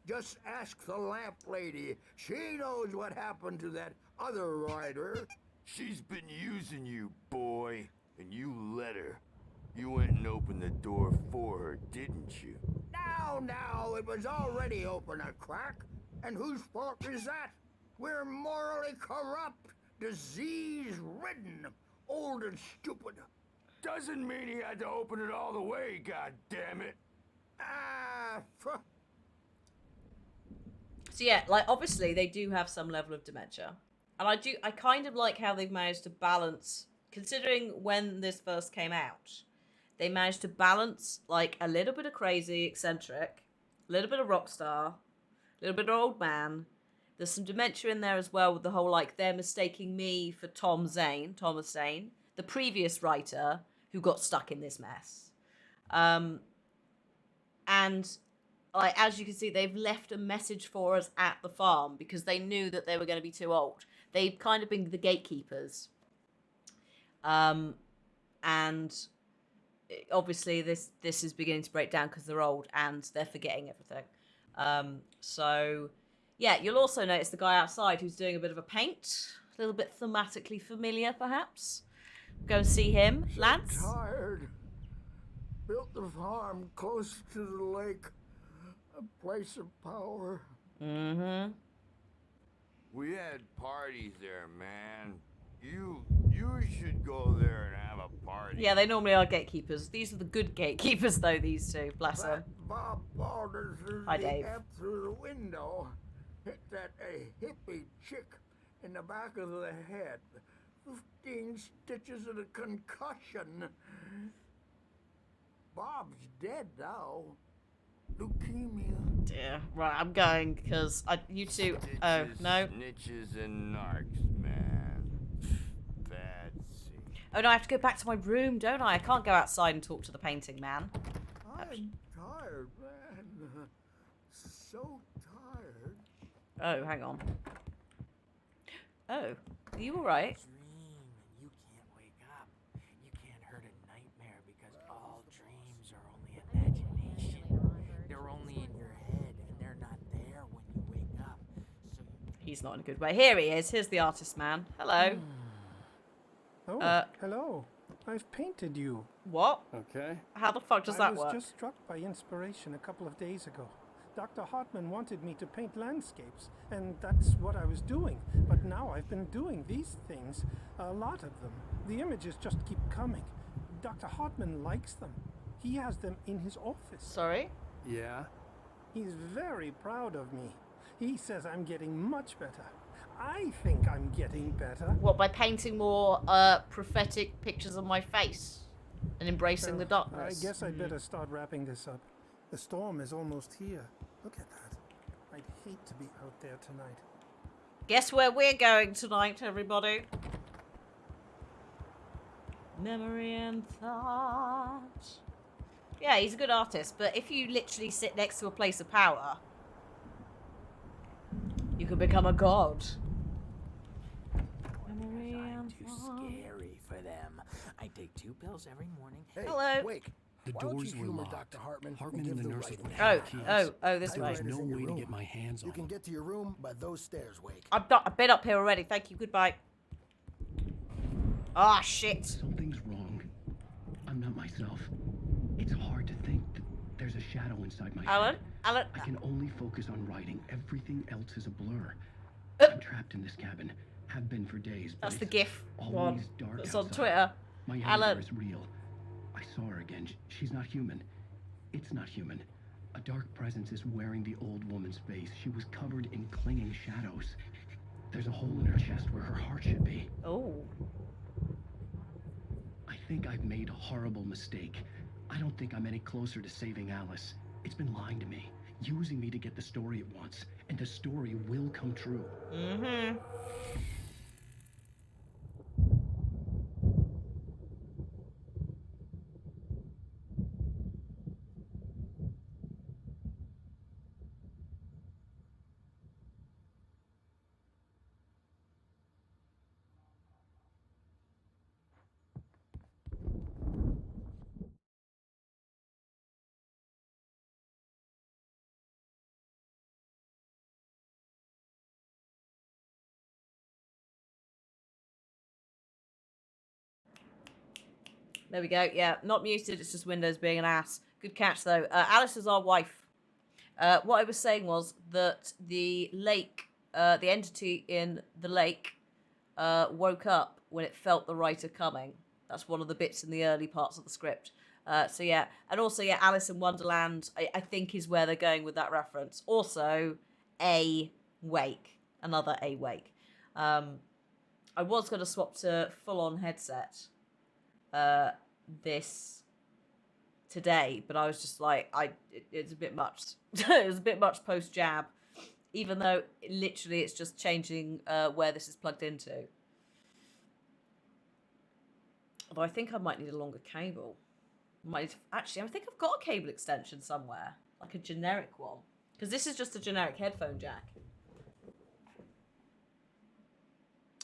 Just ask the lamp lady. She knows what happened to that other rider. She's been using you, boy, and you let her. You went and opened the door for her, didn't you? Now, it was already open a crack. And whose fault is that? We're morally corrupt, disease-ridden, old and stupid. Doesn't mean he had to open it all the way, goddammit. So yeah, like obviously they do have some level of dementia. And I kind of like how they've managed to balance, considering when this first came out, they managed to balance like a little bit of crazy, eccentric, a little bit of rock star, a little bit of old man. There's some dementia in there as well with the whole like they're mistaking me for Thomas Zane, the previous writer who got stuck in this mess. And like as you can see, they've left a message for us at the farm because they knew that they were going to be too old. They've kind of been the gatekeepers. And obviously this is beginning to break down because they're old and they're forgetting everything. So yeah, you'll also notice the guy outside who's doing a bit of a paint, a little bit thematically familiar perhaps. Go and see him, Lance. Tired. Built the farm close to the lake. A place of power. Mm-hmm. We had parties there, man. You should go there and have a party. Yeah, they normally are gatekeepers. These are the good gatekeepers, though, these two. Bless them. Bob Balders threw Hi, the Dave. F through the window. Hit that a hippie chick in the back of the head. 15 stitches and a concussion. Bob's dead now. Leukemia. Yeah, right, I'm going, because you two... Oh, no. Snitches and narcs, man. Bad scene. Oh, no, I have to go back to my room, don't I? I can't go outside and talk to the painting man. I'm tired, man. So tired. Oh, hang on. Oh, are you alright? Dream and you can't wake up. You can't hurt a nightmare because all dreams are only imagination. They're only in your head and they're not there when you wake up. So He's not in a good way. Here he is. Here's the artist man. Hello. Oh, hello. I've painted you. What? Okay. How the fuck does that I work? was just struck by inspiration a couple of days ago. Dr. Hartman wanted me to paint landscapes, and that's what I was doing. But now I've been doing these things, a lot of them. The images just keep coming. Dr. Hartman likes them. He has them in his office. Sorry? Yeah? He's very proud of me. He says I'm getting much better. I think I'm getting better. What, by painting more prophetic pictures of my face and embracing the darkness? I guess I'd better start wrapping this up. The storm is almost here. Look at that. I'd hate to be out there tonight. Guess where we're going tonight, everybody? Memory and thought. Yeah, he's a good artist, but if you literally sit next to a place of power, you could become a god. Memory and too thought. scary for them. I take 2 pills every morning. Hey, Hello. Wake. The Why don't doors you were humor locked. Dr. Hartman Hartman and and the give nurses right would answer? have the keys. Oh, this There way. There's no in your way to room. get my hands on You can them. get to your room by those stairs, Wake. I've been up here already. Thank you. Goodbye. Ah, shit. Something's wrong. I'm not myself. It's hard to think that there's a shadow inside my Alan? head. Alan? I can only focus on writing. Everything else is a blur. I'm trapped in this cabin. Have been for days. but That's the it's GIF always one dark that's on outside. Twitter. My Alan. anger is real. I saw her again. She's not human. It's not human. A dark presence is wearing the old woman's face. She was covered in clinging shadows. There's a hole in her chest where her heart should be. Oh. I think I've made a horrible mistake. I don't think I'm any closer to saving Alice. It's been lying to me, using me to get the story it wants, and the story will come true. Mm-hmm. There we go. Yeah, not muted. It's just Windows being an ass. Good catch, though. Alice is our wife. What I was saying was that the lake, the entity in the lake, woke up when it felt the writer coming. That's one of the bits in the early parts of the script. So yeah, and also yeah, Alice in Wonderland, I think is where they're going with that reference. Also, a wake, another a wake. I was going to swap to full-on headset this today, but I was just like, it's a bit much. It was a bit much post-jab, even though literally it's just changing where this is plugged into. Although I think I might need a longer cable. Actually, I think I've got a cable extension somewhere, like a generic one, because this is just a generic headphone jack.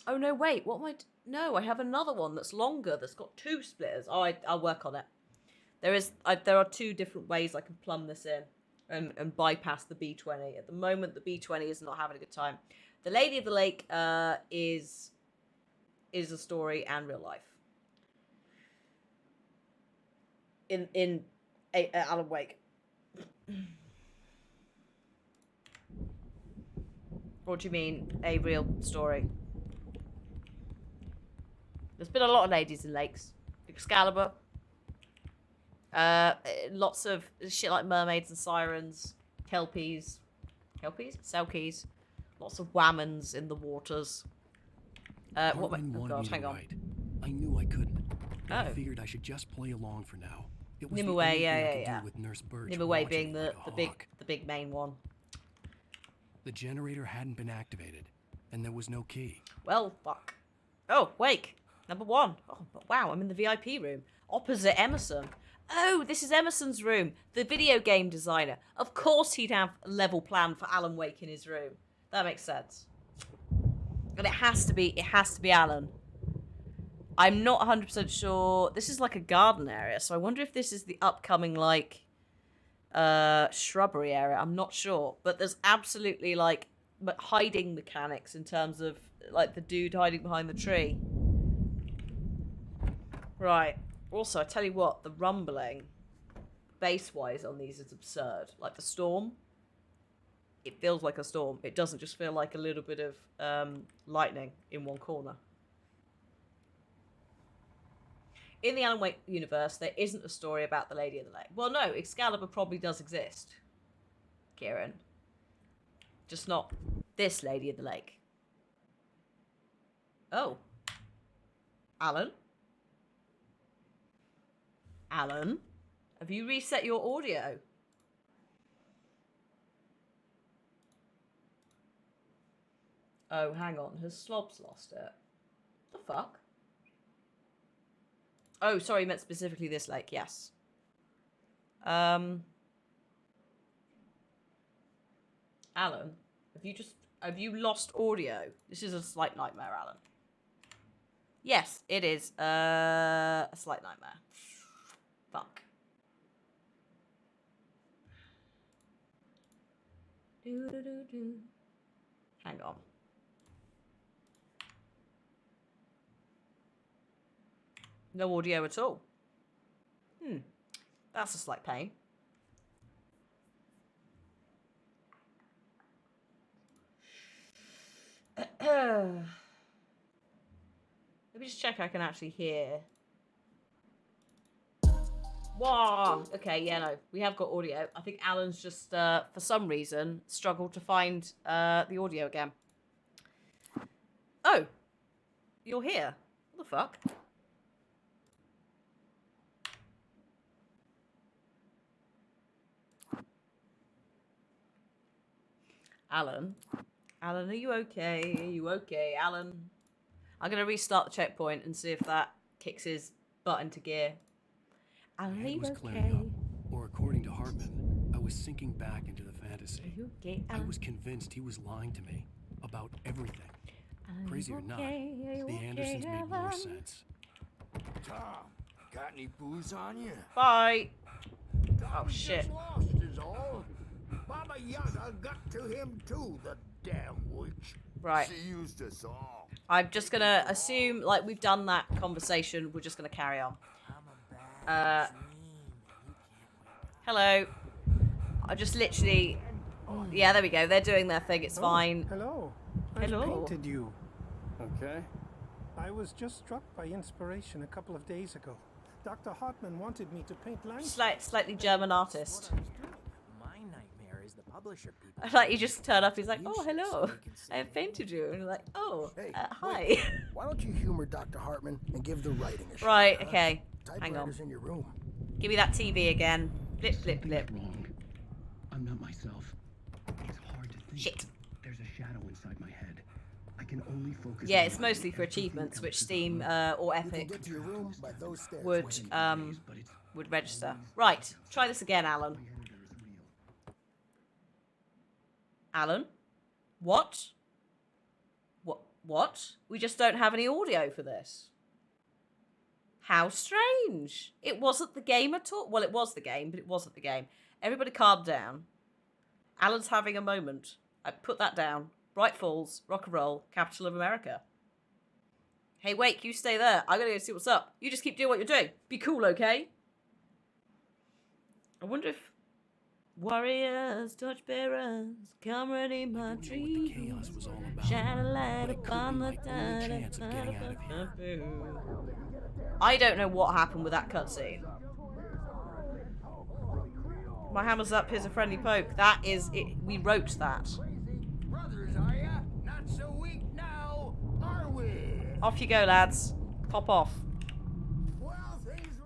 Oh no, wait, what am I? No, I have another one that's longer, that's got 2 splitters. Oh, I'll work on it. There are 2 different ways I can plumb this in and bypass the B20. At the moment, the B20 is not having a good time. The Lady of the Lake is a story and real life. In Alan Wake. What do you mean, a real story? There's been a lot of ladies in lakes. Excalibur. Lots of shit like mermaids and sirens. Kelpies. Kelpies? Selkies. Lots of whammons in the waters. Oh god, hang on. Right. I knew I couldn't. But I Oh. figured I should just play along for now. It was Nimue, the only thing I yeah. could do with Nurse Birch Nimue watching being like the a hawk. big main one. The generator hadn't been activated, and there was no key. Well, fuck. Oh, Wake. Number 1. Oh, but wow, I'm in the VIP room. Opposite Emerson. Oh, this is Emerson's room. The video game designer. Of course he'd have a level plan for Alan Wake in his room. That makes sense. And it has to be Alan. I'm not 100% sure. This is like a garden area, so I wonder if this is the upcoming, like, shrubbery area. I'm not sure. But there's absolutely, like, hiding mechanics in terms of, like, the dude hiding behind the tree. Right. Also, I tell you what, the rumbling, bass-wise on these is absurd. Like, the storm, it feels like a storm. It doesn't just feel like a little bit of lightning in one corner. In the Alan Wake universe, there isn't a story about the Lady of the Lake. Well, no, Excalibur probably does exist, Kieran. Just not this Lady of the Lake. Oh. Alan? Alan? Have you reset your audio? Oh, hang on. Has Slobs lost it? The fuck? Oh, sorry, meant specifically this lake, yes. Alan, have you lost audio? This is a slight nightmare, Alan. Yes, it is a slight nightmare. Fuck. Hang on. No audio at all. That's a slight pain. Let me just check I can actually hear. Wow. Okay, yeah, no. We have got audio. I think Alan's just, for some reason, struggled to find the audio again. Oh. You're here. What the fuck? Alan? Alan, are you okay? Are you okay, Alan? I'm going to restart the checkpoint and see if that kicks his butt into gear. Alan, are you okay? Or according to Hartman, I was sinking back into the fantasy. Are you okay, I Alan? was convinced he was lying to me about everything. Alan, Crazy or not, okay? the Andersons made more Alan? sense. Tom, got any booze on you? Bye. Tom Oh, shit. just lost is all. Baba Yaga got to him too, the damn witch. Right. She used us all. I'm just going to assume, like, we've done that conversation. We're just going to carry on. I'm a Hello. I just literally... Yeah, there we go. They're doing their thing. It's fine. Hello. Hello. I painted you. Okay. I was just struck by inspiration a couple of days ago. Dr. Hartman wanted me to paint landscapes. Slightly German artist. My nightmare is the publisher people. Like, you just turn up, he's like, oh, hello. I have painted you. And you're like, oh, Hey, hi. wait. Why don't you humor Dr. Hartman and give the writing a shot? Right, huh? okay. Hang on. Typewriter's in your room. Give me that TV again. Flip, flip, flip. Wrong. I'm not myself. It's hard to think. Shit. There's a shadow inside my head. I can only focus. Yeah, on it's one. mostly for Everything achievements, else which is Steam a or You can Epic get to your room by those stairs. would register. Right, try this again, Alan. Alan? What? What? We just don't have any audio for this. How strange. It wasn't the game at all. Well, it was the game, but it wasn't the game. Everybody calm down. Alan's having a moment. I put that down. Bright Falls, rock and roll, capital of America. Hey, Wake, you stay there. I gotta go see what's up. You just keep doing what you're doing. Be cool, okay? I wonder if warriors, torchbearers, come ready, my tree. Chaos was all about. Shine a light But it could upon be the my only chance of getting out of here. I don't know what happened with that cutscene. My hammer's up, here's a friendly poke. That is it. We wrote that. Brothers, are ya? Not so weak now, are we? Off you go, lads. Pop off. Well, things...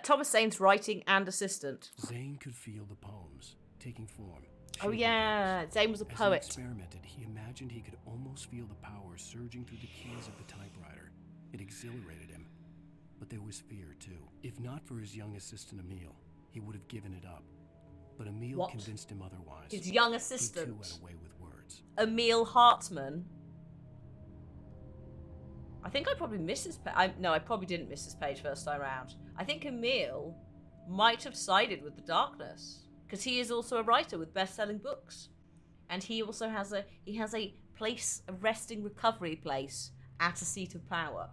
Thomas Zane's writing and assistant. Zane could feel the poems taking form. Oh yeah, Zane was a As he poet. experimented, he imagined he could almost feel the power surging through the keys of the typewriter. It exhilarated him. But there was fear, too. If not for his young assistant, Emil, he would have given it up. But Emil What? convinced him otherwise. His young He, assistant. too, had a way with words. Emil Hartman. I think I probably missed his page. No, I probably didn't miss his page first time round. I think Emil might have sided with the darkness because he is also a writer with best-selling books, and he also has a place, a resting recovery place at a seat of power.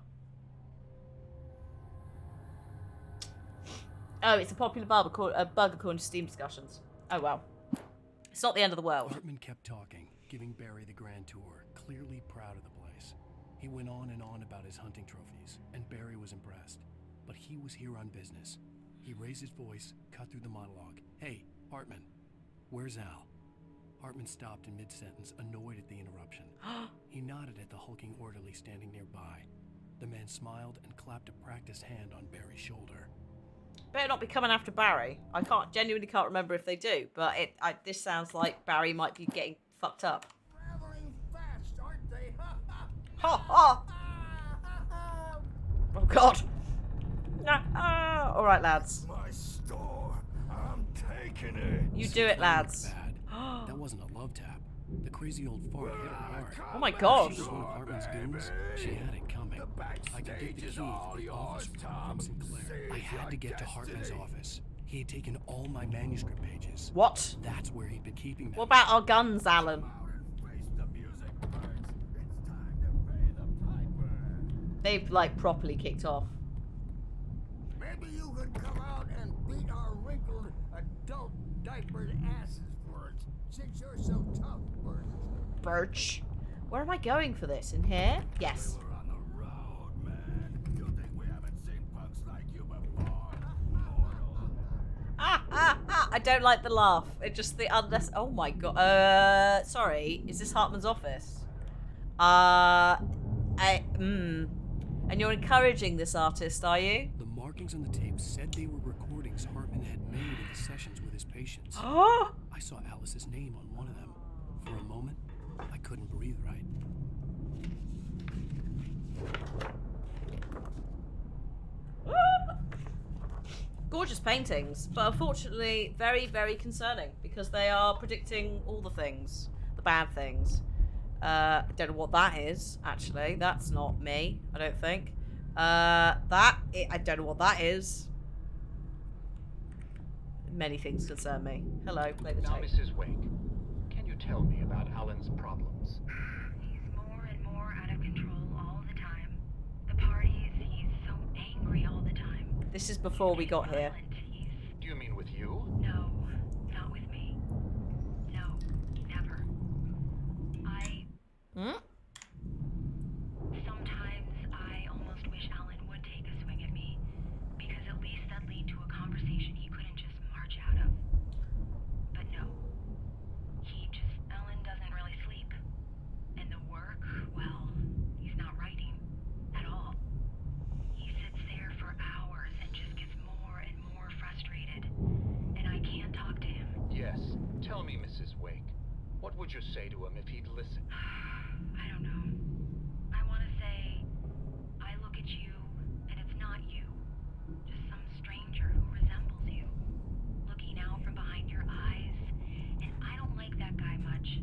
Oh, it's a popular bug according to Steam discussions. Oh well, it's not the end of the world. Hartman kept talking, giving Barry the grand tour, clearly proud of the place. He went on and on about his hunting trophies, and Barry was impressed. But he was here on business. He raised his voice, cut through the monologue. Hey, Hartman, where's Al? Hartman stopped in mid-sentence, annoyed at the interruption. He nodded at the hulking orderly standing nearby. The man smiled and clapped a practiced hand on Barry's shoulder. Better not be coming after Barry. I genuinely can't remember if they do, but this sounds like Barry might be getting fucked up. Traveling fast, aren't they? Ha ha! Oh god. All right, lads. My store. I'm taking it. You do it, lads. Bad. That wasn't a love tap. The crazy old fart hit her hard. Oh my god. She was one of Hartman's goons. She had it coming. I could get the key to the office from Sinclair. I had to get to Hartman's office. He had taken all my manuscript pages. What? That's where he'd been keeping them. What about our guns, Alan? They've like properly kicked off. Maybe you could come out and beat our wrinkled adult diapered asses for us, since you're so tough, Bert. Birch. Where am I going for this? In here? Yes. We're on the road, man. You think we haven't seen punks like you before? I don't like the laugh. It just the unless. Oh my god. Sorry. Is this Hartman's office? And you're encouraging this artist, are you? The markings on the tape said they were recordings Hartman had made in the sessions with his patients. Oh! I saw Alice's name on one of them. For a moment, I couldn't breathe right. Gorgeous paintings, but unfortunately very, very concerning because they are predicting all the things, the bad things. I don't know what that is, actually. That's not me, I don't think. I don't know what that is. Many things concern me. Hello, play the Now, tape. Mrs. Wake, can you tell me about Alan's problems? He's more and more out of control all the time. The parties, he's so angry all the time. This is before we got here. Do you mean with you? No, not with me. No, never. Hmm? Sometimes I almost wish Alan would take a swing at me, because at least that'd lead to a conversation he couldn't just march out of. But no. Alan doesn't really sleep. And the work, well, he's not writing at all. He sits there for hours and just gets more and more frustrated. And I can't talk to him. Yes. Tell me, Mrs. Wake. What would you say to him if he'd listen? I don't know. I want to say, I look at you, and it's not you. Just some stranger who resembles you. Looking out from behind your eyes. And I don't like that guy much.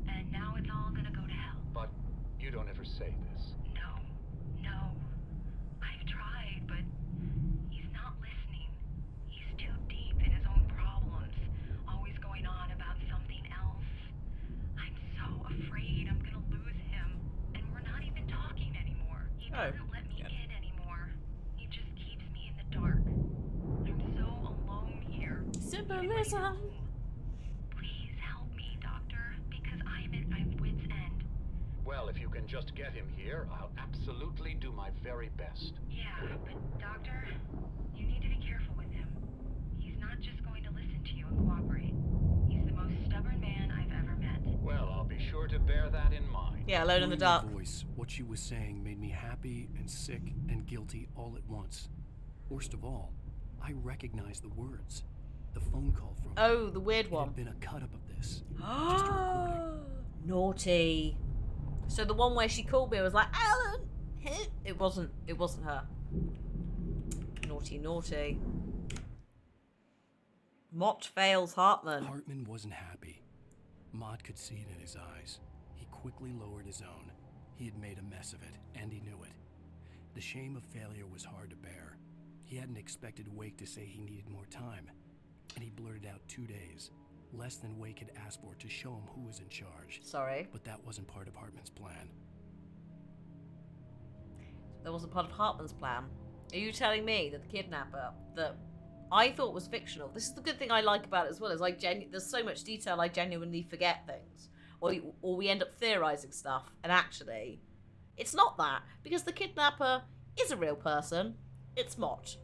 And now it's all gonna go to hell. But you don't ever say this. No. I've tried, but he's not listening. He's too deep in his own problems. Always going on about something else. I'm so afraid I'm gonna lose him. And we're not even talking anymore. He doesn't let me in anymore. He just keeps me in the dark. I'm so alone here. Symbolism. Please help me, Doctor, because I'm at my wit's end. Well, if you can just get him here, I'll absolutely do my very best. Yeah, but Doctor, you need to be careful with him. He's not just going to listen to you and cooperate. He's the most stubborn man I've ever met. Well, I'll be sure to bear that in mind. Yeah, alone in the dark. Her voice, what she was saying made me happy and sick and guilty all at once. Worst of all, I recognized the words. The phone call from her. Oh, the weird It one. had been a cut-up of this. Just a recording. Naughty. So the one where she called me was like, Alan! It wasn't her. Naughty, naughty. Mott fails Hartman. Hartman wasn't happy. Maud could see it in his eyes. He quickly lowered his own. He had made a mess of it, and he knew it. The shame of failure was hard to bear. He hadn't expected Wake to say he needed more time, and he blurted out 2 days, less than Wake had asked for, to show him who was in charge. Sorry. But that wasn't part of Hartman's plan. That wasn't part of Hartman's plan. Are you telling me that the kidnapper that I thought was fictional? This is the good thing I like about it as well, is there's so much detail I genuinely forget things. Or we end up theorizing stuff, and actually, it's not that, because the kidnapper is a real person. It's Mott.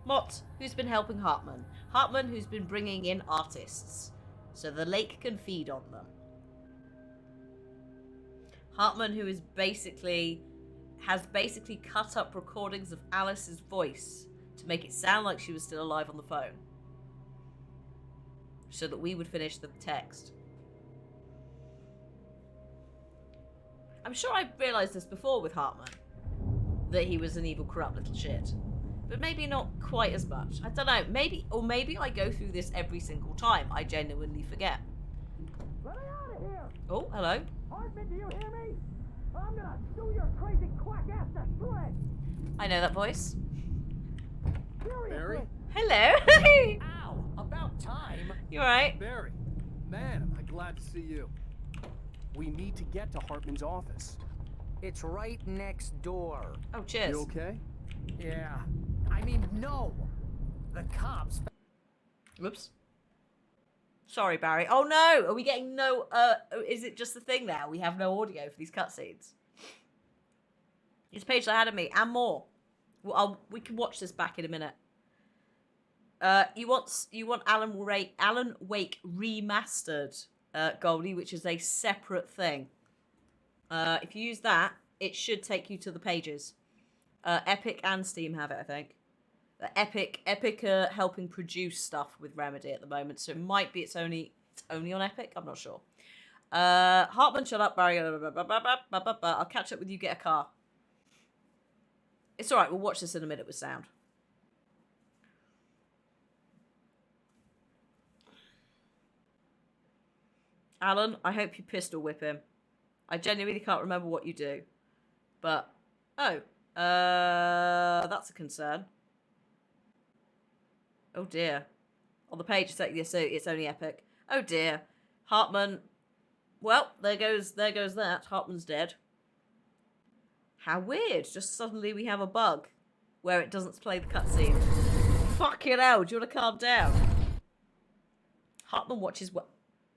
Mott, who's been helping Hartman. Hartman, who's been bringing in artists, so the lake can feed on them. Hartman, who has basically cut up recordings of Alice's voice to make it sound like she was still alive on the phone, so that we would finish the text. I'm sure I realised this before with Hartman, that he was an evil, corrupt little shit. But maybe not quite as much. I don't know. Maybe I go through this every single time. I genuinely forget. Let me out of here! Oh, hello. Hartman, do you hear me? I'm gonna chew your crazy quack ass to shreds! I know that voice. Barry? Hello. Ow! About time. You alright? Barry, man, am I glad to see you. We need to get to Hartman's office. It's right next door. Oh, cheers. You okay? Yeah. I mean, no. The cops. Whoops. Sorry, Barry. Oh no! Are we getting no? Is it just the thing now? We have no audio for these cutscenes. This page I had of me and more. Well, we can watch this back in a minute. You want Alan Wake remastered, Goldie, which is a separate thing. If you use that, it should take you to the pages. Epic and Steam have it, I think. Epic are helping produce stuff with Remedy at the moment, so it might be it's only on Epic. I'm not sure. Hartman, shut up, Barry. I'll catch up with you. Get a car. It's all right. We'll watch this in a minute with sound. Alan, I hope you pistol whip him. I genuinely can't remember what you do, but that's a concern. Oh dear. On the page it's like it's only Epic. Oh dear. Hartman. Well, there goes that. Hartman's dead. How weird. Just suddenly we have a bug where it doesn't play the cutscene. Fucking hell, do you want to calm down? Hartman watches what?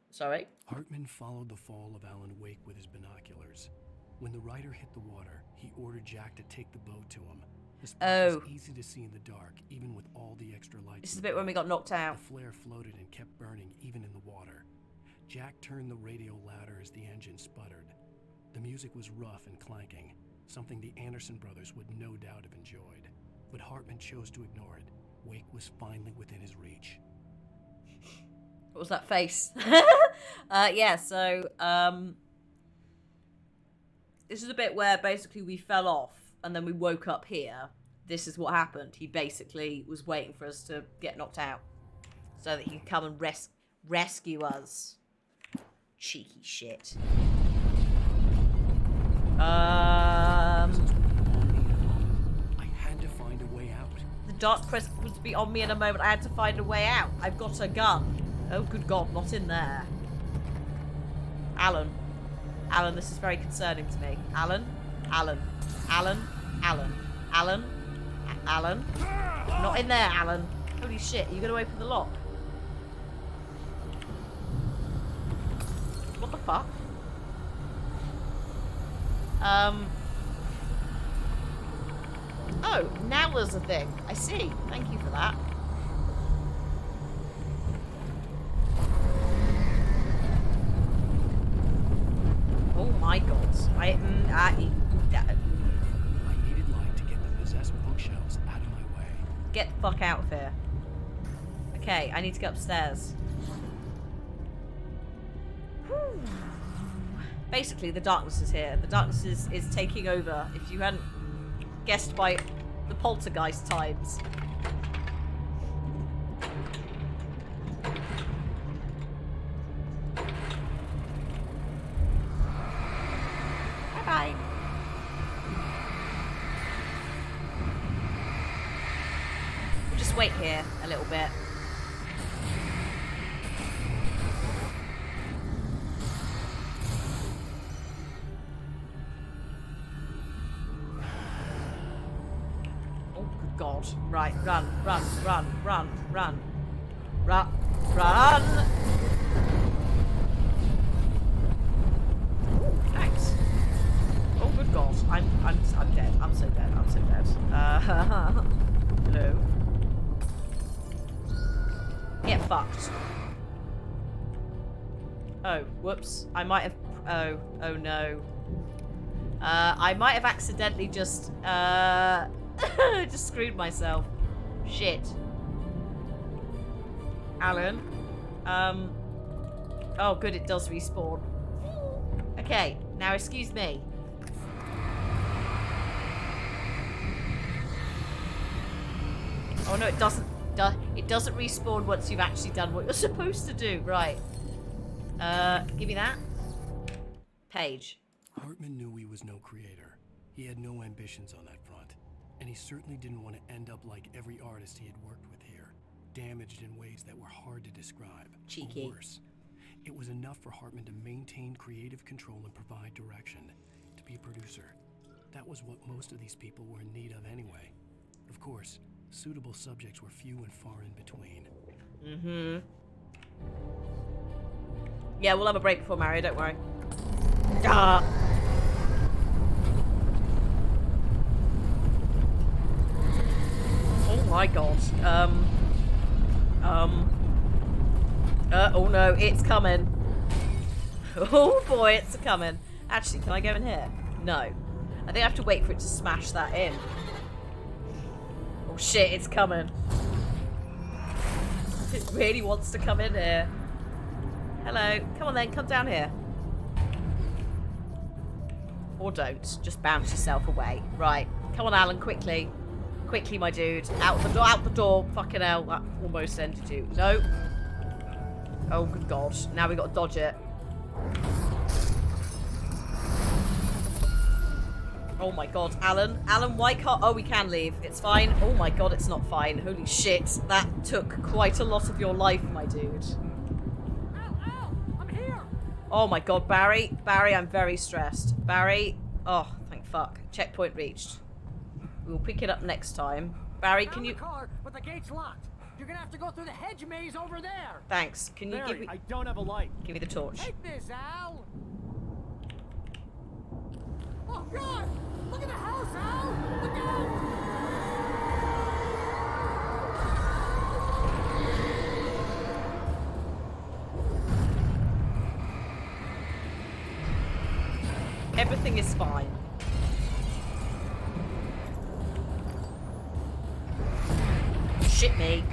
Sorry? Hartman followed the fall of Alan Wake with his binoculars. When the rider hit the water, he ordered Jack to take the boat to him. The spot was easy to see in the dark, even with all the extra lights. This is the bit when we got knocked out. The flare floated and kept burning, even in the water. Jack turned the radio louder as the engine sputtered. The music was rough and clanking, something the Anderson brothers would no doubt have enjoyed. But Hartman chose to ignore it. Wake was finally within his reach. What was that face? Yeah, so, this is a bit where basically we fell off and then we woke up here. This is what happened. He basically was waiting for us to get knocked out so that he could come and rescue us. Cheeky shit. I had to find a way out. The dark presence would be on me in a moment. I had to find a way out. I've got a gun. Oh, good God, not in there. Alan. Alan, this is very concerning to me. Alan. Alan. Alan. Alan. Alan. Alan. Not in there, Alan. Holy shit, are you going to open the lock? What the fuck? Oh, now there's a thing. I see. Thank you for that. Oh my God. I needed light to get the possessed bookshelves out of my way. Get the fuck out of here. Okay, I need to go upstairs. Whew. Basically, the darkness is here. The darkness is taking over. If you hadn't guessed by the poltergeist times. Bye-bye. We'll just wait here a little bit. God. Right, run. Ooh, thanks. Oh, good God. I'm dead. I'm so dead. Hello. Get fucked. Oh, whoops. I might have... Oh no. I might have accidentally just screwed myself. Shit. Alan. Oh, good, it does respawn. Okay, now excuse me. Oh no, it doesn't. It doesn't respawn once you've actually done what you're supposed to do. Right. Give me that. Page. Hartman knew he was no creator. He had no ambitions on that front. And he certainly didn't want to end up like every artist he had worked with here, damaged in ways that were hard to describe. Cheeky. Or worse, it was enough for Hartman to maintain creative control and provide direction, to be a producer. That was what most of these people were in need of anyway. Of course, suitable subjects were few and far in between. Mm-hmm. Yeah, we'll have a break before Mario, don't worry. Ah! Oh my God. Oh no, it's coming. Oh boy, it's coming. Actually, can I go in here? No. I think I have to wait for it to smash that in. Oh shit, it's coming. It really wants to come in here. Hello. Come on then, come down here. Or don't. Just bounce yourself away. Right. Come on, Alan, quickly. Quickly, my dude. Out the door, out the door. Fucking hell, that almost ended you. No. Oh, good God. Now we got to dodge it. Oh my God, Alan. Alan, why can't... Oh, we can leave. It's fine. Oh my God, it's not fine. Holy shit. That took quite a lot of your life, my dude. Ow! I'm here! Oh my God, Barry. Barry, I'm very stressed. Barry. Oh, thank fuck. Checkpoint reached. We'll pick it up next time. Barry, Found can you... the car, but the gate's locked. You're gonna have to go through the hedge maze over there. Thanks. Can you Barry, give me... I don't have a light. Give me the torch. Take this, Al. Oh God! Look at the house, Al. Look out! Everything is fine. Shit me.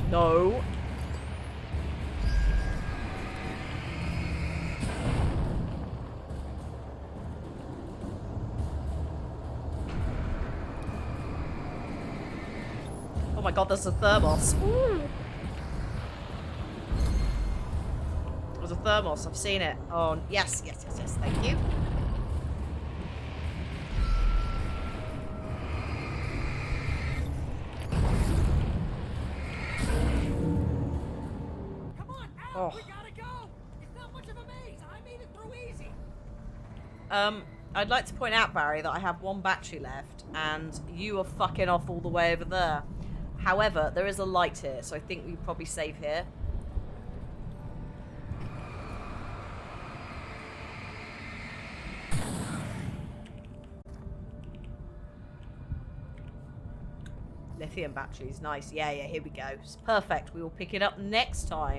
No. Oh my god, there's a thermos. Ooh. There's a thermos, I've seen it. Oh, yes, yes, yes, yes, thank you. Come on, Al, we gotta go. It's not much of a maze. I made it through easy. I'd like to point out, Barry, that I have one battery left, and you are fucking off all the way over there. However, there is a light here, so I think we probably save here. Lithium batteries, nice. Yeah, here we go. It's perfect. We will pick it up next time.